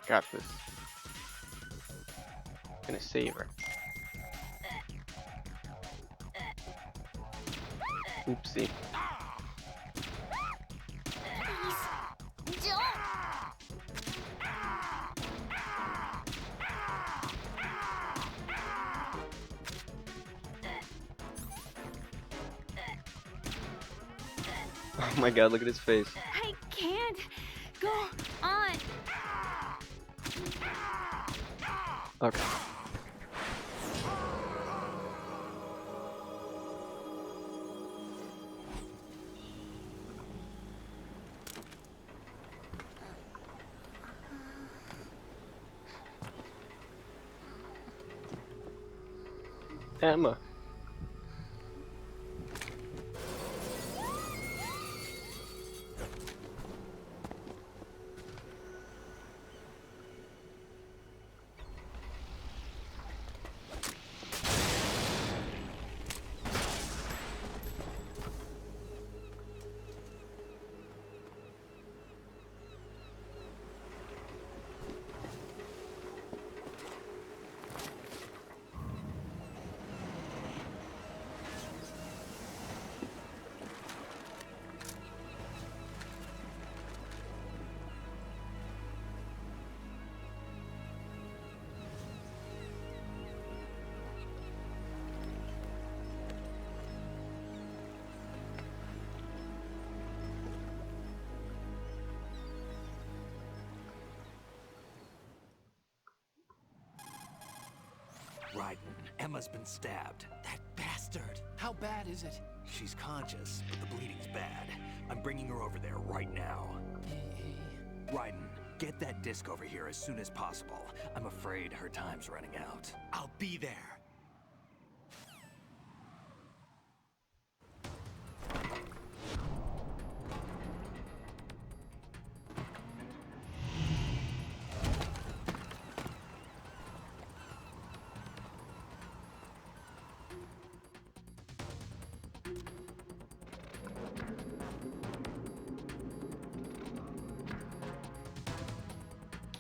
Got this. Gonna save her. Oopsie. Oh my god, look at his face. I can't go on. Okay. Emma. Raiden, Emma's been stabbed. That bastard! How bad is it? She's conscious, but the bleeding's bad. I'm bringing her over there right now. Raiden, get that disc over here as soon as possible. I'm afraid her time's running out. I'll be there.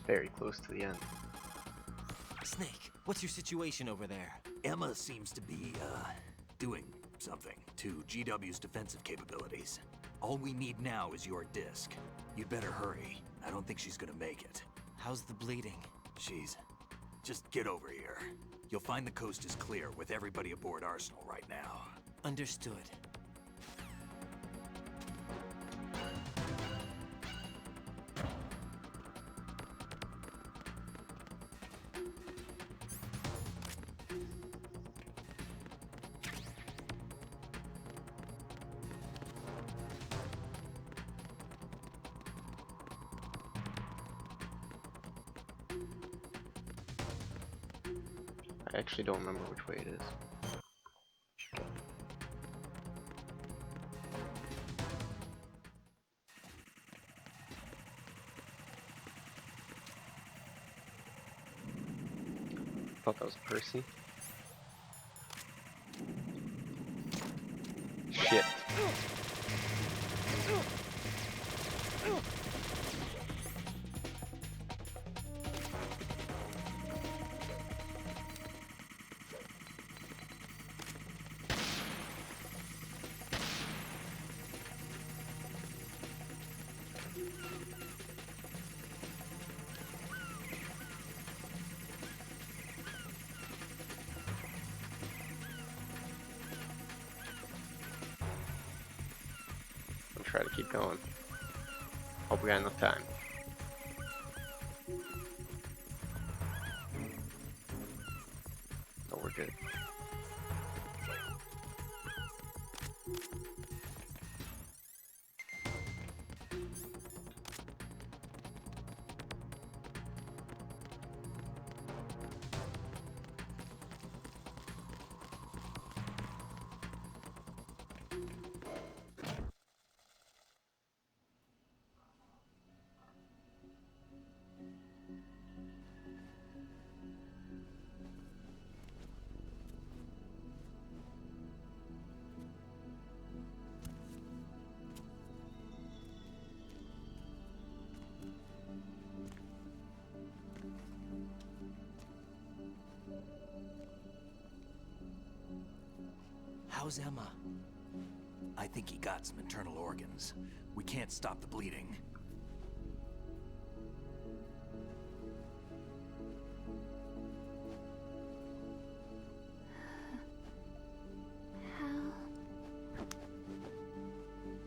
Very close to the end. Snake, what's your situation over there? Emma seems to be, doing something to GW's defensive capabilities. All we need now is your disc. You'd better hurry. I don't think she's gonna make it. How's the bleeding? Just get over here. You'll find the coast is clear with everybody aboard Arsenal right now. Understood. I actually don't remember which way it is. Thought that was Percy. try to keep going. Hope we got enough time. Oh, we're good. How's Emma? I think he got some internal organs. We can't stop the bleeding.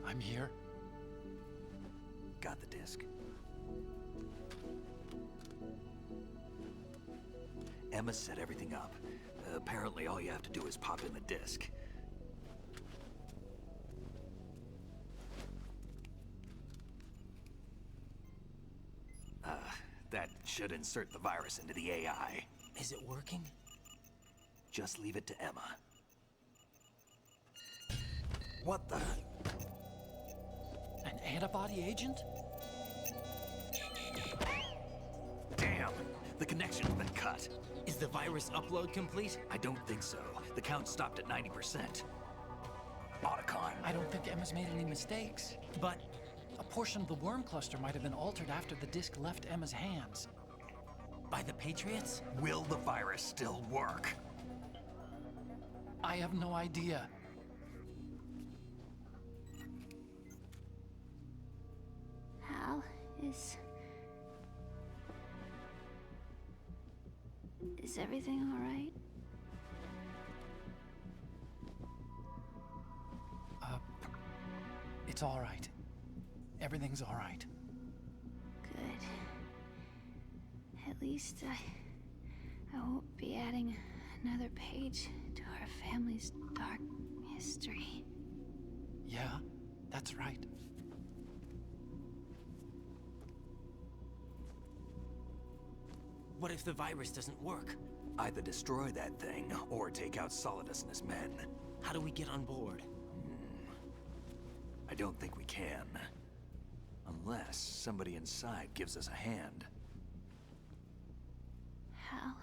I'm here. Got the disc. Emma set everything up. Apparently all you have to do is pop in the disc. That should insert the virus into the AI. Is it working? Just leave it to Emma. What the? An antibody agent? Damn! The connection's been cut. Is the virus upload complete? I don't think so. The count stopped at 90%. Otacon. I don't think Emma's made any mistakes. But a portion of the worm cluster might have been altered after the disc left Emma's hands. By the Patriots? Will the virus still work? I have no idea. Hal, is everything all right? It's all right. Everything's all right. Good. At least I won't be adding another page to our family's dark history. Yeah, that's right. What if the virus doesn't work? Either destroy that thing, or take out Solidus and his men. How do we get on board? I don't think we can. Unless somebody inside gives us a hand. Hal,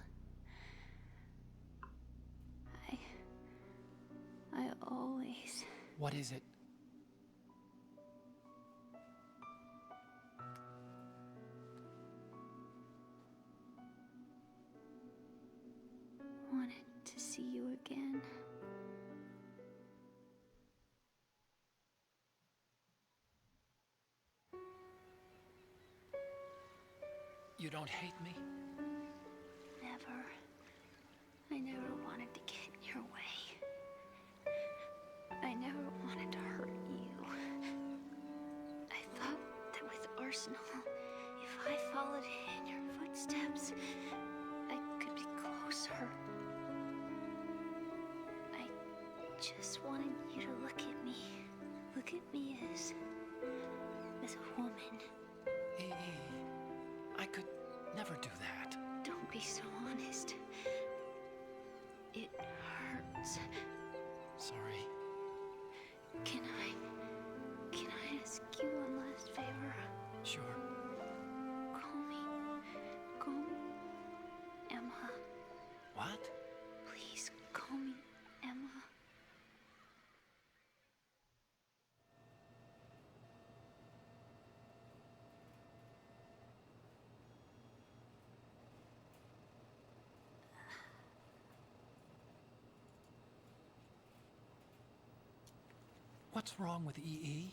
I always... What is it? wanted to see you again. You don't hate me? Never. I never wanted to get in your way. I never wanted to hurt you. I thought that with Arsenal, if I followed in your footsteps, I could be closer. I just wanted you to look at me. Look at me as a woman. I could never do that. Don't be so honest. It hurts. Sorry. Can I ask you one last favor? Sure. Call me Emma. What? Please call me Emma. What's wrong with EE?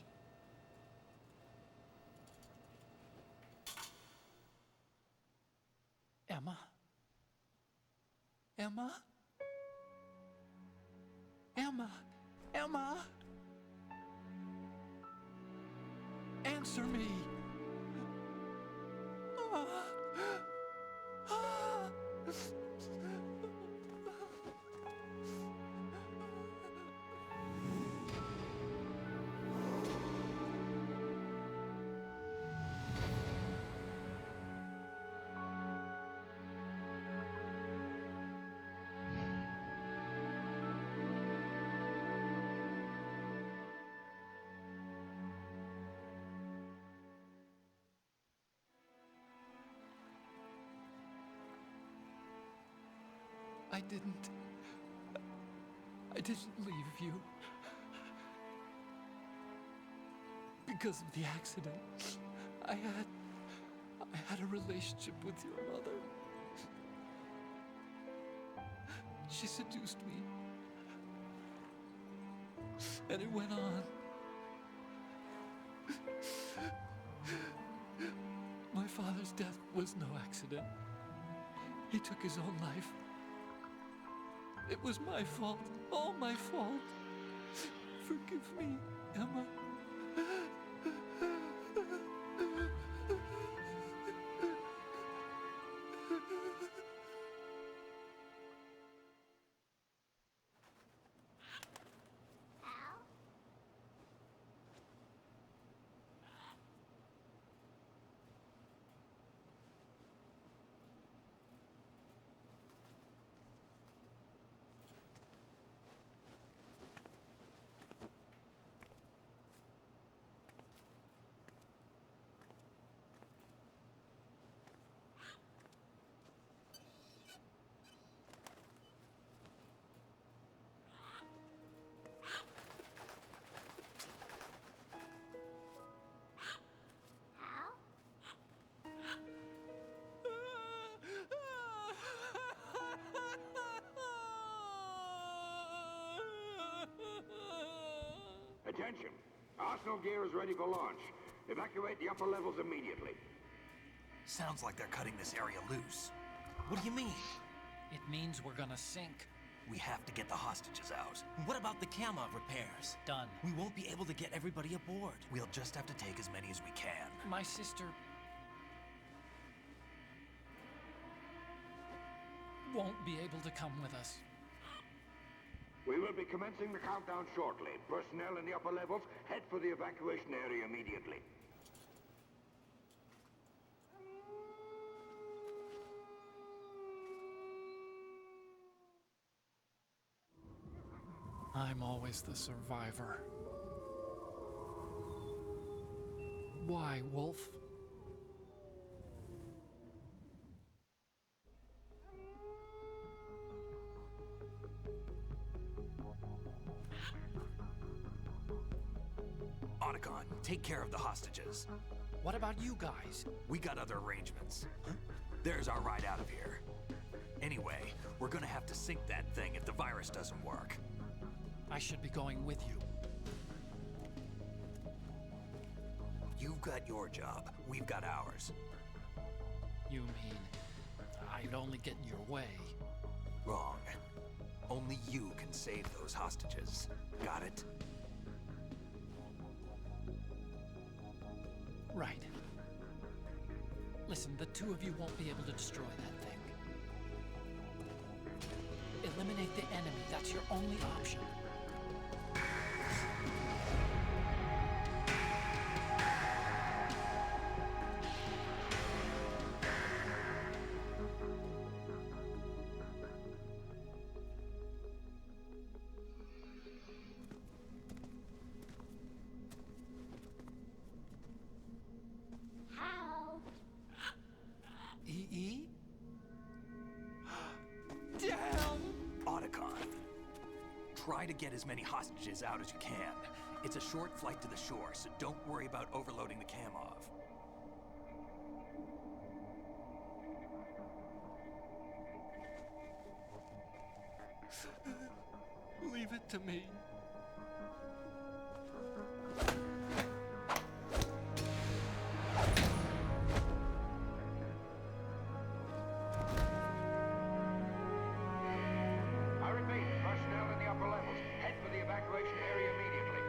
Emma? Emma? Emma? Emma? Answer me. I didn't leave you. Because of the accident, I had a relationship with your mother. She seduced me. And it went on. My father's death was no accident. He took his own life. It was my fault, all my fault. Forgive me, Emma. Attention! Arsenal gear is ready for launch. Evacuate the upper levels immediately. Sounds like they're cutting this area loose. What do you mean? It means we're gonna sink. We have to get the hostages out. What about the camera repairs? Done. We won't be able to get everybody aboard. We'll just have to take as many as we can. My sister won't be able to come with us. We will be commencing the countdown shortly. Personnel in the upper levels, head for the evacuation area immediately. I'm always the survivor. Why, Wolf? Otacon, take care of the hostages. What about you guys? We got other arrangements. There's our ride out of here. Anyway, we're gonna have to sink that thing if the virus doesn't work. I should be going with you. You've got your job. We've got ours. You mean I'd only get in your way? Wrong. Only you can save those hostages. Got it? Right. Listen, the two of you won't be able to destroy that thing. Eliminate the enemy. That's your only option. E? Damn! Otacon. Try to get as many hostages out as you can. It's a short flight to the shore, so don't worry about overloading the Kamov. Leave it to me. I repeat, personnel in the upper levels, head for the evacuation area immediately.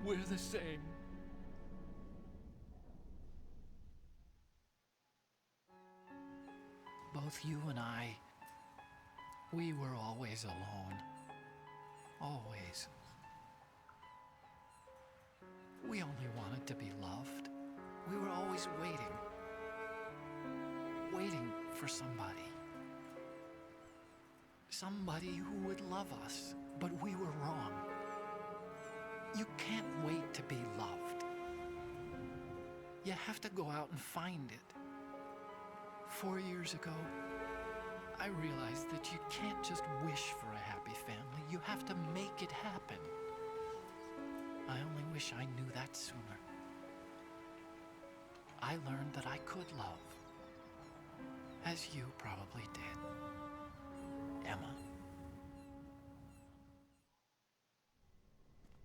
We're the same. Both you and I, we were always alone. Always. We only wanted to be loved. We were always waiting. Waiting for somebody. Somebody who would love us, but we were wrong. You can't wait to be loved. You have to go out and find it. 4 years ago, I realized that you can't just wish for a happy family. You have to make it happen. I only wish I knew that sooner. I learned that I could love, as you probably did, Emma.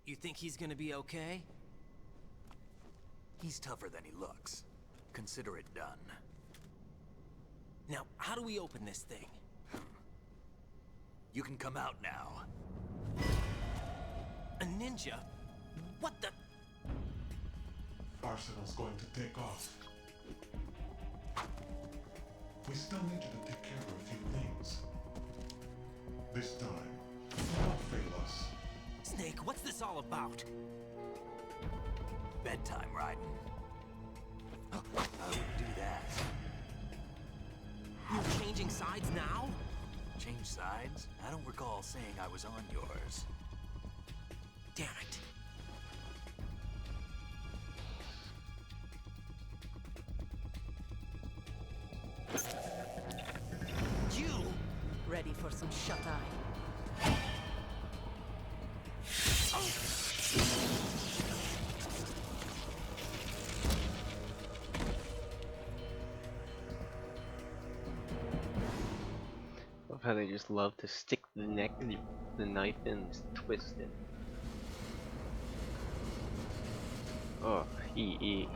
You think he's gonna be okay? He's tougher than he looks. Consider it done. Now, how do we open this thing? You can come out now. A ninja? What the? Arsenal's going to take off. We still need you to take care of a few things. This time, don't fail us. Snake, what's this all about? Bedtime, Raiden. I wouldn't do that. You're changing sides now? Change sides? I don't recall saying I was on yours. Damn it. You! Ready for some shut-eye? Love how they just love to stick the knife in and just twist it. Oh, E.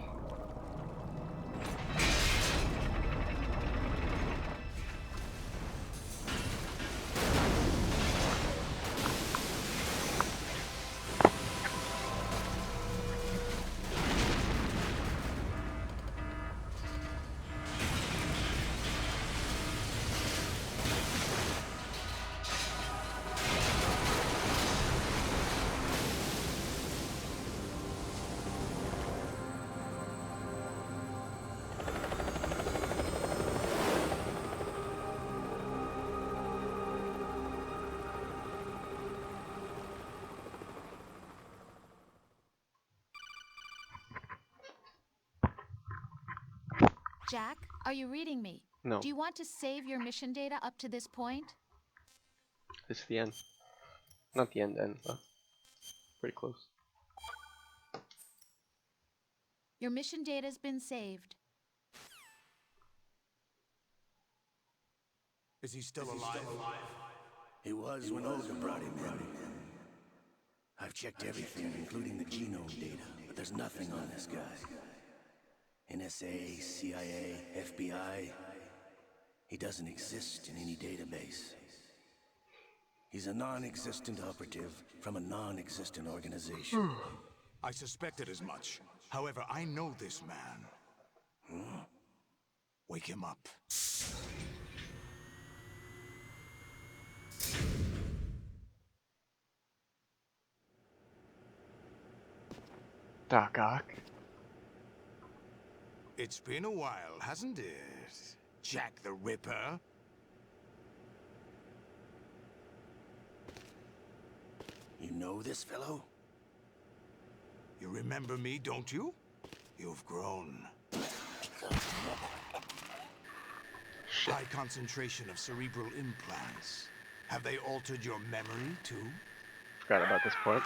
Jack, are you reading me? No. Do you want to save your mission data up to this point? This is the end. Not the end, but pretty close. Your mission data's been saved. Is he still alive? He was when Olga brought him in. I've checked everything, including the genome data, but there's nothing on this guy. NSA, CIA, FBI. He doesn't exist in any database. He's a non-existent operative from a non-existent organization. I suspected as much. However, I know this man. Huh? Wake him up. Doc Ock. It's been a while, hasn't it? Jack the Ripper? You know this fellow? You remember me, don't you? You've grown. High concentration of cerebral implants. Have they altered your memory, too? Forgot about this part.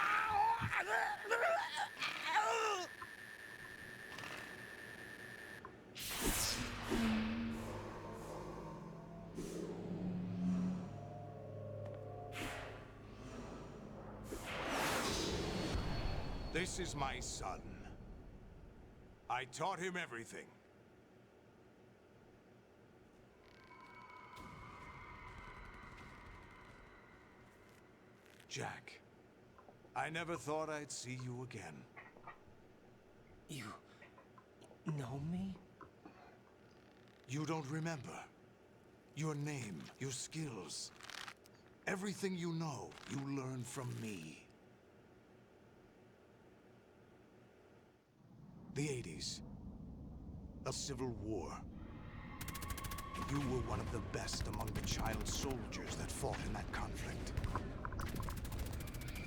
This is my son. I taught him everything. Jack, I never thought I'd see you again. You know me? You don't remember. Your name, your skills. Everything you know, you learned from me. The 80s. A civil war. You were one of the best among the child soldiers that fought in that conflict.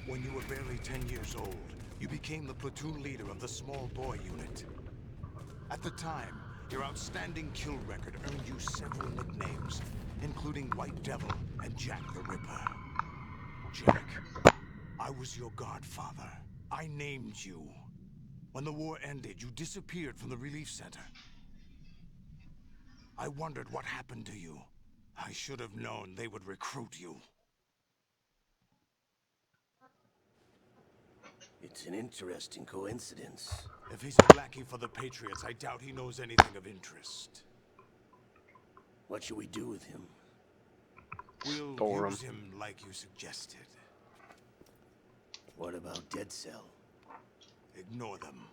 When you were barely 10 years old, you became the platoon leader of the small boy unit. At the time, your outstanding kill record earned you several nicknames, including White Devil and Jack the Ripper. Jack, I was your godfather. I named you. When the war ended, you disappeared from the relief center. I wondered what happened to you. I should have known they would recruit you. It's an interesting coincidence. If he's a lackey for the Patriots, I doubt he knows anything of interest. What should we do with him? We'll Store use him like you suggested. What about Dead Cell? Ignore them.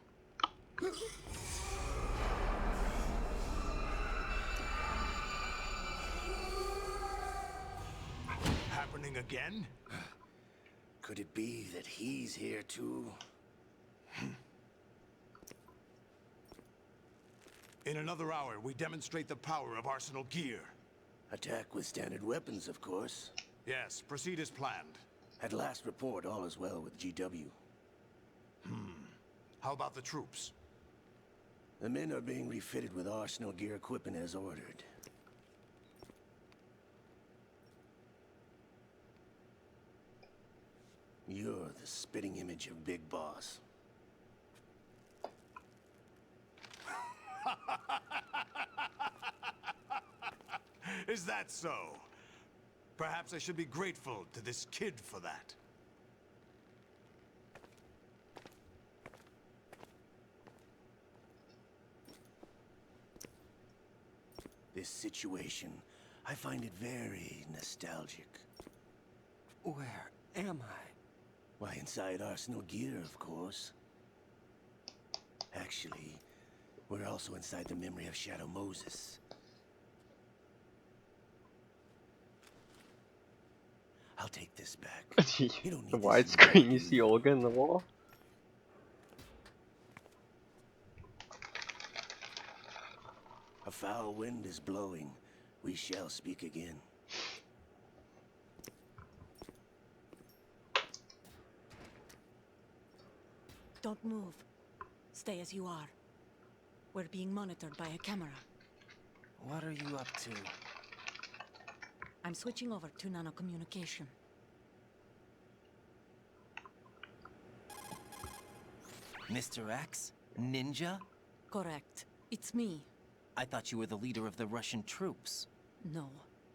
Happening again? Could it be that he's here too? In another hour, we demonstrate the power of Arsenal gear. Attack with standard weapons, of course. Yes, proceed as planned. At last report, all is well with GW. How about the troops? The men are being refitted with Arsenal gear equipment as ordered. You're the spitting image of Big Boss. Is that so? Perhaps I should be grateful to this kid for that. This situation, I find it very nostalgic. Where am I? Why, inside Arsenal gear, of course. Actually, we're also inside the memory of Shadow Moses. I'll take this back. You don't need The this widescreen, you see Olga in the wall? A foul wind is blowing. We shall speak again. Don't move. Stay as you are. We're being monitored by a camera. What are you up to? I'm switching over to nanocommunication. Mr. X? Ninja? Correct. It's me. I thought you were the leader of the Russian troops. No,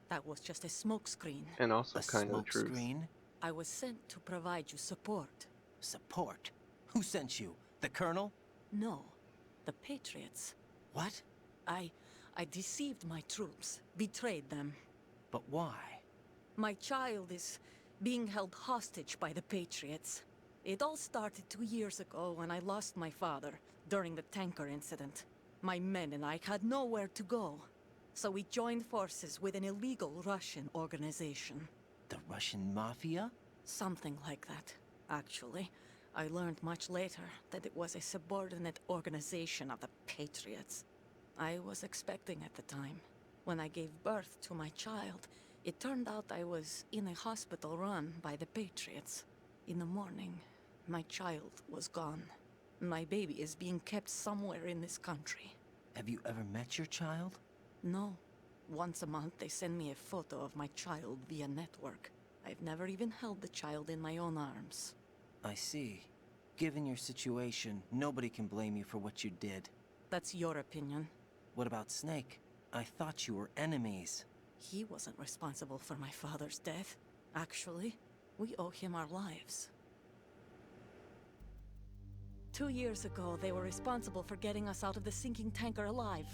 that was just a smokescreen. And also A kind of the truth. smokescreen? I was sent to provide you support. Support? Who sent you? The Colonel? No, the Patriots. What? I deceived my troops, betrayed them. But why? My child is being held hostage by the Patriots. It all started 2 years ago when I lost my father during the tanker incident. My men and I had nowhere to go, so we joined forces with an illegal Russian organization. The Russian Mafia? Something like that, actually. I learned much later that it was a subordinate organization of the Patriots. I was expecting at the time. When I gave birth to my child, it turned out I was in a hospital run by the Patriots. In the morning, my child was gone. My baby is being kept somewhere in this country. Have you ever met your child? No. Once a month, they send me a photo of my child via network. I've never even held the child in my own arms. I see. Given your situation, nobody can blame you for what you did. That's your opinion. What about Snake? I thought you were enemies. He wasn't responsible for my father's death. Actually, we owe him our lives. 2 years ago, they were responsible for getting us out of the sinking tanker alive.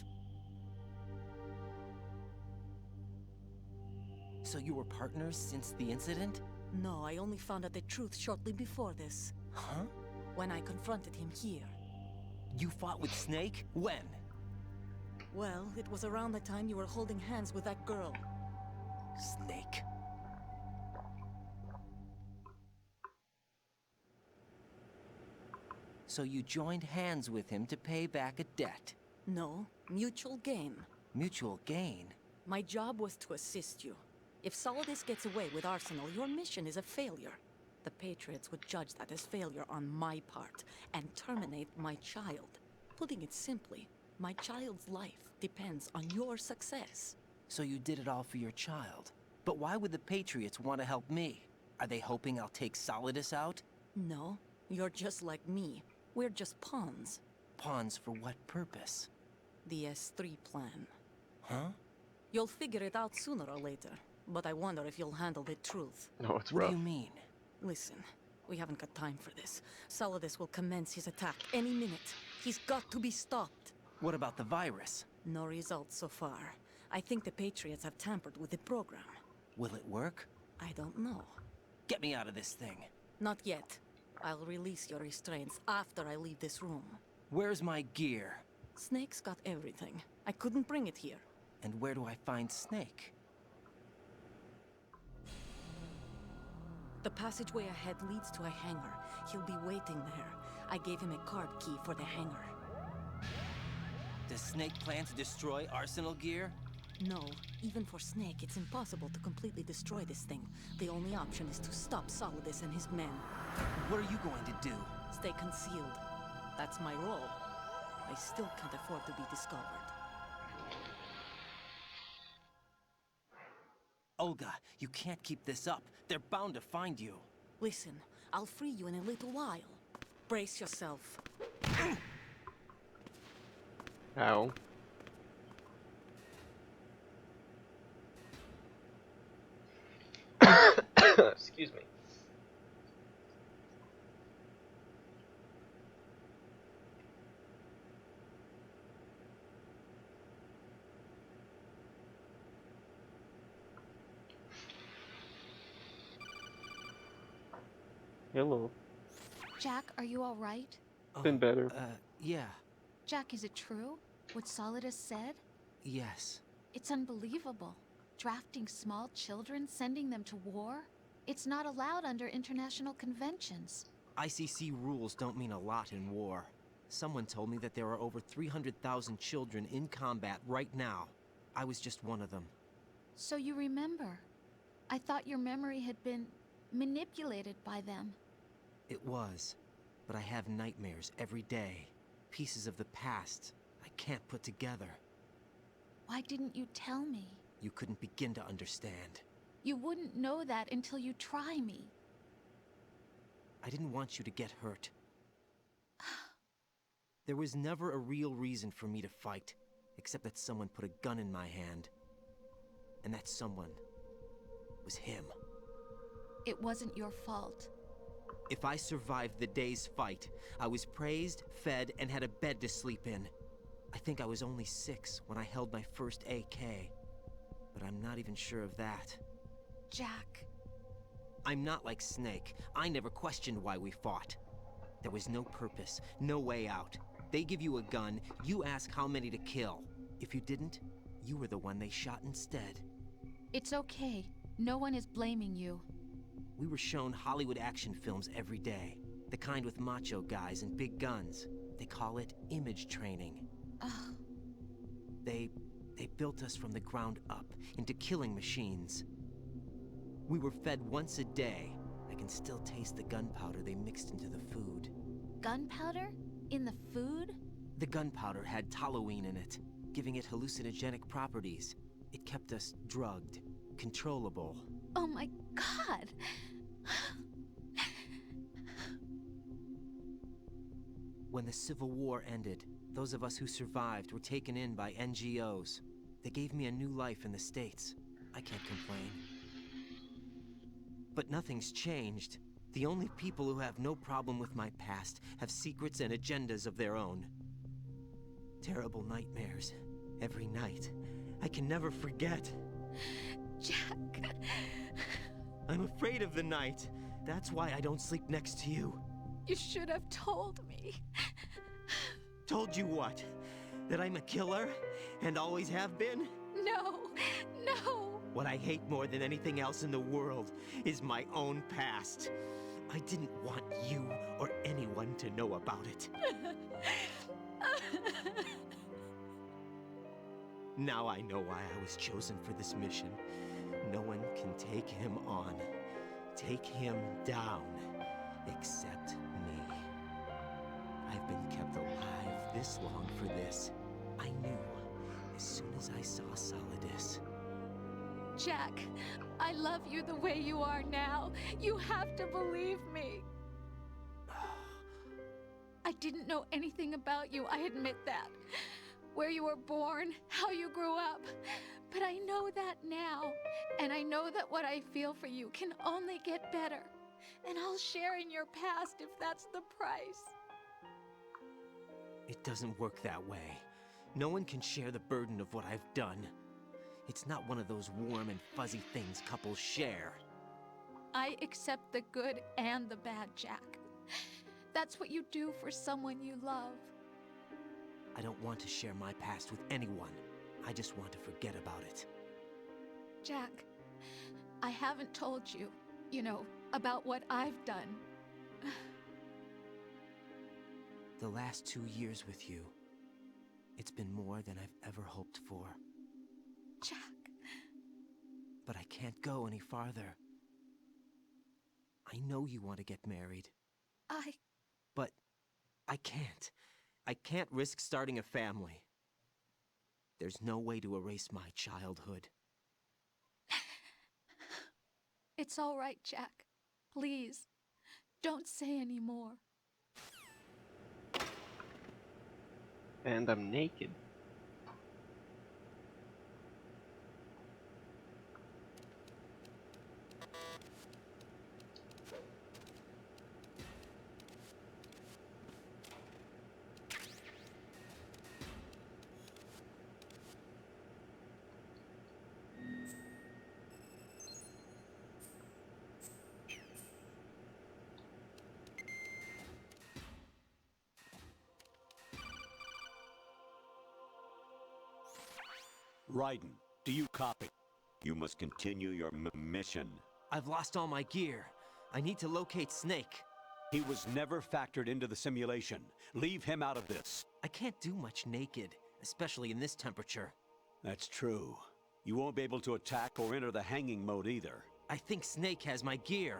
So you were partners since the incident? No, I only found out the truth shortly before this. Huh? When I confronted him here. You fought with Snake? When? Well, it was around the time you were holding hands with that girl. Snake. So you joined hands with him to pay back a debt? No, mutual gain. Mutual gain? My job was to assist you. If Solidus gets away with Arsenal, your mission is a failure. The Patriots would judge that as failure on my part, and terminate my child. Putting it simply, my child's life depends on your success. So you did it all for your child. But why would the Patriots want to help me? Are they hoping I'll take Solidus out? No, you're just like me. We're just pawns. Pawns for what purpose? The S3 plan. Huh? You'll figure it out sooner or later, but I wonder if you'll handle the truth. No, it's What rough. do you mean? Listen, we haven't got time for this. Solidus will commence his attack any minute. He's got to be stopped. What about the virus? No results so far. I think the Patriots have tampered with the program. Will it work? I don't know. Get me out of this thing. Not yet. I'll release your restraints after I leave this room. Where's my gear? Snake's got everything. I couldn't bring it here. And where do I find Snake? The passageway ahead leads to a hangar. He'll be waiting there. I gave him a card key for the hangar. Does Snake plan to destroy Arsenal gear? No, even for Snake, it's impossible to completely destroy this thing. The only option is to stop Solidus and his men. What are you going to do? Stay concealed. That's my role. I still can't afford to be discovered. Olga, you can't keep this up. They're bound to find you. Listen, I'll free you in a little while. Brace yourself. Ow. Excuse me. Hello. Jack, are you all right? Been better. Yeah. Jack, is it true? What Solidus said? Yes. It's unbelievable. Drafting small children, sending them to war? It's not allowed under international conventions. ICC rules don't mean a lot in war. Someone told me that there are over 300,000 children in combat right now. I was just one of them. So you remember. I thought your memory had been manipulated by them. It was. But I have nightmares every day. Pieces of the past I can't put together. Why didn't you tell me? You couldn't begin to understand. You wouldn't know that until you try me. I didn't want you to get hurt. There was never a real reason for me to fight, except that someone put a gun in my hand. And that someone was him. It wasn't your fault. If I survived the day's fight, I was praised, fed, and had a bed to sleep in. I think I was only 6 when I held my first AK. But I'm not even sure of that. Jack. I'm not like Snake. I never questioned why we fought. There was no purpose, no way out. They give you a gun, you ask how many to kill. If you didn't, you were the one they shot instead. It's okay. No one is blaming you. We were shown Hollywood action films every day. The kind with macho guys and big guns. They call it image training. Ugh. They built us from the ground up into killing machines. We were fed once a day. I can still taste the gunpowder they mixed into the food. Gunpowder? In the food? The gunpowder had toluene in it, giving it hallucinogenic properties. It kept us drugged, controllable. Oh my God! When the Civil War ended, those of us who survived were taken in by NGOs. They gave me a new life in the States. I can't complain. But nothing's changed. The only people who have no problem with my past have secrets and agendas of their own. Terrible nightmares. Every night. I can never forget. Jack. I'm afraid of the night. That's why I don't sleep next to you. You should have told me. Told you what? That I'm a killer? And always have been? No, no. What I hate more than anything else in the world is my own past. I didn't want you or anyone to know about it. Now I know why I was chosen for this mission. No one can take him on, take him down, except me. I've been kept alive this long for this. I knew as soon as I saw Solidus. Jack, I love you the way you are now. You have to believe me. I didn't know anything about you, I admit that. Where you were born, how you grew up. But I know that now. And I know that what I feel for you can only get better. And I'll share in your past if that's the price. It doesn't work that way. No one can share the burden of what I've done. It's not one of those warm and fuzzy things couples share. I accept the good and the bad, Jack. That's what you do for someone you love. I don't want to share my past with anyone. I just want to forget about it. Jack, I haven't told you, about what I've done. The last 2 years with you, it's been more than I've ever hoped for. Jack. But I can't go any farther. I know you want to get married. But I can't. I can't risk starting a family. There's no way to erase my childhood. It's all right, Jack. Please, don't say any more. And I'm naked. Raiden, do you copy? You must continue your mission. I've lost all my gear. I need to locate Snake. He was never factored into the simulation. Leave him out of this. I can't do much naked, especially in this temperature. That's true. You won't be able to attack or enter the hanging mode either. I think Snake has my gear.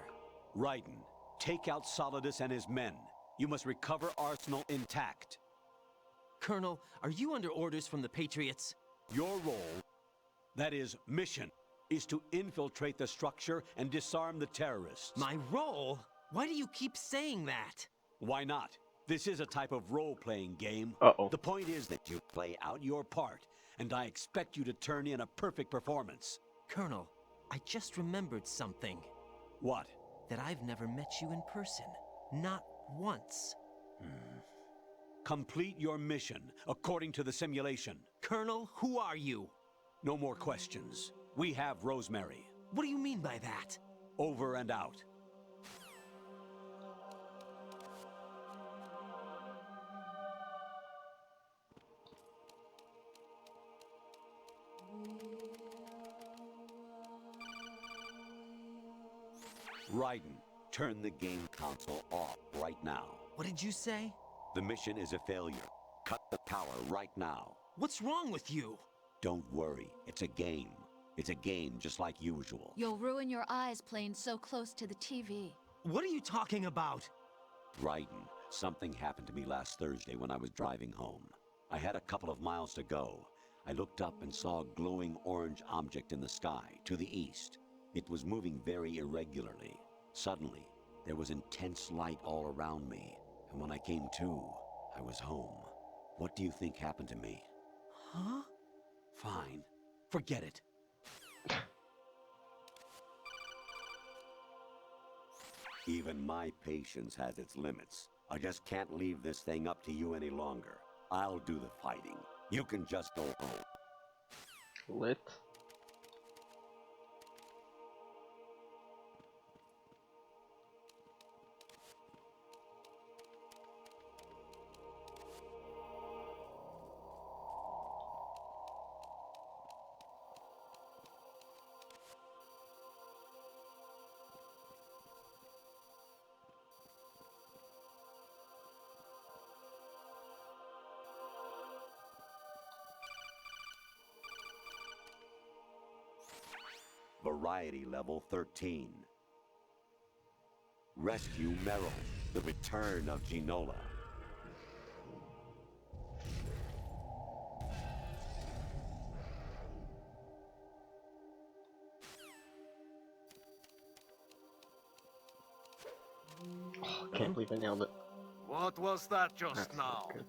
Raiden, take out Solidus and his men. You must recover Arsenal intact. Colonel, are you under orders from the Patriots? Your role, that is, mission, is to infiltrate the structure and disarm the terrorists. My role? Why do you keep saying that? Why not? This is a type of role-playing game. Uh-oh. The point is that you play out your part, and I expect you to turn in a perfect performance. Colonel, I just remembered something. What? That I've never met you in person. Not once. Complete your mission, according to the simulation. Colonel, who are you? No more questions. We have Rosemary. What do you mean by that? Over and out. Raiden, turn the game console off right now. What did you say? The mission is a failure. Cut the power right now. What's wrong with you? Don't worry, it's a game. It's a game just like usual. You'll ruin your eyes playing so close to the TV. What are you talking about? Raiden, something happened to me last Thursday when I was driving home. I had a couple of miles to go. I looked up and saw a glowing orange object in the sky, to the east. It was moving very irregularly. Suddenly, there was intense light all around me, and when I came to, I was home. What do you think happened to me? Huh? Fine. Forget it. Even my patience has its limits. I just can't leave this thing up to you any longer. I'll do the fighting. You can just go home. Lit. Notoriety Level 13. Rescue Meryl, the return of Ginola. Oh, can't believe I nailed it. What was that just That's now? not good.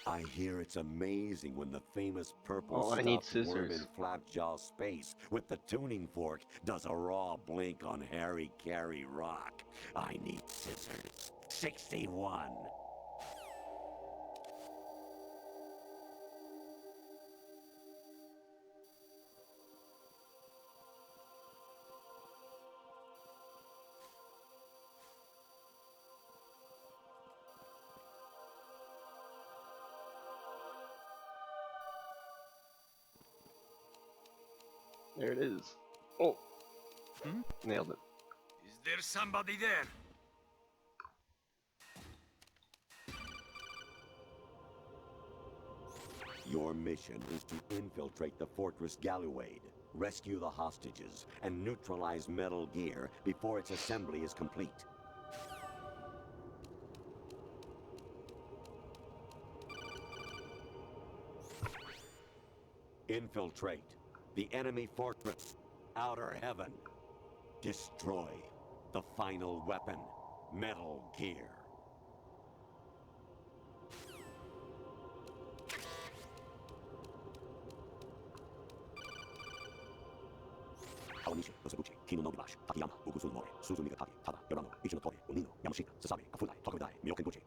I hear it's amazing when the famous purple Oh, I need stuffed worm in scissors. Flapjaw space with the tuning fork does a raw blink on Harry Carey Rock. I need scissors. 61. There it is. Oh, nailed it. Is there somebody there? Your mission is to infiltrate the Fortress Galluade, rescue the hostages, and neutralize Metal Gear before its assembly is complete. Infiltrate the enemy fortress, Outer Heaven. Destroy the final weapon, Metal Gear. Awanishi, Osabuchi, Kino no Bilash, Takayama, Ugusun Mori, Suzumiga Taki, Tada, Yorano, Ichinotori, Unino, Yamashita, Sasabe, Kafudai, Tokudai, Myokenbuchi.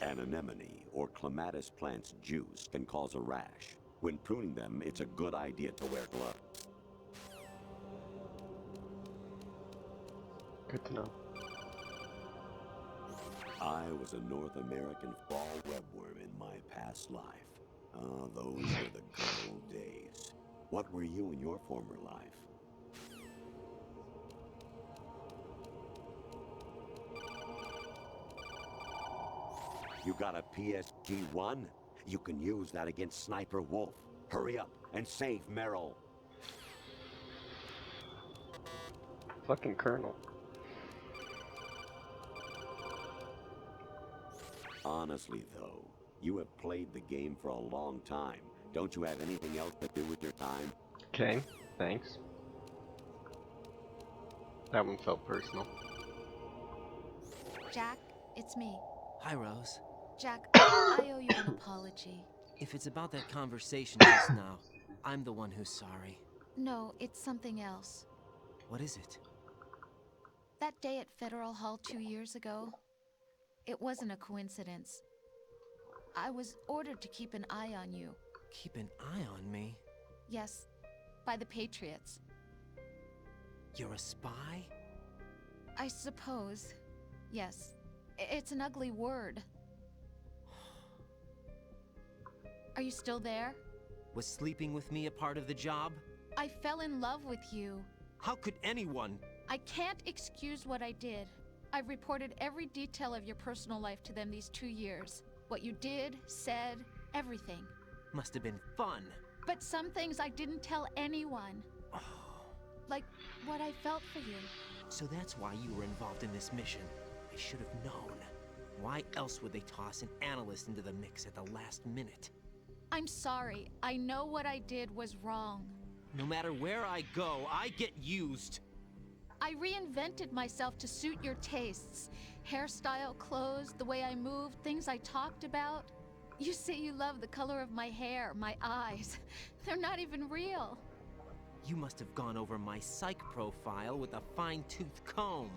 An anemone or clematis plant's juice can cause a rash. When pruning them, it's a good idea to wear gloves. Good to know. I was a North American fall webworm in my past life. Ah, those were the good old days. What were you in your former life? You got a PSG-1? You can use that against Sniper Wolf. Hurry up and save Meryl. Fucking Colonel. Honestly, though, you have played the game for a long time. Don't you have anything else to do with your time? Okay, thanks. That one felt personal. Jack, it's me. Hi, Rose. Jack, I owe you an apology. If it's about that conversation just now, I'm the one who's sorry. No, it's something else. What is it? That day at Federal Hall 2 years ago, it wasn't a coincidence. I was ordered to keep an eye on you. Keep an eye on me? Yes, by the Patriots. You're a spy? I suppose. Yes. It's an ugly word. Are you still there? Was sleeping with me a part of the job? I fell in love with you. How could anyone? I can't excuse what I did. I've reported every detail of your personal life to them these 2 years. What you did, said, everything. Must have been fun. But some things I didn't tell anyone. Like what I felt for you. So that's why you were involved in this mission. I should have known. Why else would they toss an analyst into the mix at the last minute? I'm sorry. I know what I did was wrong. No matter where I go, I get used. I reinvented myself to suit your tastes. Hairstyle, clothes, the way I moved, things I talked about. You say you love the color of my hair, my eyes. They're not even real. You must have gone over my psych profile with a fine-tooth comb.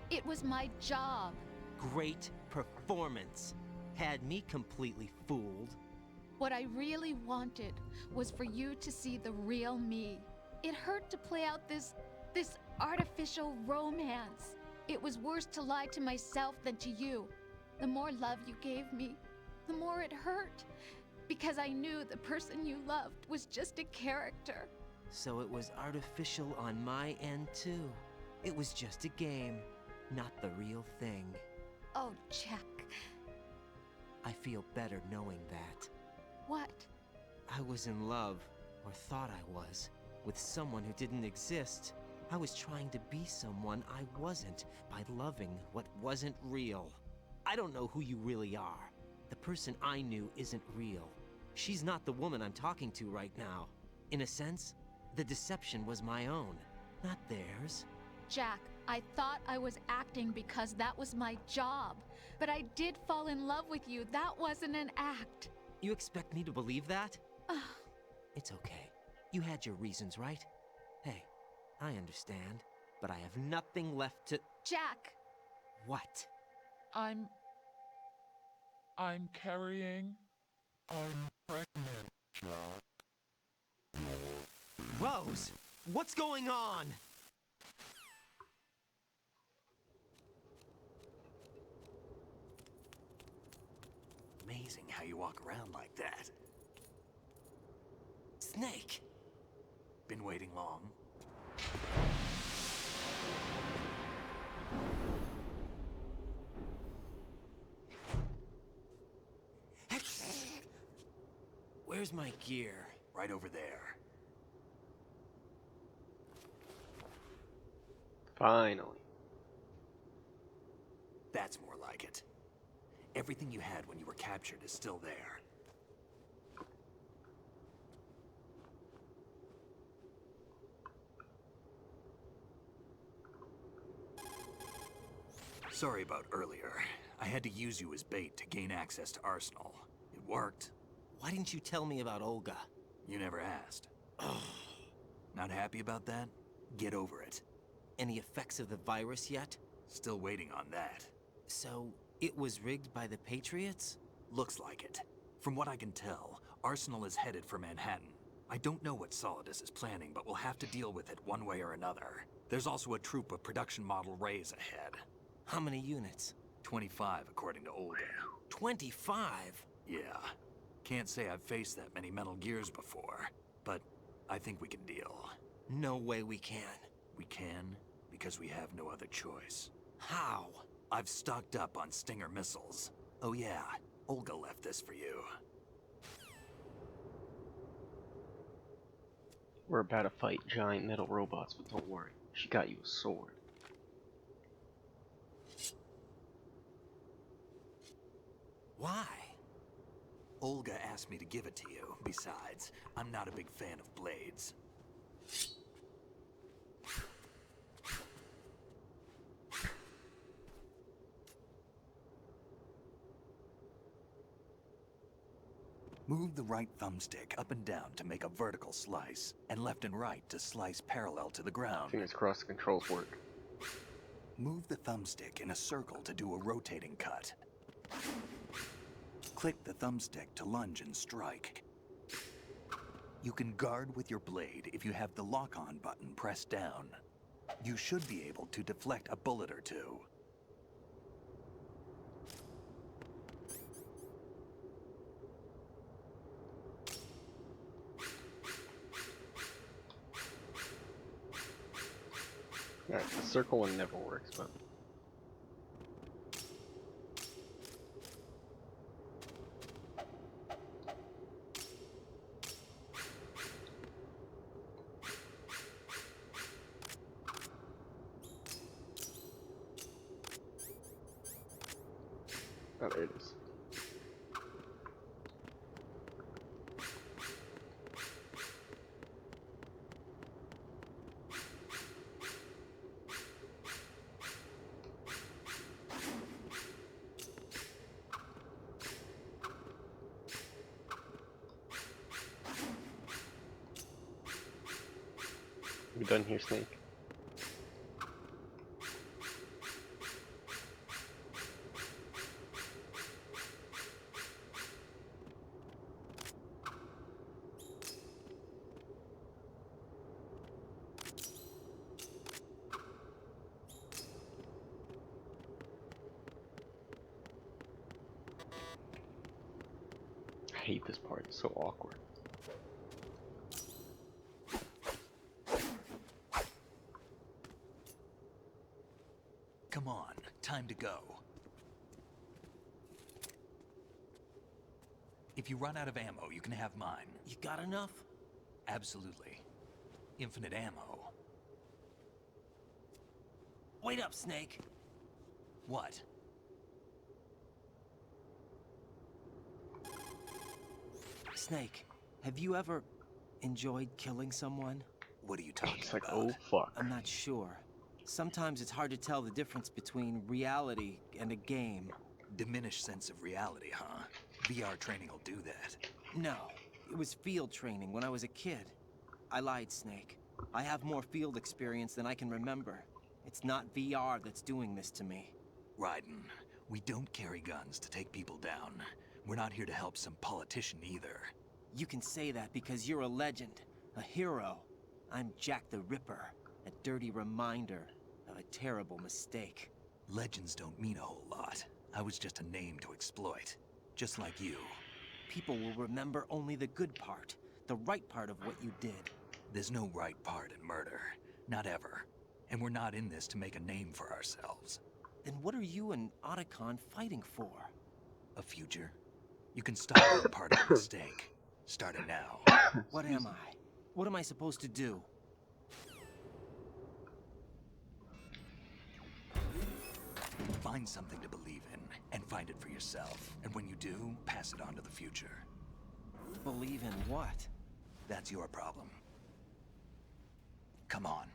It was my job. Great performance. Had me completely fooled. What I really wanted was for you to see the real me. It hurt to play out this artificial romance. It was worse to lie to myself than to you. The more love you gave me, the more it hurt. Because I knew the person you loved was just a character. So it was artificial on my end too. It was just a game, not the real thing. Oh, Jack. I feel better knowing that. What? I was in love, or thought I was, with someone who didn't exist. I was trying to be someone I wasn't by loving what wasn't real. I don't know who you really are. The person I knew isn't real. She's not the woman I'm talking to right now. In a sense, the deception was my own, not theirs. Jack, I thought I was acting because that was my job. But I did fall in love with you. That wasn't an act. You expect me to believe that? It's okay. You had your reasons, right? Hey, I understand, but I have nothing left to— Jack! What? I'm carrying. I'm pregnant, Jack. Rose! What's going on? Amazing how you walk around like that. Snake! Been waiting long? Where's my gear? Right over there. Finally. That's more like it. Everything you had when you were captured is still there. Sorry about earlier. I had to use you as bait to gain access to Arsenal. It worked. Why didn't you tell me about Olga? You never asked. Not happy about that? Get over it. Any effects of the virus yet? Still waiting on that. So, it was rigged by the Patriots? Looks like it. From what I can tell, Arsenal is headed for Manhattan. I don't know what Solidus is planning, but we'll have to deal with it one way or another. There's also a troop of production model Rays ahead. How many units? 25, according to Olga. 25? Yeah. Can't say I've faced that many Metal Gears before, but I think we can deal. No way we can. We can, because we have no other choice. How? I've stocked up on Stinger missiles. Oh yeah, Olga left this for you. We're about to fight giant metal robots, but don't worry. She got you a sword. Why? Olga asked me to give it to you. Besides, I'm not a big fan of blades. Move the right thumbstick up and down to make a vertical slice, and left and right to slice parallel to the ground. Fingers crossed the controls work. Move the thumbstick in a circle to do a rotating cut. Click the thumbstick to lunge and strike. You can guard with your blade if you have the lock-on button pressed down. You should be able to deflect a bullet or two. Alright, the circle one never works, but... Oh, there it is. We're done here, Snake. I hate this part, it's so awkward. Come on, time to go. If you run out of ammo, you can have mine. You got enough? Absolutely. Infinite ammo. Wait up, Snake. What? Snake, have you ever enjoyed killing someone? What are you talking It's like, about? oh fuck. I'm not sure. Sometimes it's hard to tell the difference between reality and a game. Diminished sense of reality, huh? VR training will do that. No, it was field training when I was a kid. I lied, Snake. I have more field experience than I can remember. It's not VR that's doing this to me. Raiden, we don't carry guns to take people down. We're not here to help some politician either. You can say that because you're a legend, a hero. I'm Jack the Ripper, a dirty reminder of a terrible mistake. Legends don't mean a whole lot. I was just a name to exploit. Just like you. People will remember only the good part, the right part of what you did. There's no right part in murder. Not ever. And we're not in this to make a name for ourselves. Then what are you and Otacon fighting for? A future? You can stop being part of a mistake. Start it now. What am I? What am I supposed to do? Find something to believe in, and find it for yourself. And when you do, pass it on to the future. Believe in what? That's your problem. Come on.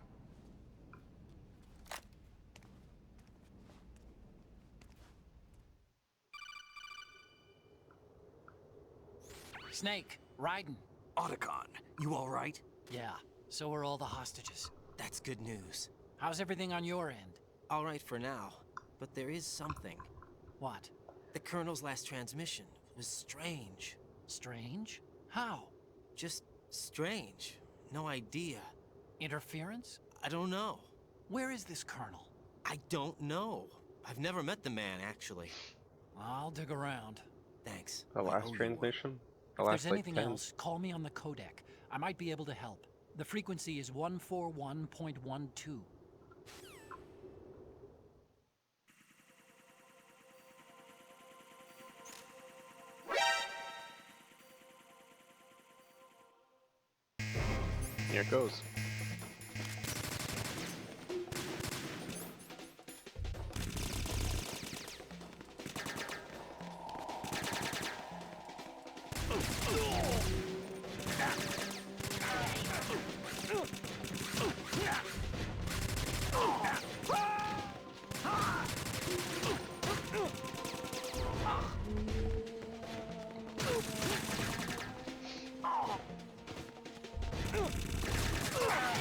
Snake, Raiden. Otacon, you all right? Yeah, so are all the hostages. That's good news. How's everything on your end? All right for now, but there is something. What? The Colonel's last transmission was strange. Strange? How? Just strange. No idea. Interference? I don't know. Where is this Colonel? I don't know. I've never met the man, actually. I'll dig around. Thanks. The last transmission? The If last, there's anything 10. else, call me on the codec. I might be able to help. The frequency is 141.12. Here it goes.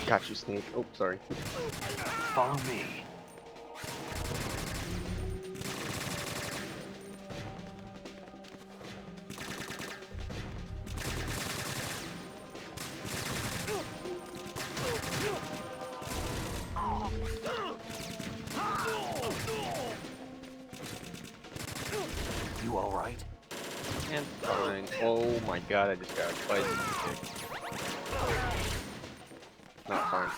Got you, Snake. Oh, sorry. Follow me. You all right? And fine. Oh my god, I just got a bite. Not fine.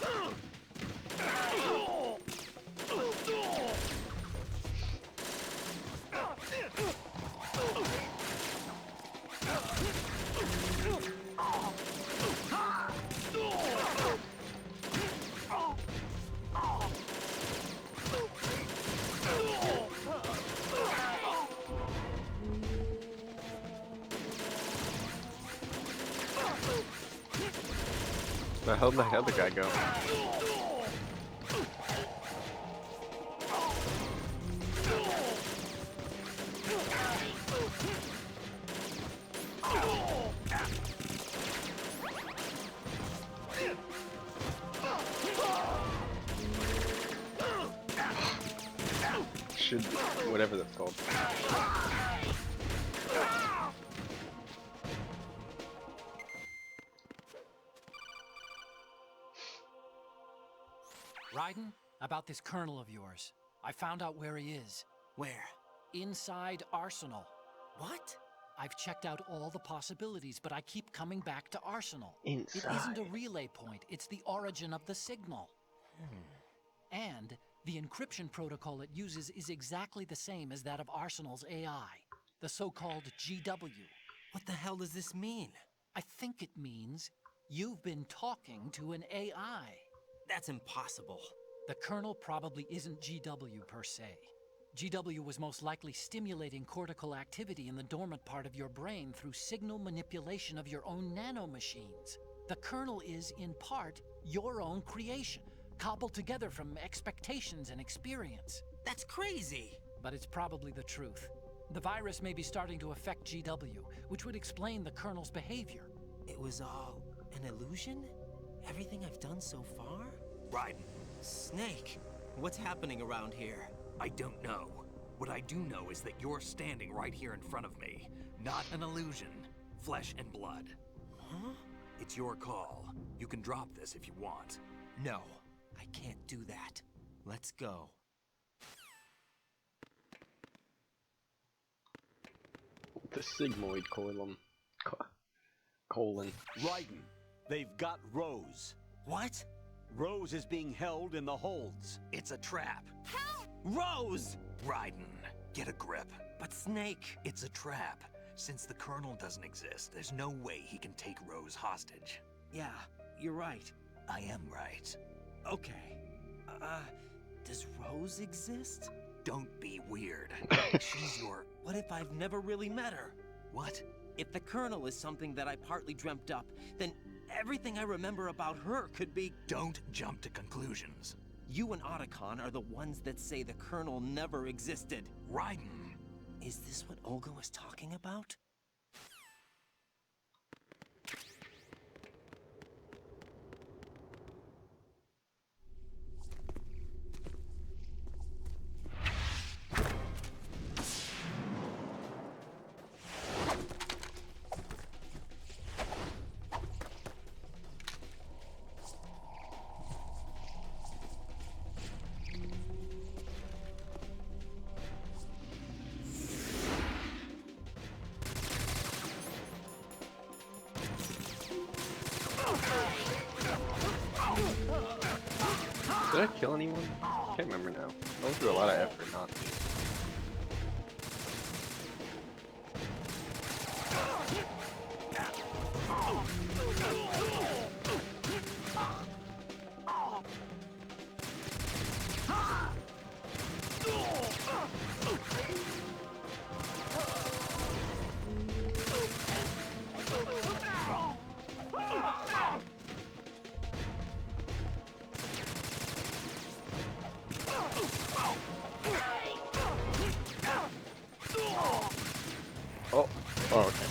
The hell did the other guy go? Should be, whatever that's called. Raiden, about this colonel of yours. I found out where he is. Where? Inside Arsenal. What? I've checked out all the possibilities, but I keep coming back to Arsenal. Inside. It isn't a relay point, it's the origin of the signal. And the encryption protocol it uses is exactly the same as that of Arsenal's AI, the so-called GW. What the hell does this mean? I think it means you've been talking to an AI. That's impossible. The Colonel probably isn't GW per se. GW was most likely stimulating cortical activity in the dormant part of your brain through signal manipulation of your own nanomachines. The Colonel is, in part, your own creation, cobbled together from expectations and experience. That's crazy! But it's probably the truth. The virus may be starting to affect GW, which would explain the Colonel's behavior. It was all an illusion? Everything I've done so far? Raiden. Snake, what's happening around here? I don't know. What I do know is that you're standing right here in front of me. Not an illusion. Flesh and blood. Huh? It's your call. You can drop this if you want. No, I can't do that. Let's go. The sigmoid colon. Raiden, they've got Rose. What? Rose is being held in the holds. It's a trap. Help! Rose! Raiden, get a grip. But Snake... It's a trap. Since the Colonel doesn't exist, there's no way he can take Rose hostage. Yeah, you're right. I am right. Okay. Does Rose exist? Don't be weird. She's your... What if I've never really met her? What? If the Colonel is something that I partly dreamt up, then everything I remember about her could be... Don't jump to conclusions. You and Otacon are the ones that say the Colonel never existed. Raiden! Is this what Olga was talking about? Did I kill anyone? I can't remember now. I went through a lot of effort not to. Oh, okay.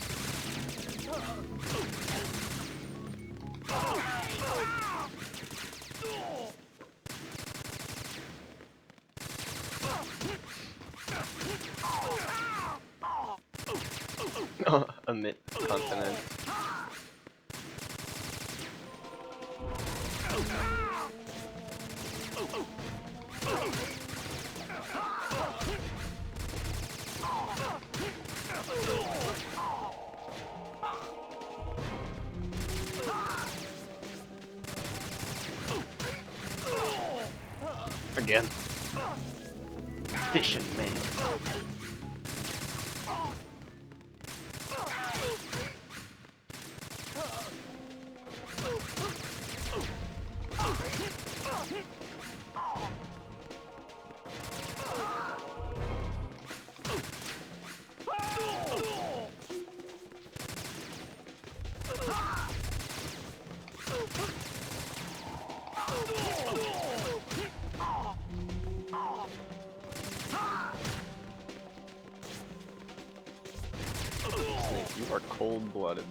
Emit continent. Again. Fishing man. Snake, you are cold-blooded.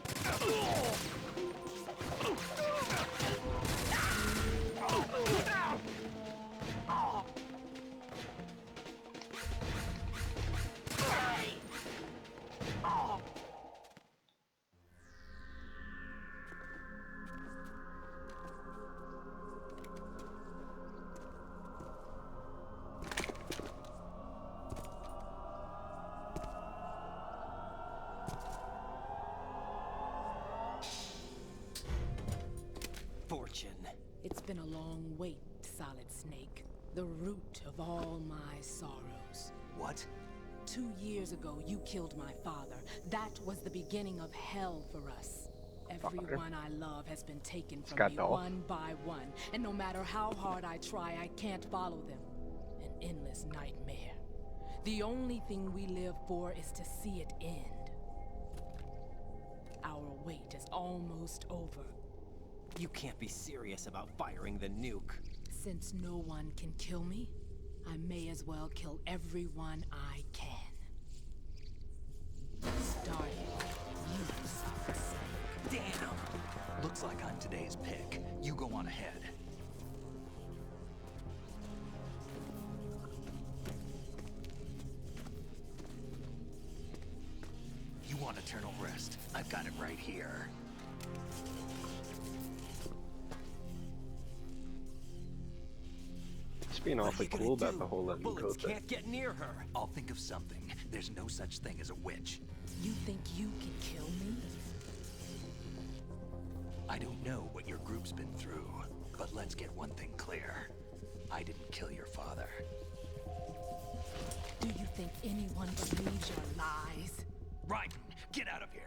fortune. It's been a long wait, Solid Snake. The root of all my sorrows. What? 2 years ago, you killed my father. That was the beginning of hell for us. Everyone I love has been taken from me one by one, and no matter how hard I try, I can't follow them. An endless nightmare. The only thing we live for is to see it end. Our wait is almost over. You can't be serious about firing the nuke. Since no one can kill me, I may as well kill everyone I can. Starting with you, Solid Snake. Damn! Looks like I'm today's pick. You go on ahead. You want eternal rest? I've got it right here. Just being awfully cool about the whole letting go Bullets thing. can't get near her. I'll think of something. There's no such thing as a witch. You think you can kill me? I don't know what your group's been through, but let's get one thing clear. I didn't kill your father. Do you think anyone believes your lies? Raiden, get out of here!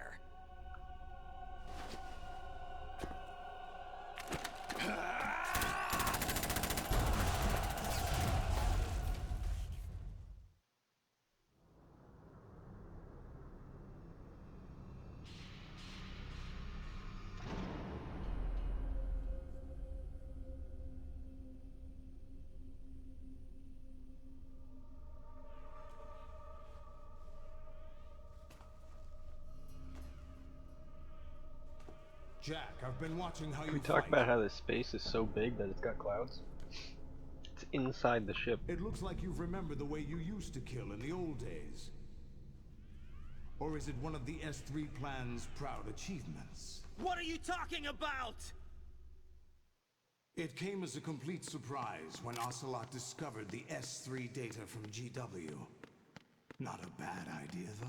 Jack, I've been watching how Can you we talk fight. about how this space is so big that it's got clouds? It's inside the ship. It looks like you've remembered the way you used to kill in the old days. Or is it one of the S3 plan's proud achievements? What are you talking about? It came as a complete surprise when Ocelot discovered the S3 data from GW. Not a bad idea, though.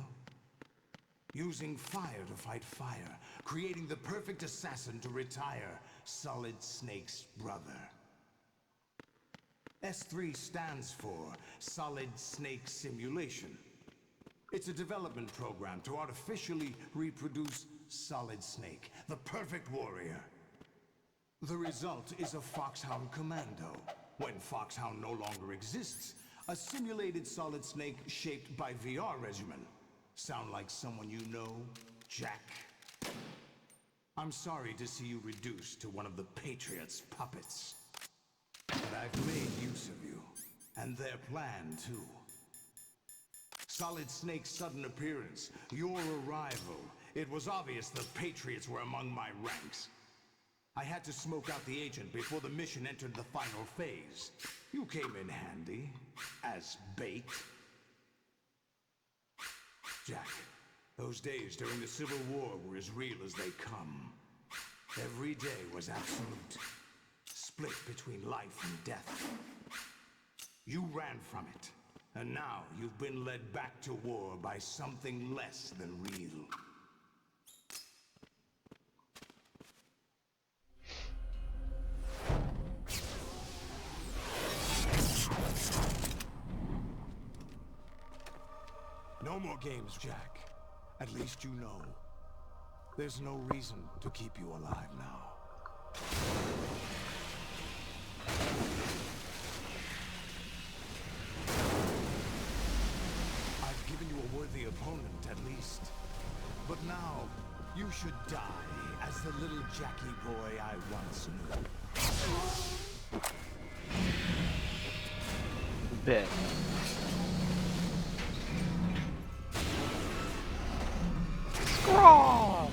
Using fire to fight fire, creating the perfect assassin to retire Solid Snake's brother. S3 stands for Solid Snake Simulation. It's a development program to artificially reproduce Solid Snake, the perfect warrior. The result is a Foxhound Commando. When Foxhound no longer exists, a simulated Solid Snake shaped by VR regimen. Sound like someone you know, Jack? I'm sorry to see you reduced to one of the Patriots' puppets. But I've made use of you, and their plan too. Solid Snake's sudden appearance, your arrival. It was obvious the Patriots were among my ranks. I had to smoke out the agent before the mission entered the final phase. You came in handy, as bait. Jack, those days during the Civil War were as real as they come. Every day was absolute, split between life and death. You ran from it, and now you've been led back to war by something less than real. No more games, Jack. At least you know. There's no reason to keep you alive now. I've given you a worthy opponent, at least. But now, you should die as the little Jackie boy I once knew. Bet. Scrawl!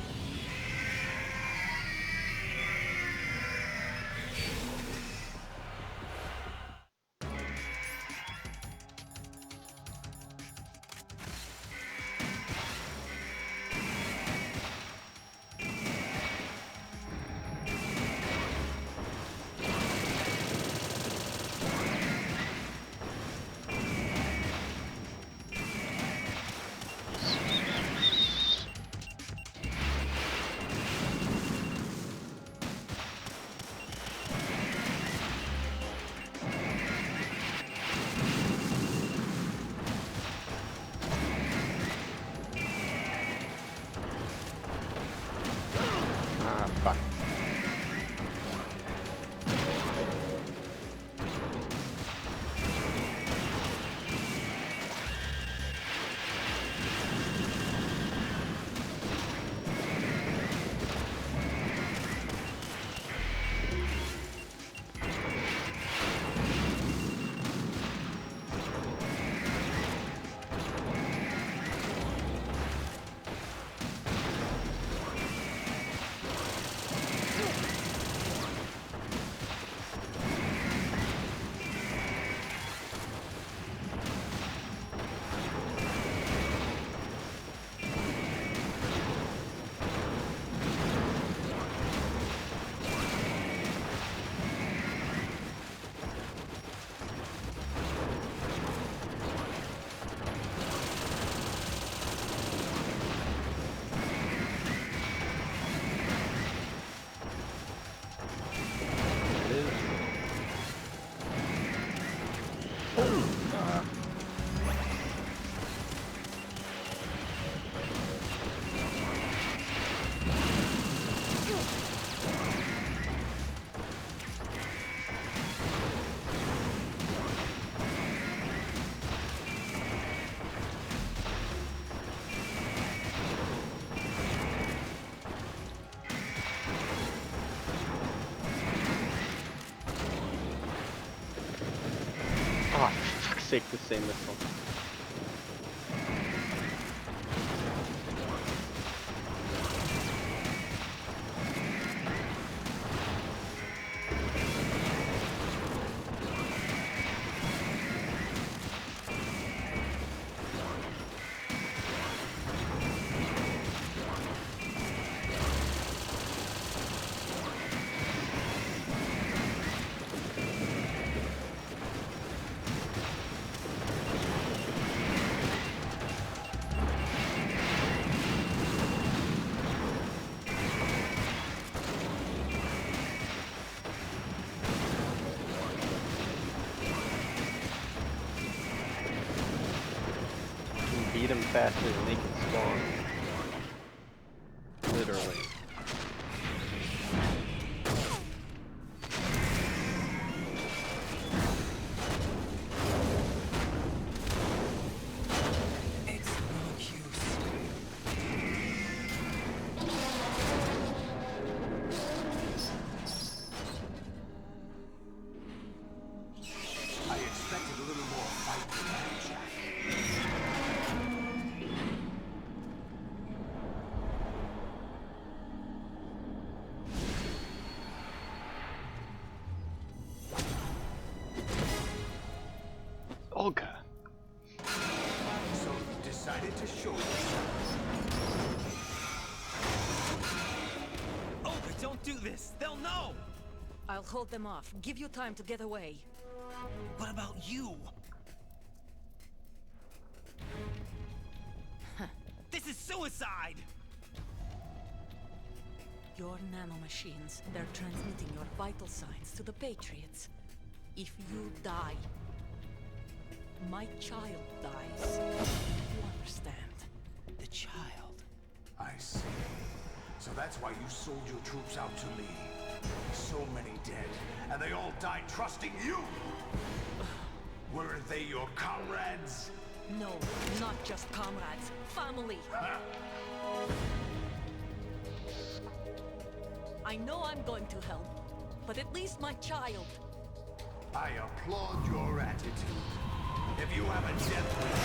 Oh, for fuck's sake, the same missile. Beat them faster than they can spawn. Literally. I expected a little more fight than that, Jack. Olga. So you decided to show yourself. Olga, don't do this! They'll know! I'll hold them off. Give you time to get away. What about you? This is suicide! Your nanomachines, they're transmitting your vital signs to the Patriots. If you die, my child dies. You understand? The child. I see. So that's why you sold your troops out to me. So many dead, and they all died trusting you! Weren't they your comrades? No, not just comrades. Family. Huh? I know I'm going to help, but at least my child. I applaud your attitude. If you have a death wish,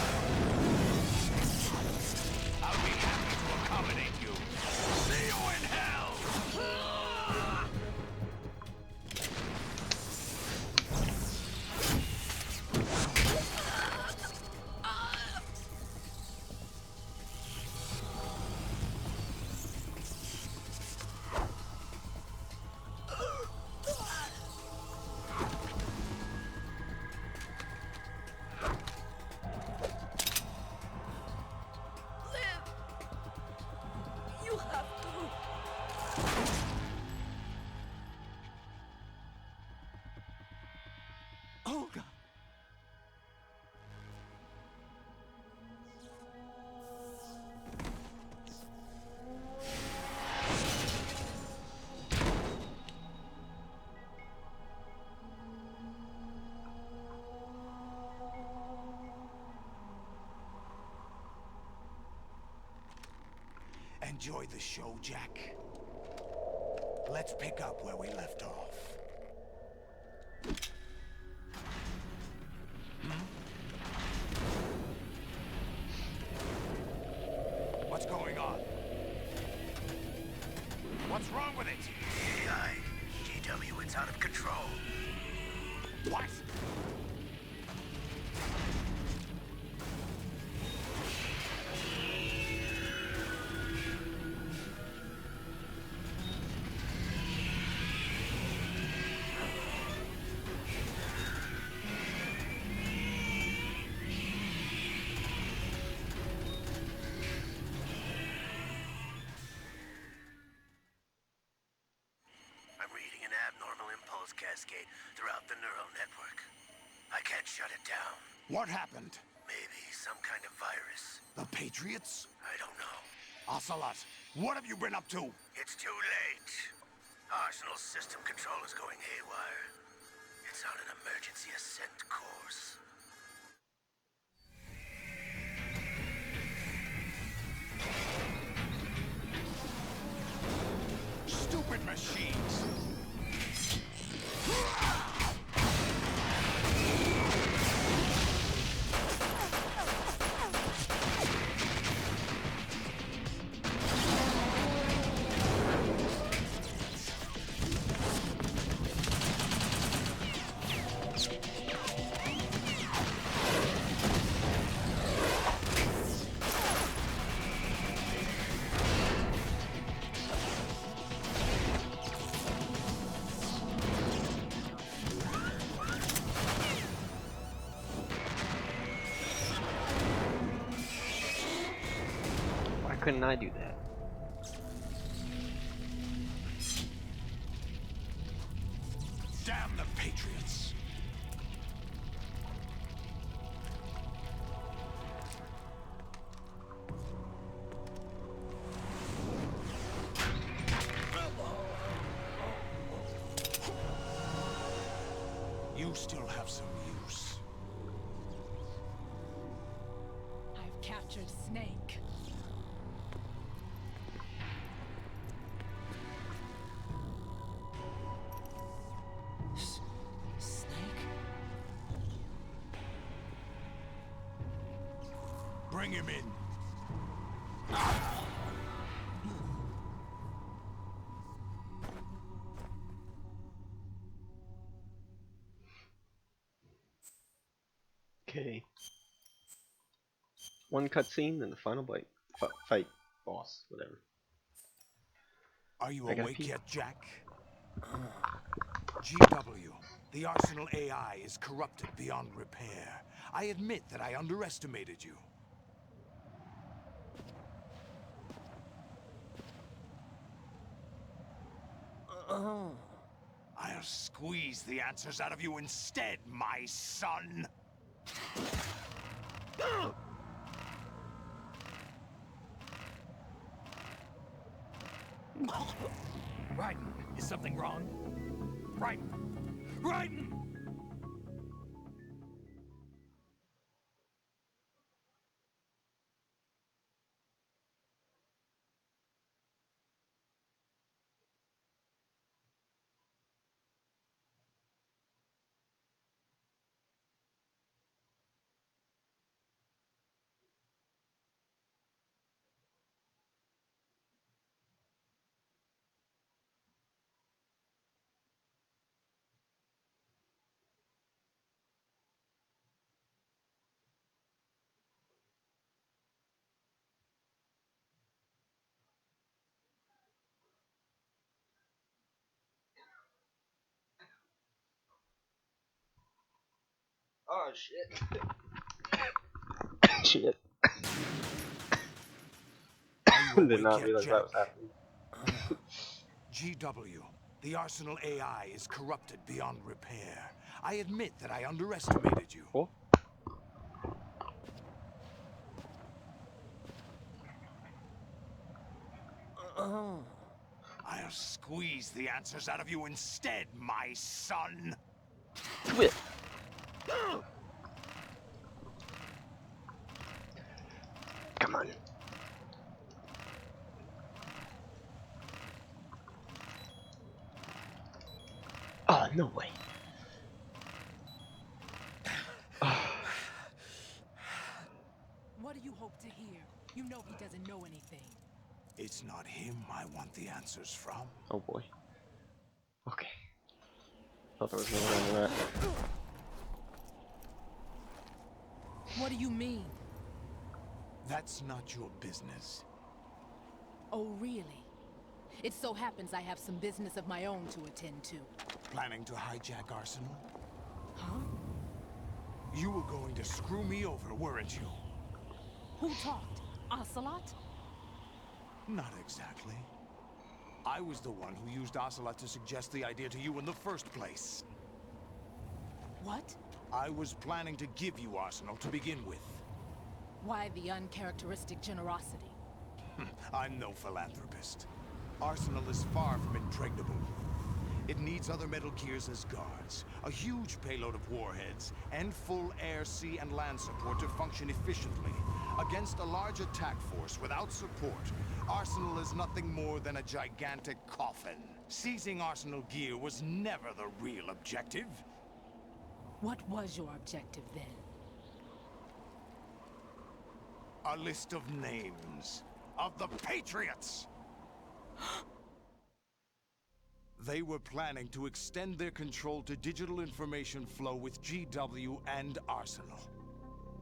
I'll be happy to accommodate you. See you in hell! You have to. Olga! Enjoy the show, Jack. Let's pick up where we left off. What's going on? What's wrong with it? AI. GW, it's out of control. What? I'm reading an abnormal impulse cascade throughout the neural network. I can't shut it down. What happened? Maybe some kind of virus. The Patriots? I don't know. Ocelot, what have you been up to? It's too late. Arsenal system control is going haywire. It's on an emergency ascent course. Stupid machines! couldn't I do that? Damn the Patriots! You still have some use. I've captured Snake. Snake? Bring him in. Okay. One cutscene, then the final fight boss, whatever. Are you I gotta awake pee. yet, Jack? GW, the Arsenal AI is corrupted beyond repair. I admit that I underestimated you. I'll squeeze the answers out of you instead, my son! Raiden, is something wrong? Raiden! Raiden! Oh shit. Shit. Did not realize that was happening. GW, the Arsenal AI is corrupted beyond repair. I admit that I underestimated you. Oh. I'll squeeze the answers out of you instead, my son! Whip. Come on. Oh, no way. What do you hope to hear? You know he doesn't know anything. It's not him I want the answers from. Oh boy. Okay. Thought there was no way around that. What do you mean? That's not your business. Oh, really? It so happens I have some business of my own to attend to. Planning to hijack Arsenal? Huh? You were going to screw me over, weren't you? Who talked? Ocelot? Not exactly. I was the one who used Ocelot to suggest the idea to you in the first place. What? I was planning to give you Arsenal to begin with. Why the uncharacteristic generosity? I'm no philanthropist. Arsenal is far from impregnable. It needs other Metal Gears as guards, a huge payload of warheads, and full air, sea, and land support to function efficiently. Against a large attack force without support, Arsenal is nothing more than a gigantic coffin. Seizing Arsenal gear was never the real objective. What was your objective then? A list of names of the Patriots! They were planning to extend their control to digital information flow with GW and Arsenal.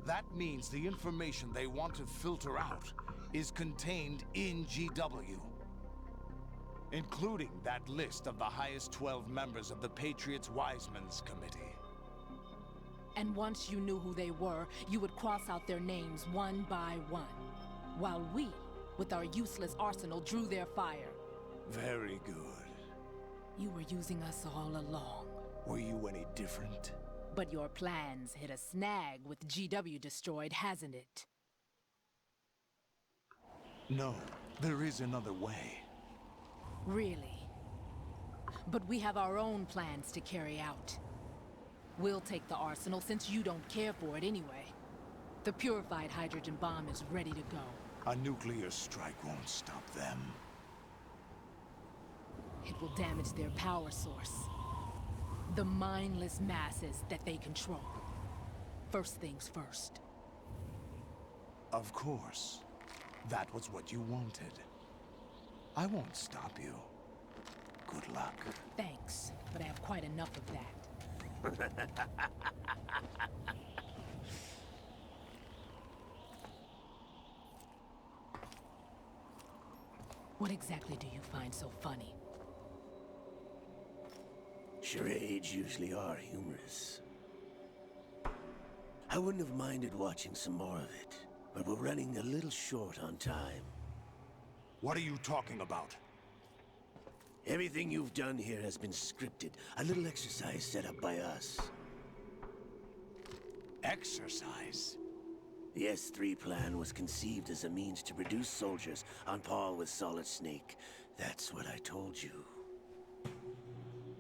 That means the information they want to filter out is contained in GW, including that list of the highest 12 members of the Patriots Wiseman's Committee. And once you knew who they were, you would cross out their names one by one, while we with our useless arsenal, drew their fire. Very good. You were using us all along. Were you any different? But your plans hit a snag with GW destroyed, hasn't it? No, there is another way. Really? But we have our own plans to carry out. We'll take the arsenal since you don't care for it anyway. The purified hydrogen bomb is ready to go. A nuclear strike won't stop them. It will damage their power source. The mindless masses that they control. First things first. Of course. That was what you wanted. I won't stop you. Good luck. Thanks, but I have quite enough of that. What exactly do you find so funny? Charades usually are humorous. I wouldn't have minded watching some more of it, but we're running a little short on time. What are you talking about? Everything you've done here has been scripted. A little exercise set up by us. Exercise? The S3 plan was conceived as a means to produce soldiers on par with Solid Snake. That's what I told you.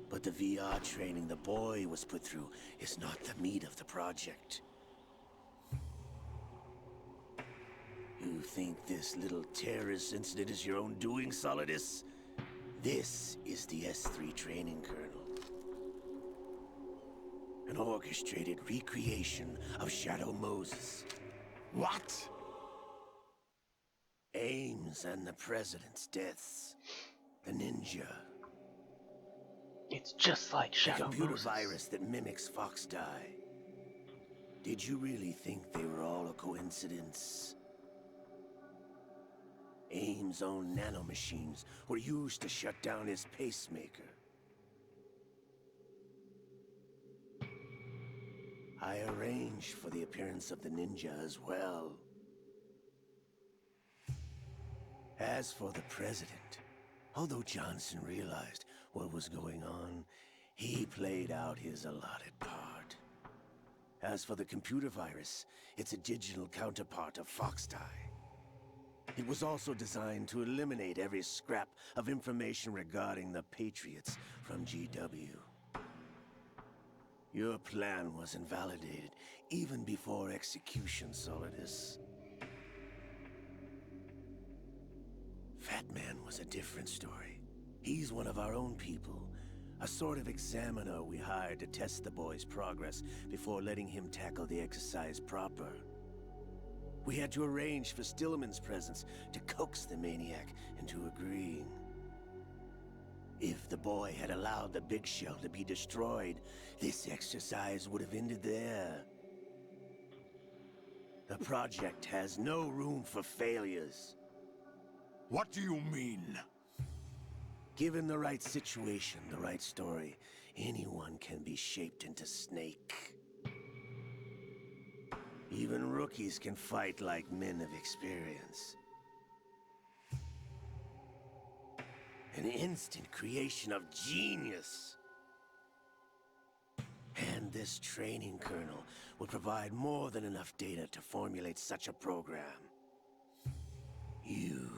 But the VR training the boy was put through is not the meat of the project. You think this little terrorist incident is your own doing, Solidus? This is the S3 training kernel. An orchestrated recreation of Shadow Moses. What? Ames and the President's deaths. The ninja. It's just like Shadow The computer Moses. virus that mimics Foxdie. Did you really think they were all a coincidence? Ames' own nanomachines were used to shut down his pacemaker. I arranged for the appearance of the ninja as well. As for the President, although Johnson realized what was going on, he played out his allotted part. As for the computer virus, it's a digital counterpart of Foxdie. It was also designed to eliminate every scrap of information regarding the Patriots from GW. Your plan was invalidated even before execution, Solidus. Fat Man was a different story. He's one of our own people. A sort of examiner we hired to test the boy's progress before letting him tackle the exercise proper. We had to arrange for Stillman's presence to coax the maniac into agreeing. If the boy had allowed the big shell to be destroyed, this exercise would have ended there. The project has no room for failures. What do you mean? Given the right situation, the right story, anyone can be shaped into Snake. Even rookies can fight like men of experience. An instant creation of genius. And this training kernel will provide more than enough data to formulate such a program. You,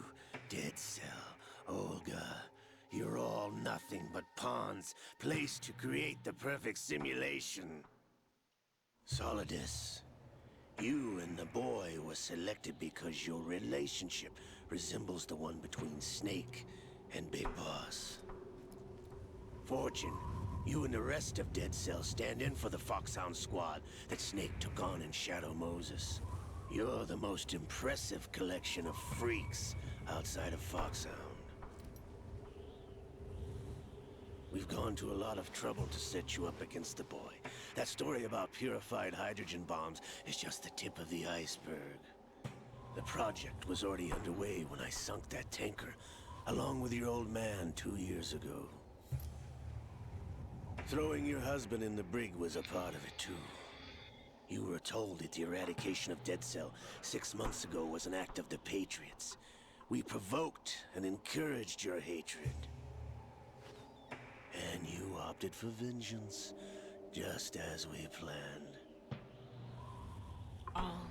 Dead Cell, Olga, you're all nothing but pawns placed to create the perfect simulation. Solidus, you and the boy were selected because your relationship resembles the one between Snake and Big Boss. Fortune, you and the rest of Dead Cell stand in for the Foxhound squad that Snake took on in Shadow Moses. You're the most impressive collection of freaks outside of Foxhound. We've gone to a lot of trouble to set you up against the boy. That story about purified hydrogen bombs is just the tip of the iceberg. The project was already underway when I sunk that tanker, along with your old man 2 years ago. Throwing your husband in the brig was a part of it too. You were told that the eradication of Dead Cell 6 months ago was an act of the Patriots. We provoked and encouraged your hatred. And you opted for vengeance, just as we planned. All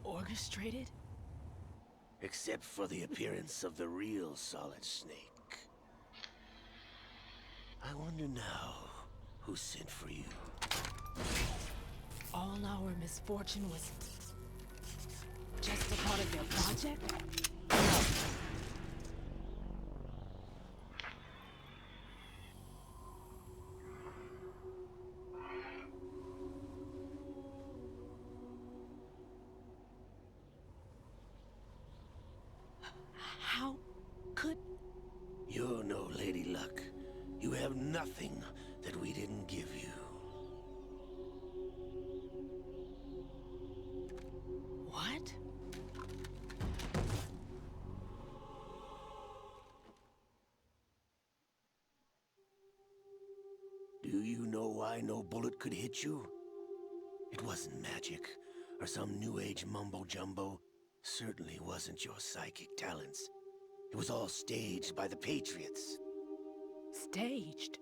orchestrated? Except for the appearance of the real Solid Snake. I wonder now who sent for you. All our misfortune was just a part of their project? How could... You're no Lady Luck. You have nothing that we didn't give you. What? Do you know why no bullet could hit you? It wasn't magic, or some new age mumbo-jumbo. Certainly wasn't your psychic talents. It was all staged by the Patriots. Staged?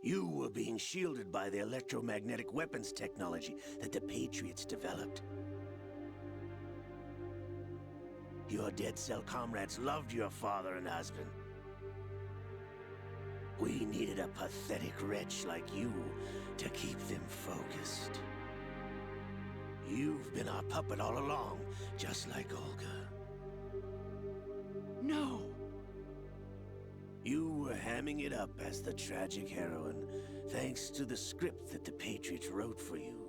You were being shielded by the electromagnetic weapons technology that the Patriots developed. Your dead cell comrades loved your father and husband. We needed a pathetic wretch like you to keep them focused. You've been our puppet all along, just like Olga. No! You were hamming it up as the tragic heroine, thanks to the script that the Patriots wrote for you.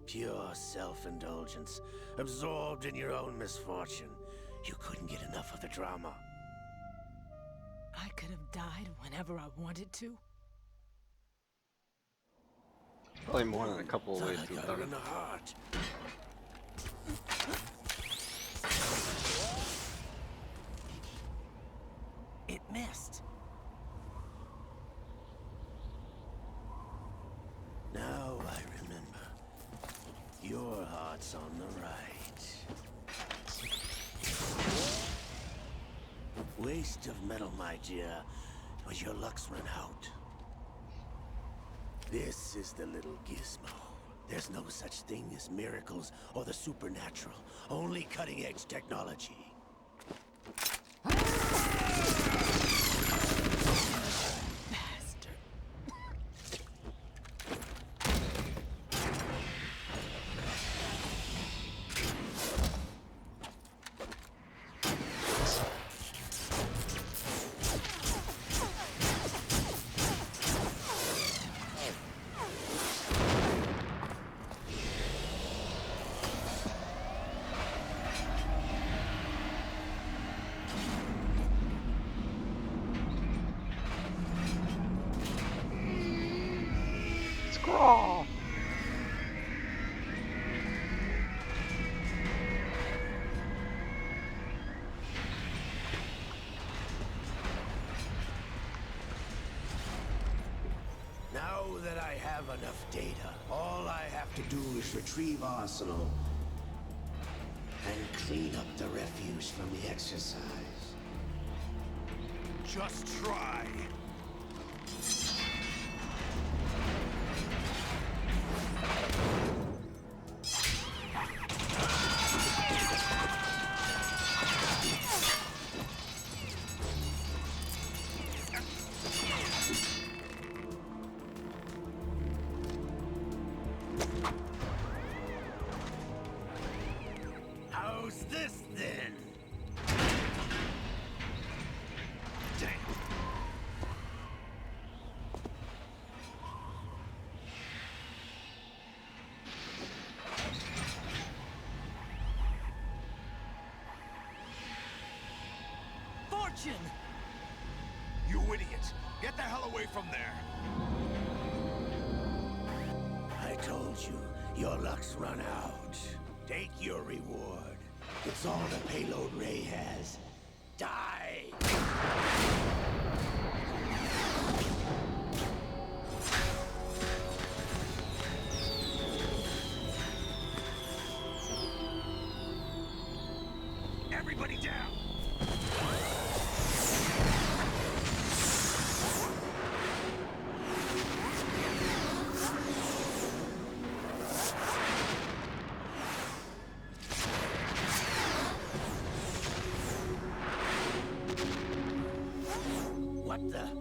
Pure self-indulgence, absorbed in your own misfortune. You couldn't get enough of the drama. I could have died whenever I wanted to. Probably more than a couple of ways to have done in it. the heart. It missed. Now I remember. Your heart's on the right. Waste of metal, my dear, but your luck's run out. This is the little gizmo. There's no such thing as miracles or the supernatural. Only cutting-edge technology. Scrawl! Now that I have enough data, all I have to do is retrieve Arsenal and clean up the refuse from the exercise. Just try. How's this then? Fortune! You idiot! Get the hell away from there! I told you, your luck's run out. Take your reward. It's all the payload Ray has. Die!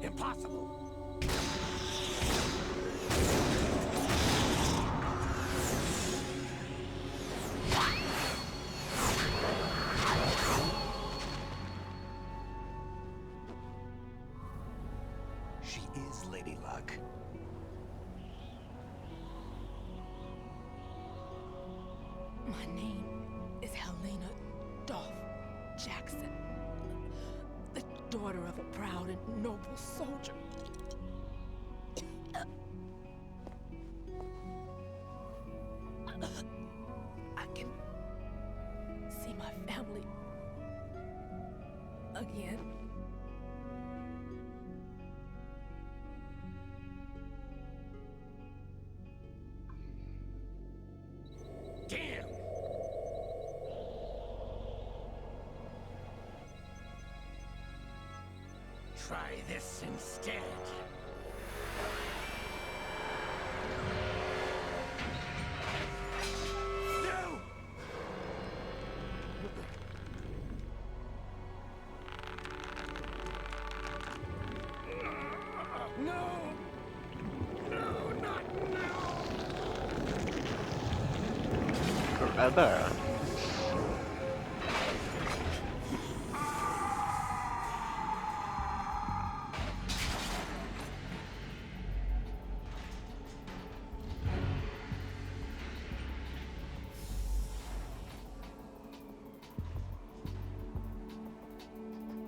Impossible. She is Lady Luck. My name is Helena Dolph Jackson, the daughter of a proud and noble soldier. I can see my family again. Damn! Try this instead. No! No! No, not now! Brother.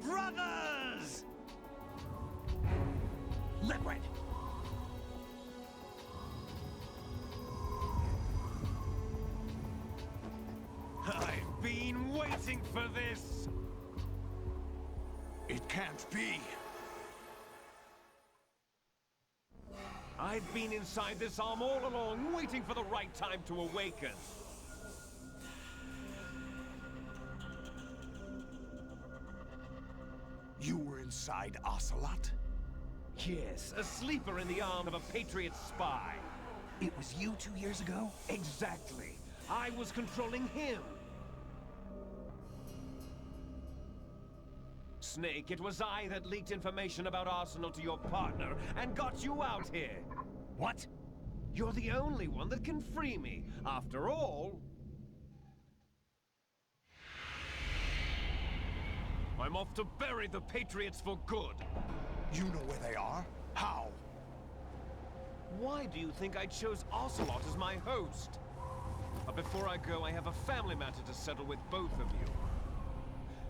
Brothers! Liquid! I've been waiting for this! It can't be. I've been inside this arm all along, waiting for the right time to awaken. You were inside Ocelot? Yes, a sleeper in the arm of a Patriot spy. It was you 2 years ago? Exactly. I was controlling him. Snake, it was I that leaked information about Arsenal to your partner and got you out here. What? You're the only one that can free me. After all, I'm off to bury the Patriots for good. You know where they are? How? Why do you think I chose Ocelot as my host? But before I go, I have a family matter to settle with both of you.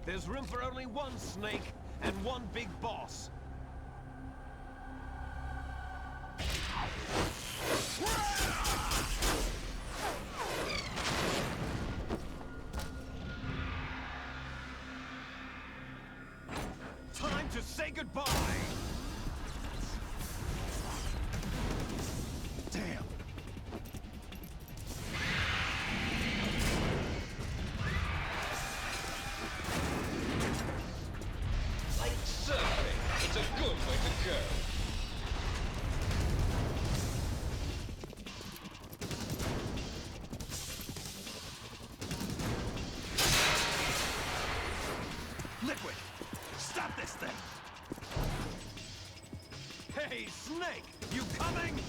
There's room for only one Snake and one big boss. Time to say goodbye! Damn. Like surfing, it's a good way to go. Liquid! Stop this thing! Hey, Snake! You coming?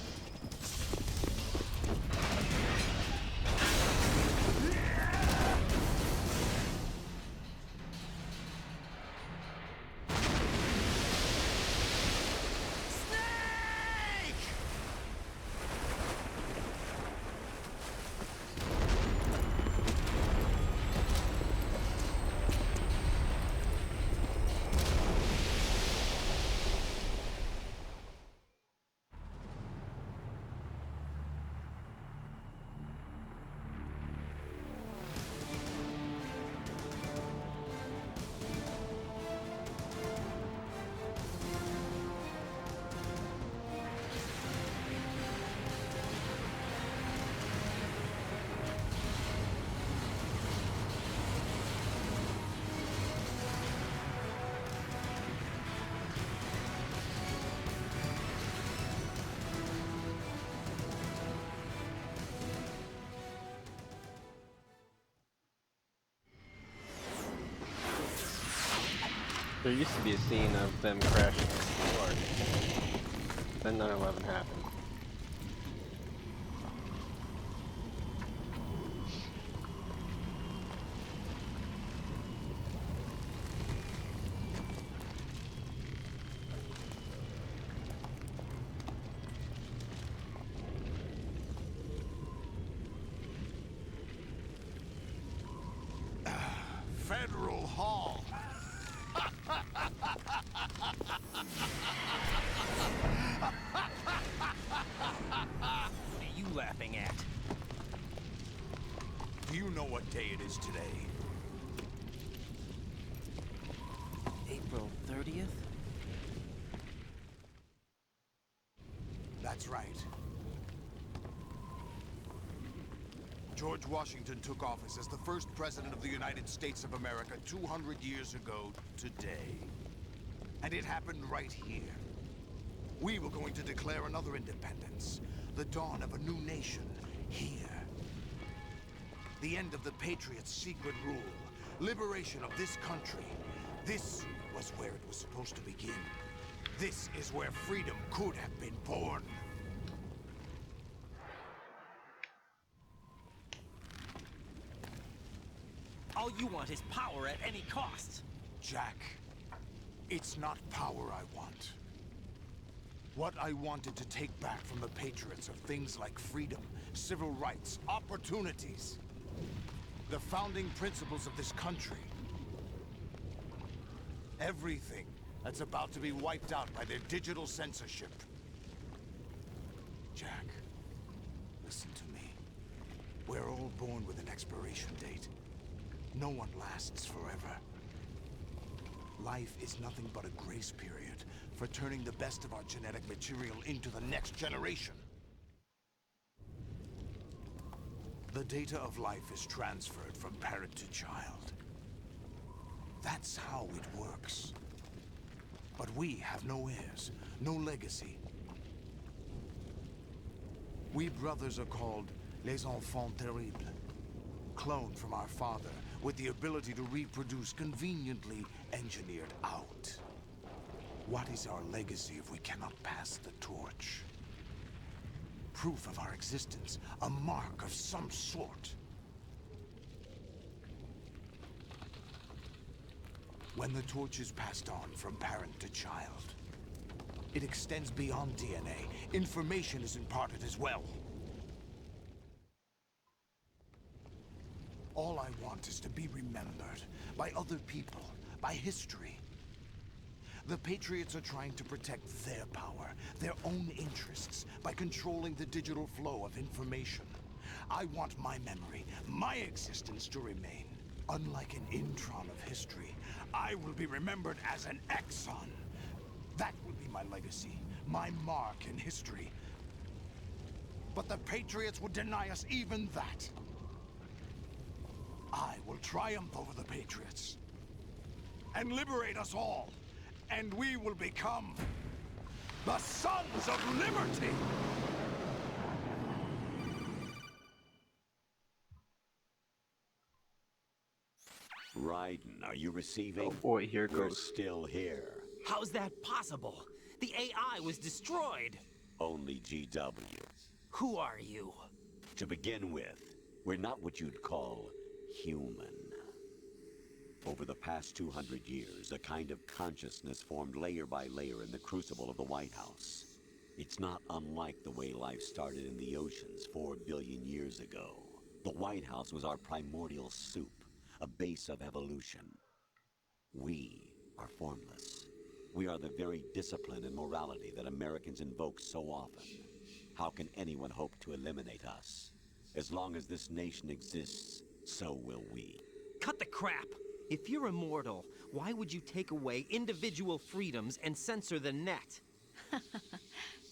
There used to be a scene of them crashing into Then 9/11 happened. Federal Hall. What are you laughing at? Do you know what day it is today? April 30th? That's right. George Washington took office as the first president of the United States of America 200 years ago today. And it happened right here. We were going to declare another independence, the dawn of a new nation, here. The end of the Patriots' secret rule, liberation of this country. This was where it was supposed to begin. This is where freedom could have been born. All you want is power at any cost. Jack, it's not power I want. What I wanted to take back from the Patriots are things like freedom, civil rights, opportunities. The founding principles of this country. Everything that's about to be wiped out by their digital censorship. Jack, listen to me. We're all born with an expiration date. No one lasts forever. Life is nothing but a grace period for turning the best of our genetic material into the next generation. The data of life is transferred from parent to child. That's how it works. But we have no heirs, no legacy. We brothers are called les enfants terribles. Cloned from our father, with the ability to reproduce conveniently engineered out. What is our legacy if we cannot pass the torch? Proof of our existence, a mark of some sort. When the torch is passed on from parent to child, it extends beyond DNA. Information is imparted as well. All I want is to be remembered by other people, by history. The Patriots are trying to protect their power, their own interests, by controlling the digital flow of information. I want my memory, my existence to remain. Unlike an intron of history, I will be remembered as an exon. That will be my legacy, my mark in history. But the Patriots would deny us even that. I will triumph over the Patriots and liberate us all, and we will become the Sons of Liberty! Raiden, are you receiving? Oh boy, here We're goes. still here. How's that possible? The AI was destroyed. Only GW. Who are you? To begin with, we're not what you'd call human. Over the past 200 years, a kind of consciousness formed layer by layer in the crucible of the White House. It's not unlike the way life started in the oceans 4 billion years ago. The White House was our primordial soup, a base of evolution. We are formless. We are the very discipline and morality that Americans invoke so often. How can anyone hope to eliminate us? As long as this nation exists, so will we. Cut the crap! If you're immortal, why would you take away individual freedoms and censor the net?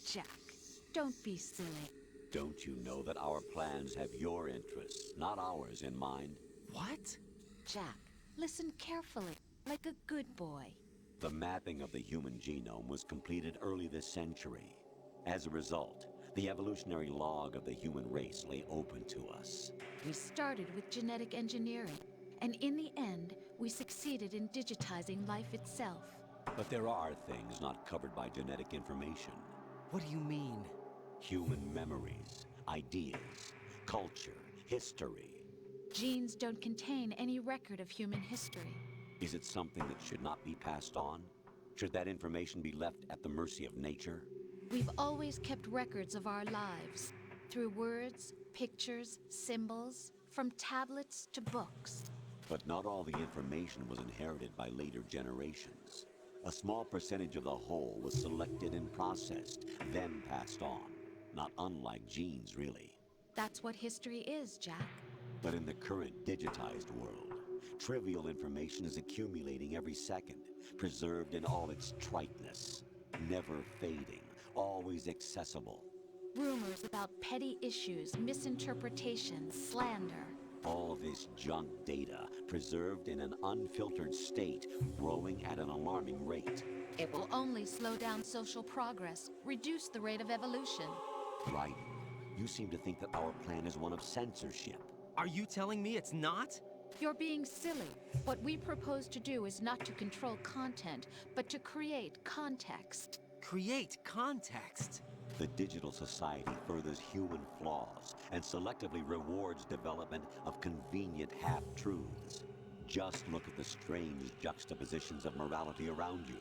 Jack, don't be silly. Don't you know that our plans have your interests, not ours, in mind? What? Jack, listen carefully, like a good boy. The mapping of the human genome was completed early this century. As a result, the evolutionary log of the human race lay open to us. We started with genetic engineering, and in the end, we succeeded in digitizing life itself. But there are things not covered by genetic information. What do you mean? Human memories, ideas, culture, history. Genes don't contain any record of human history. Is it something that should not be passed on? Should that information be left at the mercy of nature? We've always kept records of our lives, through words, pictures, symbols, from tablets to books. But not all the information was inherited by later generations. A small percentage of the whole was selected and processed, then passed on. Not unlike genes, really. That's what history is, Jack. But in the current digitized world, trivial information is accumulating every second, preserved in all its triteness, never fading, always accessible. Rumors about petty issues, misinterpretations, slander. All this junk data, preserved in an unfiltered state, growing at an alarming rate. It will only slow down social progress, reduce the rate of evolution. Right. You seem to think that our plan is one of censorship. Are you telling me it's not? You're being silly. What we propose to do is not to control content, but to create context. Create context? The digital society furthers human flaws and selectively rewards development of convenient half-truths. Just look at the strange juxtapositions of morality around you.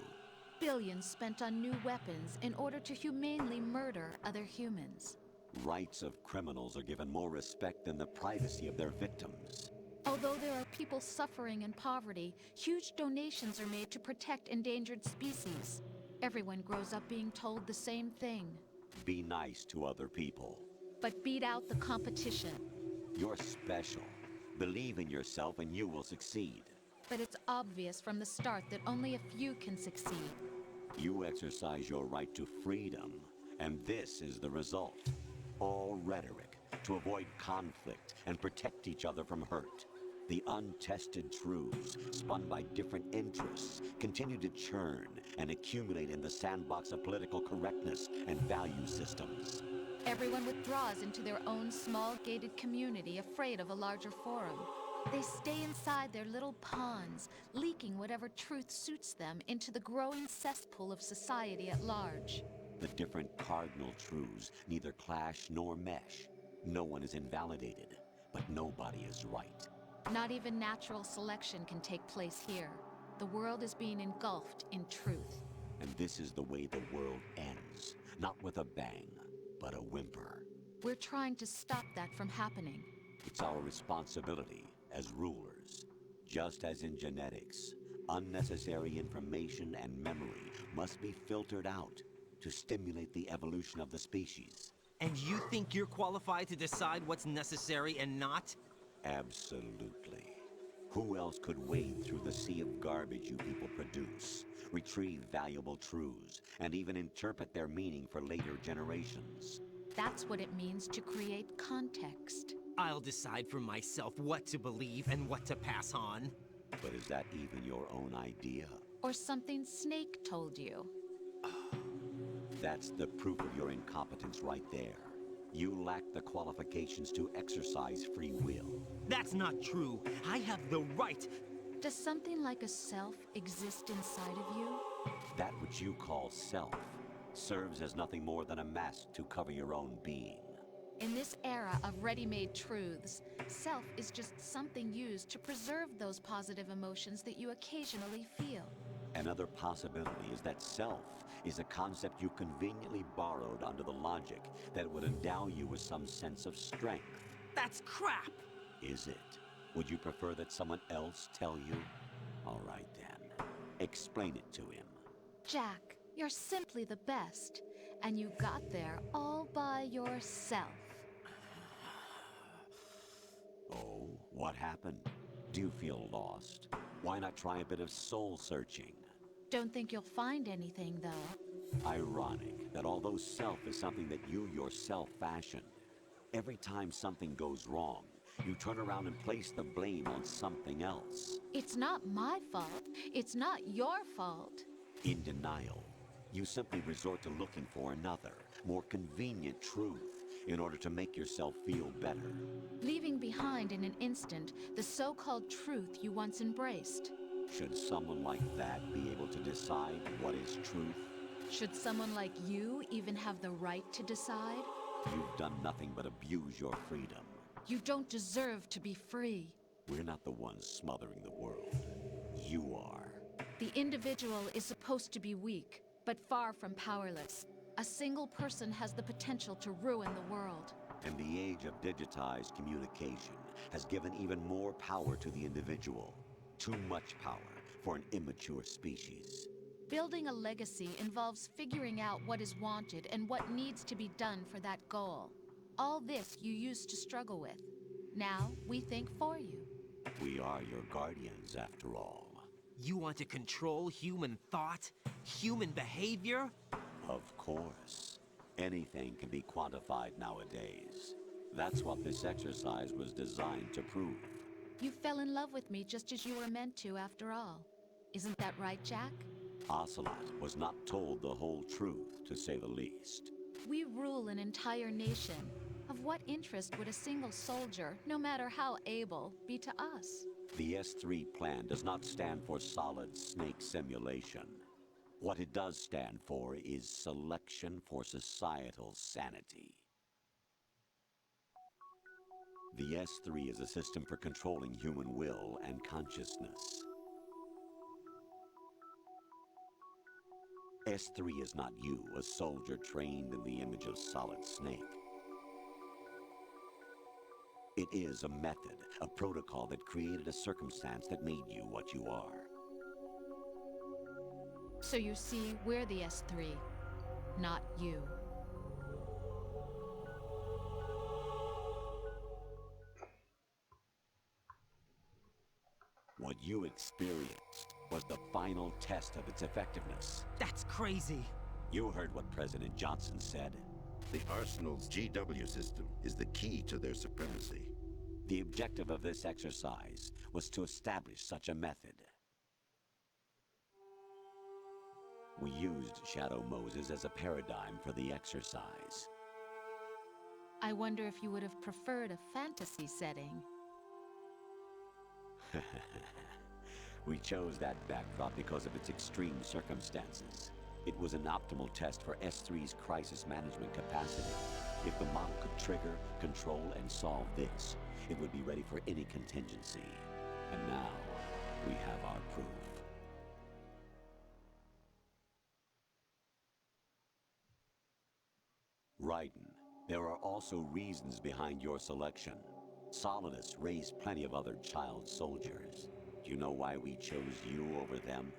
Billions spent on new weapons in order to humanely murder other humans. Rights of criminals are given more respect than the privacy of their victims. Although there are people suffering in poverty, huge donations are made to protect endangered species. Everyone grows up being told the same thing. Be nice to other people. But beat out the competition. You're special. Believe in yourself and you will succeed. But it's obvious from the start that only a few can succeed. You exercise your right to freedom, and this is the result. All rhetoric to avoid conflict and protect each other from hurt. The untested truths, spun by different interests, continue to churn and accumulate in the sandbox of political correctness and value systems. Everyone withdraws into their own small gated community, afraid of a larger forum. They stay inside their little ponds, leaking whatever truth suits them into the growing cesspool of society at large. The different cardinal truths neither clash nor mesh. No one is invalidated, but nobody is right. Not even natural selection can take place here. The world is being engulfed in truth. And this is the way the world ends. Not with a bang, but a whimper. We're trying to stop that from happening. It's our responsibility as rulers. Just as in genetics, unnecessary information and memory must be filtered out to stimulate the evolution of the species. And you think you're qualified to decide what's necessary and not? Absolutely. Who else could wade through the sea of garbage you people produce, retrieve valuable truths, and even interpret their meaning for later generations? That's what it means to create context. I'll decide for myself what to believe and what to pass on. But is that even your own idea? Or something Snake told you? That's the proof of your incompetence right there. You lack the qualifications to exercise free will. That's not true. I have the right. Does something like a self exist inside of you? That which you call self serves as nothing more than a mask to cover your own being. In this era of ready-made truths, self is just something used to preserve those positive emotions that you occasionally feel. Another possibility is that self is a concept you conveniently borrowed under the logic that would endow you with some sense of strength. That's crap! Is it? Would you prefer that someone else tell you? All right then. Explain it to him. Jack, you're simply the best. And you got there all by yourself. Oh, what happened? Do you feel lost? Why not try a bit of soul searching? Don't think you'll find anything, though. Ironic that although self is something that you yourself fashioned, every time something goes wrong, you turn around and place the blame on something else. It's not my fault. It's not your fault. In denial, you simply resort to looking for another, more convenient truth in order to make yourself feel better. Leaving behind in an instant the so-called truth you once embraced. Should someone like that be able to decide what is truth? Should someone like you even have the right to decide? You've done nothing but abuse your freedom. You don't deserve to be free. We're not the ones smothering the world. You are. The individual is supposed to be weak, but far from powerless. A single person has the potential to ruin the world. And the age of digitized communication has given even more power to the individual. Too much power for an immature species. Building a legacy involves figuring out what is wanted and what needs to be done for that goal. All this you used to struggle with. Now, we think for you. We are your guardians, after all. You want to control human thought? Human behavior? Of course. Anything can be quantified nowadays. That's what this exercise was designed to prove. You fell in love with me just as you were meant to, after all. Isn't that right, Jack? Ocelot was not told the whole truth, to say the least. We rule an entire nation. Of what interest would a single soldier, no matter how able, be to us? The S3 plan does not stand for solid snake simulation. What it does stand for is selection for societal sanity. The S3 is a system for controlling human will and consciousness. S3 is not you, a soldier trained in the image of Solid Snake. It is a method, a protocol that created a circumstance that made you what you are. So you see, we're the S3, not you. What you experienced was the final test of its effectiveness. That's crazy. You heard what President Johnson said. The Arsenal's GW system is the key to their supremacy. The objective of this exercise was to establish such a method. We used Shadow Moses as a paradigm for the exercise. I wonder if you would have preferred a fantasy setting. We chose that backdrop because of its extreme circumstances. It was an optimal test for S3's crisis management capacity. If the model could trigger, control, and solve this, it would be ready for any contingency. And now, we have our proof. Raiden, there are also reasons behind your selection. Solidus raised plenty of other child soldiers. Do you know why we chose you over them?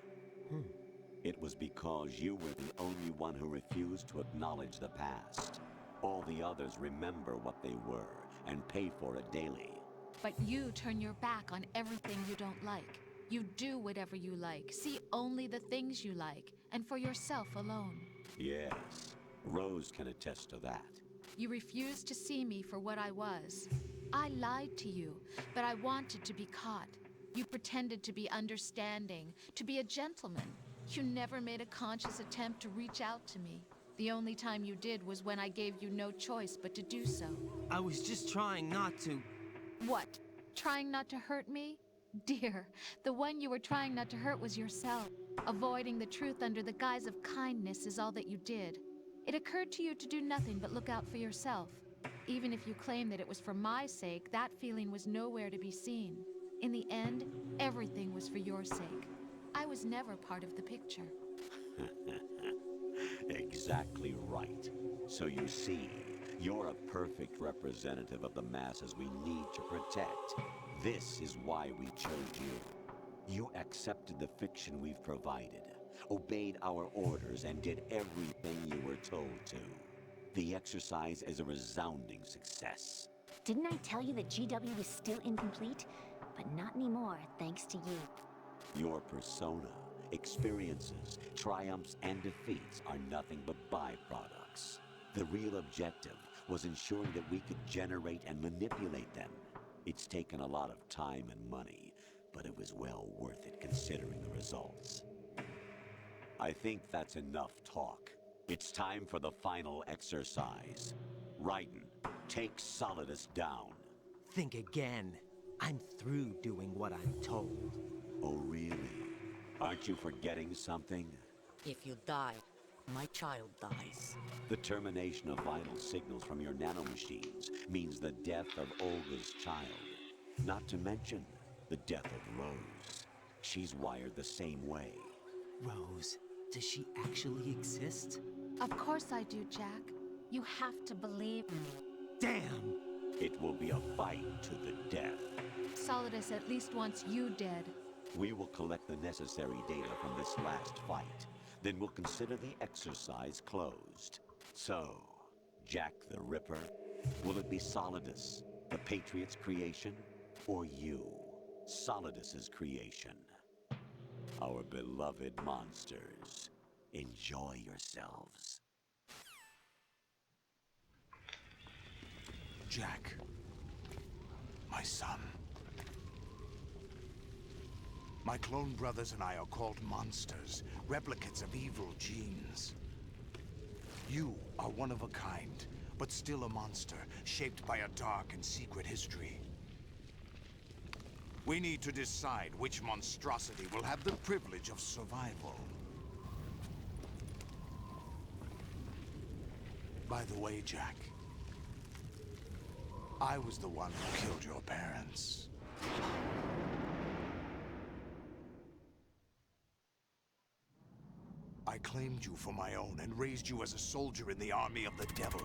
It was because you were the only one who refused to acknowledge the past. All the others remember what they were and pay for it daily. But you turn your back on everything you don't like. You do whatever you like, see only the things you like, and for yourself alone. Yes, Rose can attest to that. You refused to see me for what I was. I lied to you, but I wanted to be caught. You pretended to be understanding, to be a gentleman. You never made a conscious attempt to reach out to me. The only time you did was when I gave you no choice but to do so. I was just trying not to... What? Trying not to hurt me? Dear, the one you were trying not to hurt was yourself. Avoiding the truth under the guise of kindness is all that you did. It occurred to you to do nothing but look out for yourself. Even if you claim that it was for my sake, that feeling was nowhere to be seen. In the end, everything was for your sake. I was never part of the picture. Exactly right. So you see, you're a perfect representative of the masses we need to protect. This is why we chose you. You accepted the fiction we've provided, obeyed our orders, and did everything you were told to. The exercise is a resounding success. Didn't I tell you that GW was still incomplete? But not anymore, thanks to you. Your persona, experiences, triumphs, and defeats are nothing but byproducts. The real objective was ensuring that we could generate and manipulate them. It's taken a lot of time and money, but it was well worth it considering the results. I think that's enough talk. It's time for the final exercise. Raiden, take Solidus down. Think again. I'm through doing what I'm told. Oh, really? Aren't you forgetting something? If you die, my child dies. The termination of vital signals from your nanomachines means the death of Olga's child. Not to mention the death of Rose. She's wired the same way. Rose, does she actually exist? Of course I do, Jack. You have to believe me. Damn! It will be a fight to the death. Solidus at least wants you dead. We will collect the necessary data from this last fight. Then we'll consider the exercise closed. So, Jack the Ripper, will it be Solidus, the Patriot's creation, or you, Solidus's creation? Our beloved monsters, enjoy yourselves. Jack, my son. My clone brothers and I are called monsters, replicates of evil genes. You are one of a kind, but still a monster, shaped by a dark and secret history. We need to decide which monstrosity will have the privilege of survival. By the way, Jack, I was the one who killed your parents. I claimed you for my own and raised you as a soldier in the army of the devil.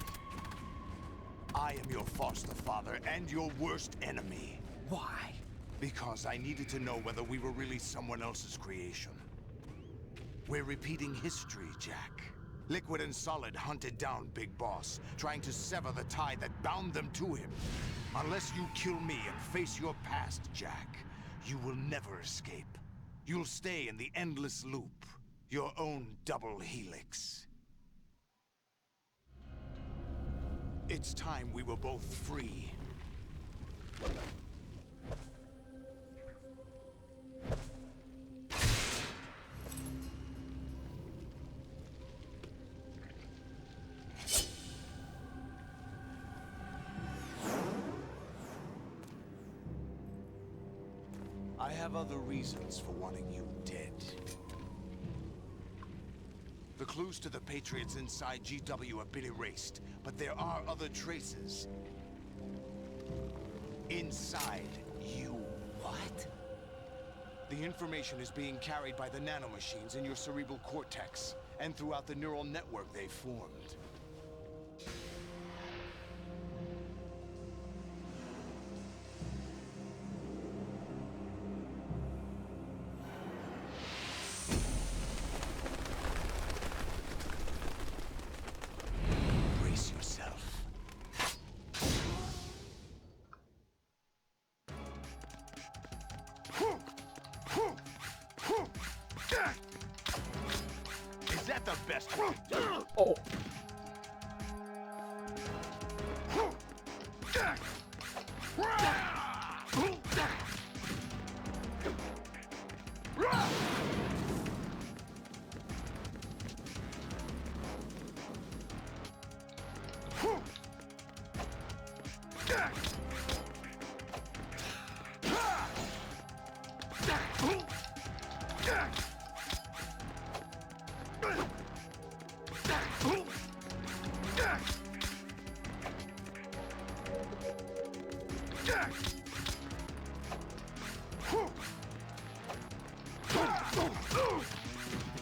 I am your foster father and your worst enemy. Why? Because I needed to know whether we were really someone else's creation. We're repeating history, Jack. Liquid and Solid hunted down Big Boss, trying to sever the tie that bound them to him. Unless you kill me and face your past, Jack, you will never escape. You'll stay in the endless loop, your own double helix. It's time we were both free. I have other reasons for wanting you dead. The clues to the Patriots inside GW have been erased, but there are other traces. Inside you. What? The information is being carried by the nanomachines in your cerebral cortex, and throughout the neural network they formed. Brace yourself. Is that the best you can do? Oh.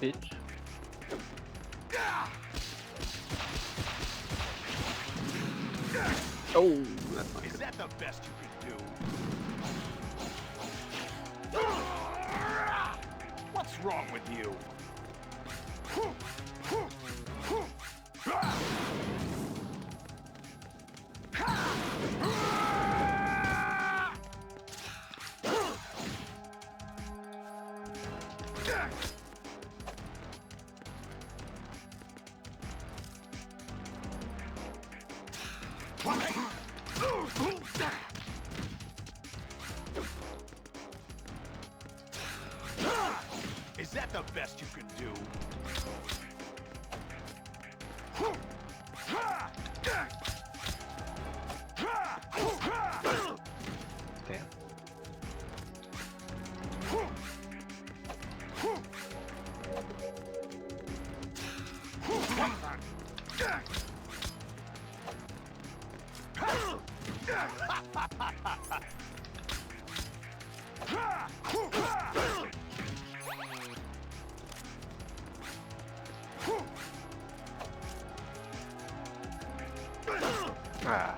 Bitch. Oh, that's not Is good. that the best you can do? What's wrong with you? Is that the best you can do? Damn. Ah.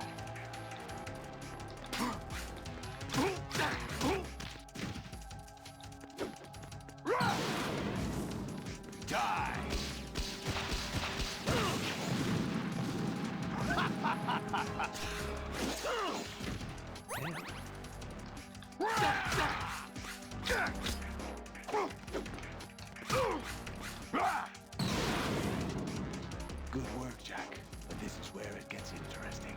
Good work, Jack. But this is where it gets interesting.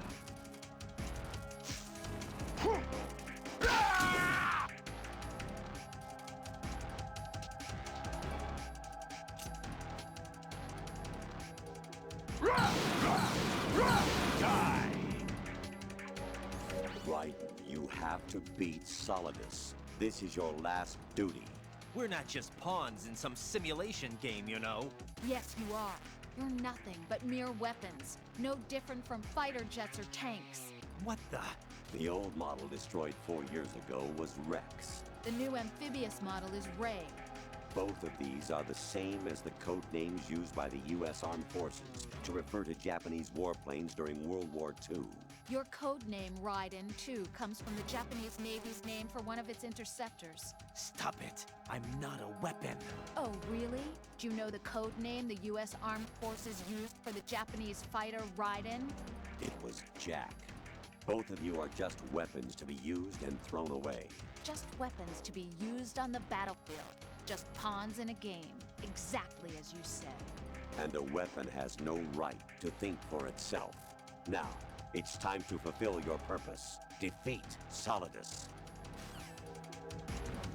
Right, you have to beat Solidus. This is your last duty. We're not just pawns in some simulation game, you know. Yes, you are. You're nothing but mere weapons. No different from fighter jets or tanks. What the? The old model destroyed 4 years ago was Rex. The new amphibious model is Ray. Both of these are the same as the code names used by the U.S. Armed Forces to refer to Japanese warplanes during World War II. Your code name, Raiden, too, comes from the Japanese Navy's name for one of its interceptors. Stop it. I'm not a weapon. Oh, really? Do you know the code name the U.S. Armed Forces used for the Japanese fighter Raiden? It was Jack. Both of you are just weapons to be used and thrown away. Just weapons to be used on the battlefield. Just pawns in a game. Exactly as you said. And a weapon has no right to think for itself. Now, it's time to fulfill your purpose. Defeat Solidus.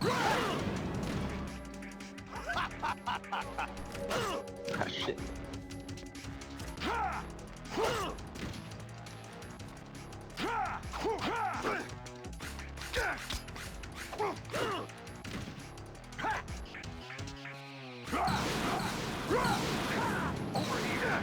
Ah, shit. Over here!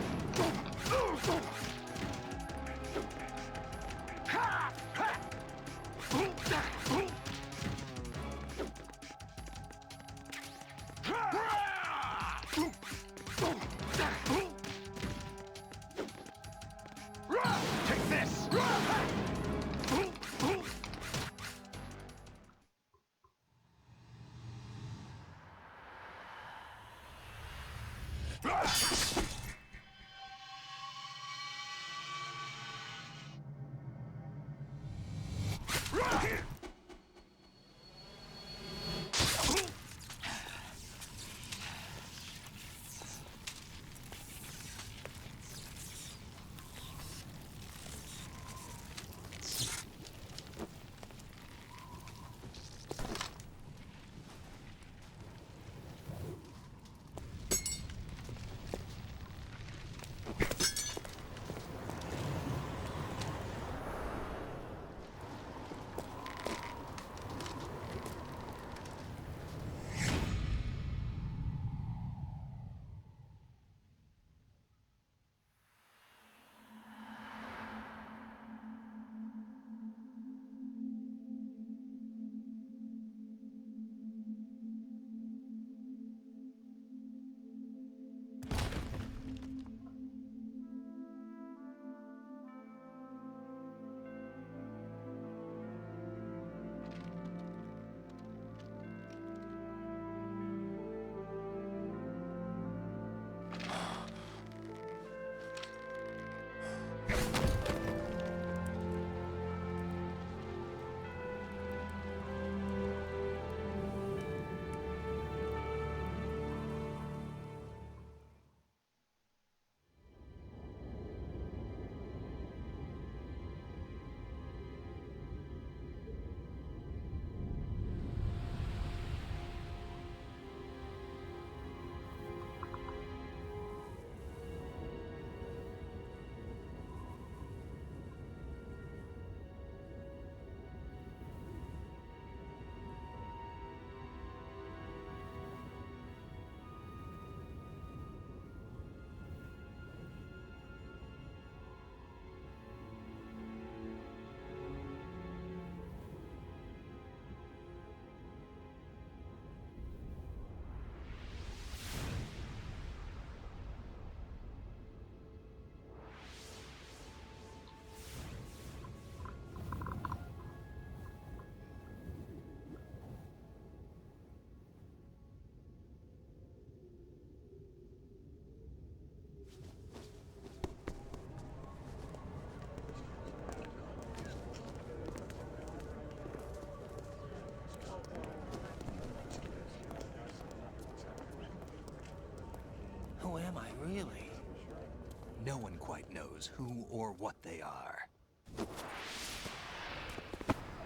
No one quite knows who or what they are.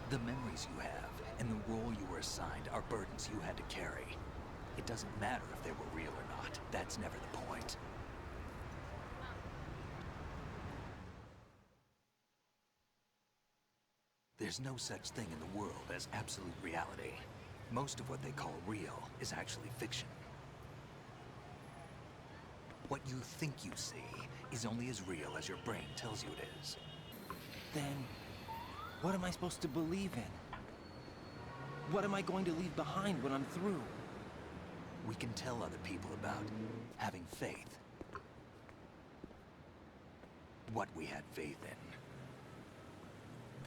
The memories you have and the role you were assigned are burdens you had to carry. It doesn't matter if they were real or not. That's never the point. There's no such thing in the world as absolute reality. Most of what they call real is actually fiction. What you think you see is only as real as your brain tells you it is. Then, what am I supposed to believe in? What am I going to leave behind when I'm through? We can tell other people about having faith. What we had faith in.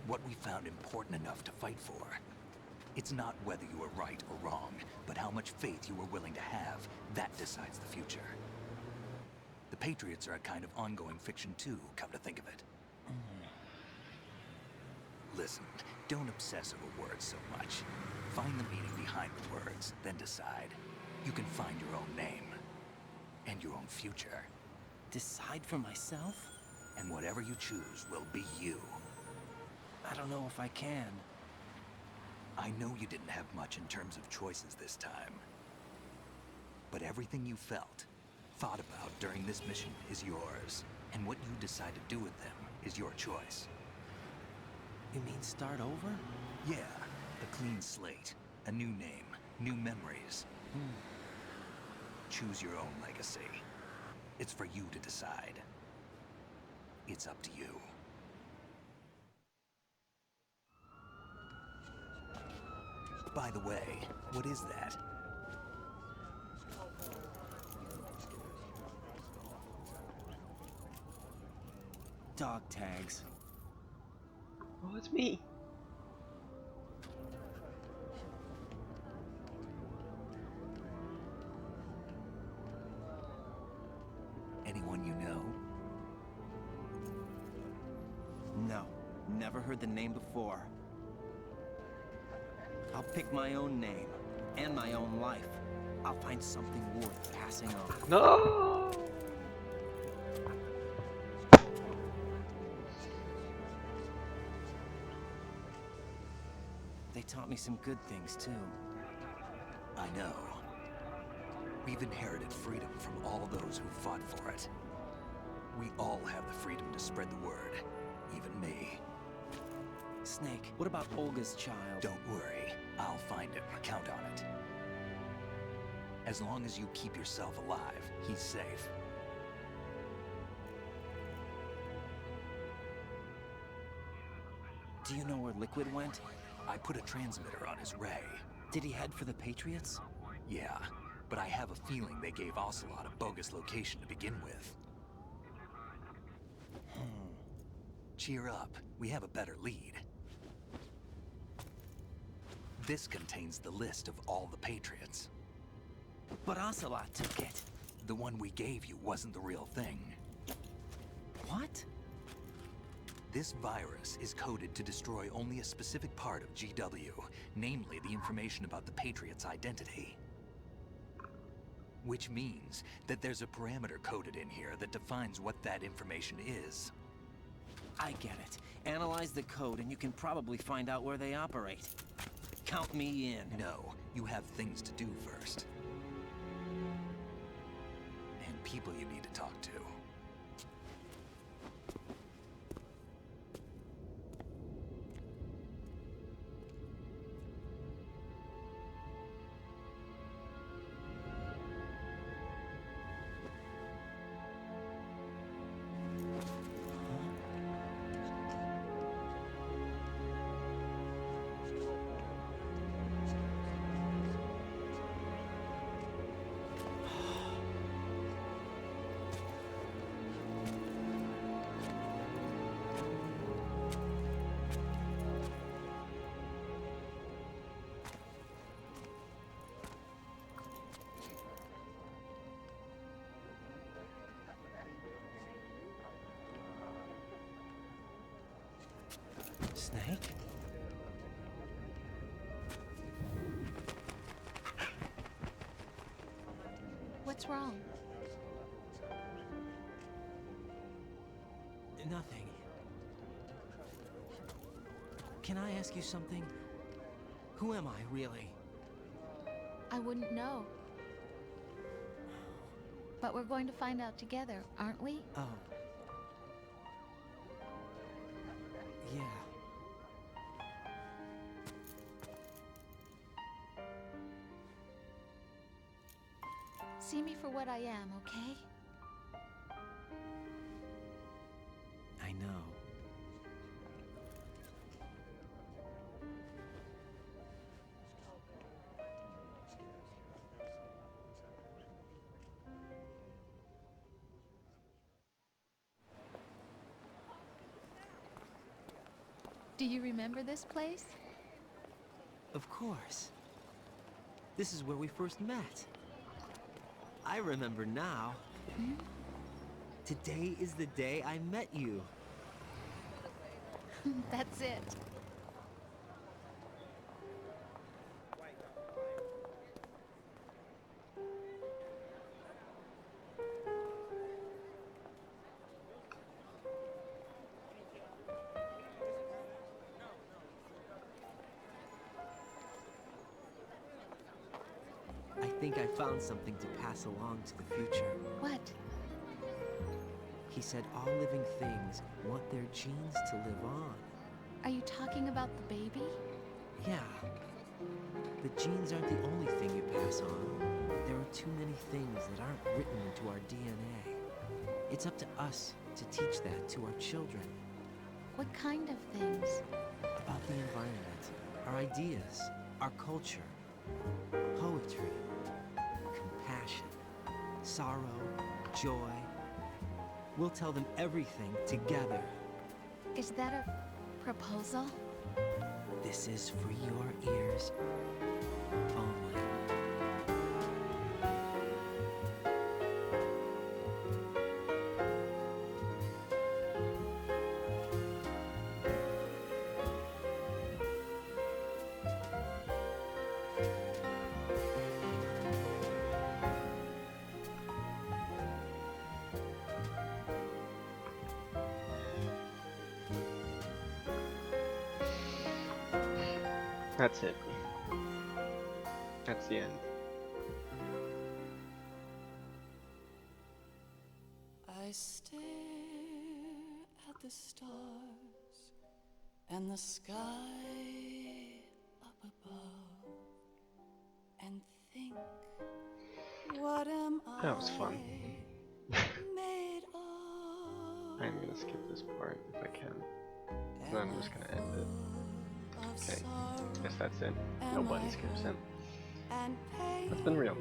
What we found important enough to fight for. It's not whether you were right or wrong, but how much faith you were willing to have. That decides the future. The Patriots are a kind of ongoing fiction too, come to think of it. Listen, don't obsess over words so much. Find the meaning behind the words, then decide. You can find your own name. And your own future. Decide for myself? And whatever you choose will be you. I don't know if I can. I know you didn't have much in terms of choices this time. But everything you felt, thought about during this mission is yours. And what you decide to do with them is your choice. You mean start over? Yeah, a clean slate, a new name, new memories. Choose your own legacy. It's for you to decide. It's up to you. By the way, what is that? Dog tags. Oh, it's me. Anyone you know? No, never heard the name before. I'll pick my own name, and my own life. I'll find something worth passing on. No! They taught me some good things, too. I know. We've inherited freedom from all those who fought for it. We all have the freedom to spread the word. Even me. Snake, what about Olga's child? Don't worry. I'll find him. Count on it. As long as you keep yourself alive, he's safe. Do you know where Liquid went? I put a transmitter on his ray. Did he head for the Patriots? Yeah, but I have a feeling they gave Ocelot a bogus location to begin with. Cheer up. We have a better lead. This contains the list of all the Patriots. But Ocelot took it. The one we gave you wasn't the real thing. What? This virus is coded to destroy only a specific part of GW, namely the information about the Patriots' identity. Which means that there's a parameter coded in here that defines what that information is. I get it. Analyze the code and you can probably find out where they operate. Count me in. No, you have things to do first. And people you need to talk to. Snake? What's wrong? Nothing. Can I ask you something? Who am I, really? I wouldn't know. But we're going to find out together, aren't we? Oh. Yeah. See me for what I am, okay? I know. Do you remember this place? Of course. This is where we first met. I remember now. Hmm? Today is the day I met you. That's it. I think I found something to pass along to the future. What? He said all living things want their genes to live on. Are you talking about the baby? Yeah. The genes aren't the only thing you pass on. There are too many things that aren't written into our DNA. It's up to us to teach that to our children. What kind of things? About the environment, our ideas, our culture, poetry, compassion, sorrow, joy. We'll tell them everything together. Is that a proposal? This is for your ears only. That's it. That's the end. I stare at the stars and the sky up above and think, what am I? That was fun. Made of? I'm gonna skip this part if I can. And then I'm just gonna end it. Okay, guess that's it. Nobody skips it. That's been real.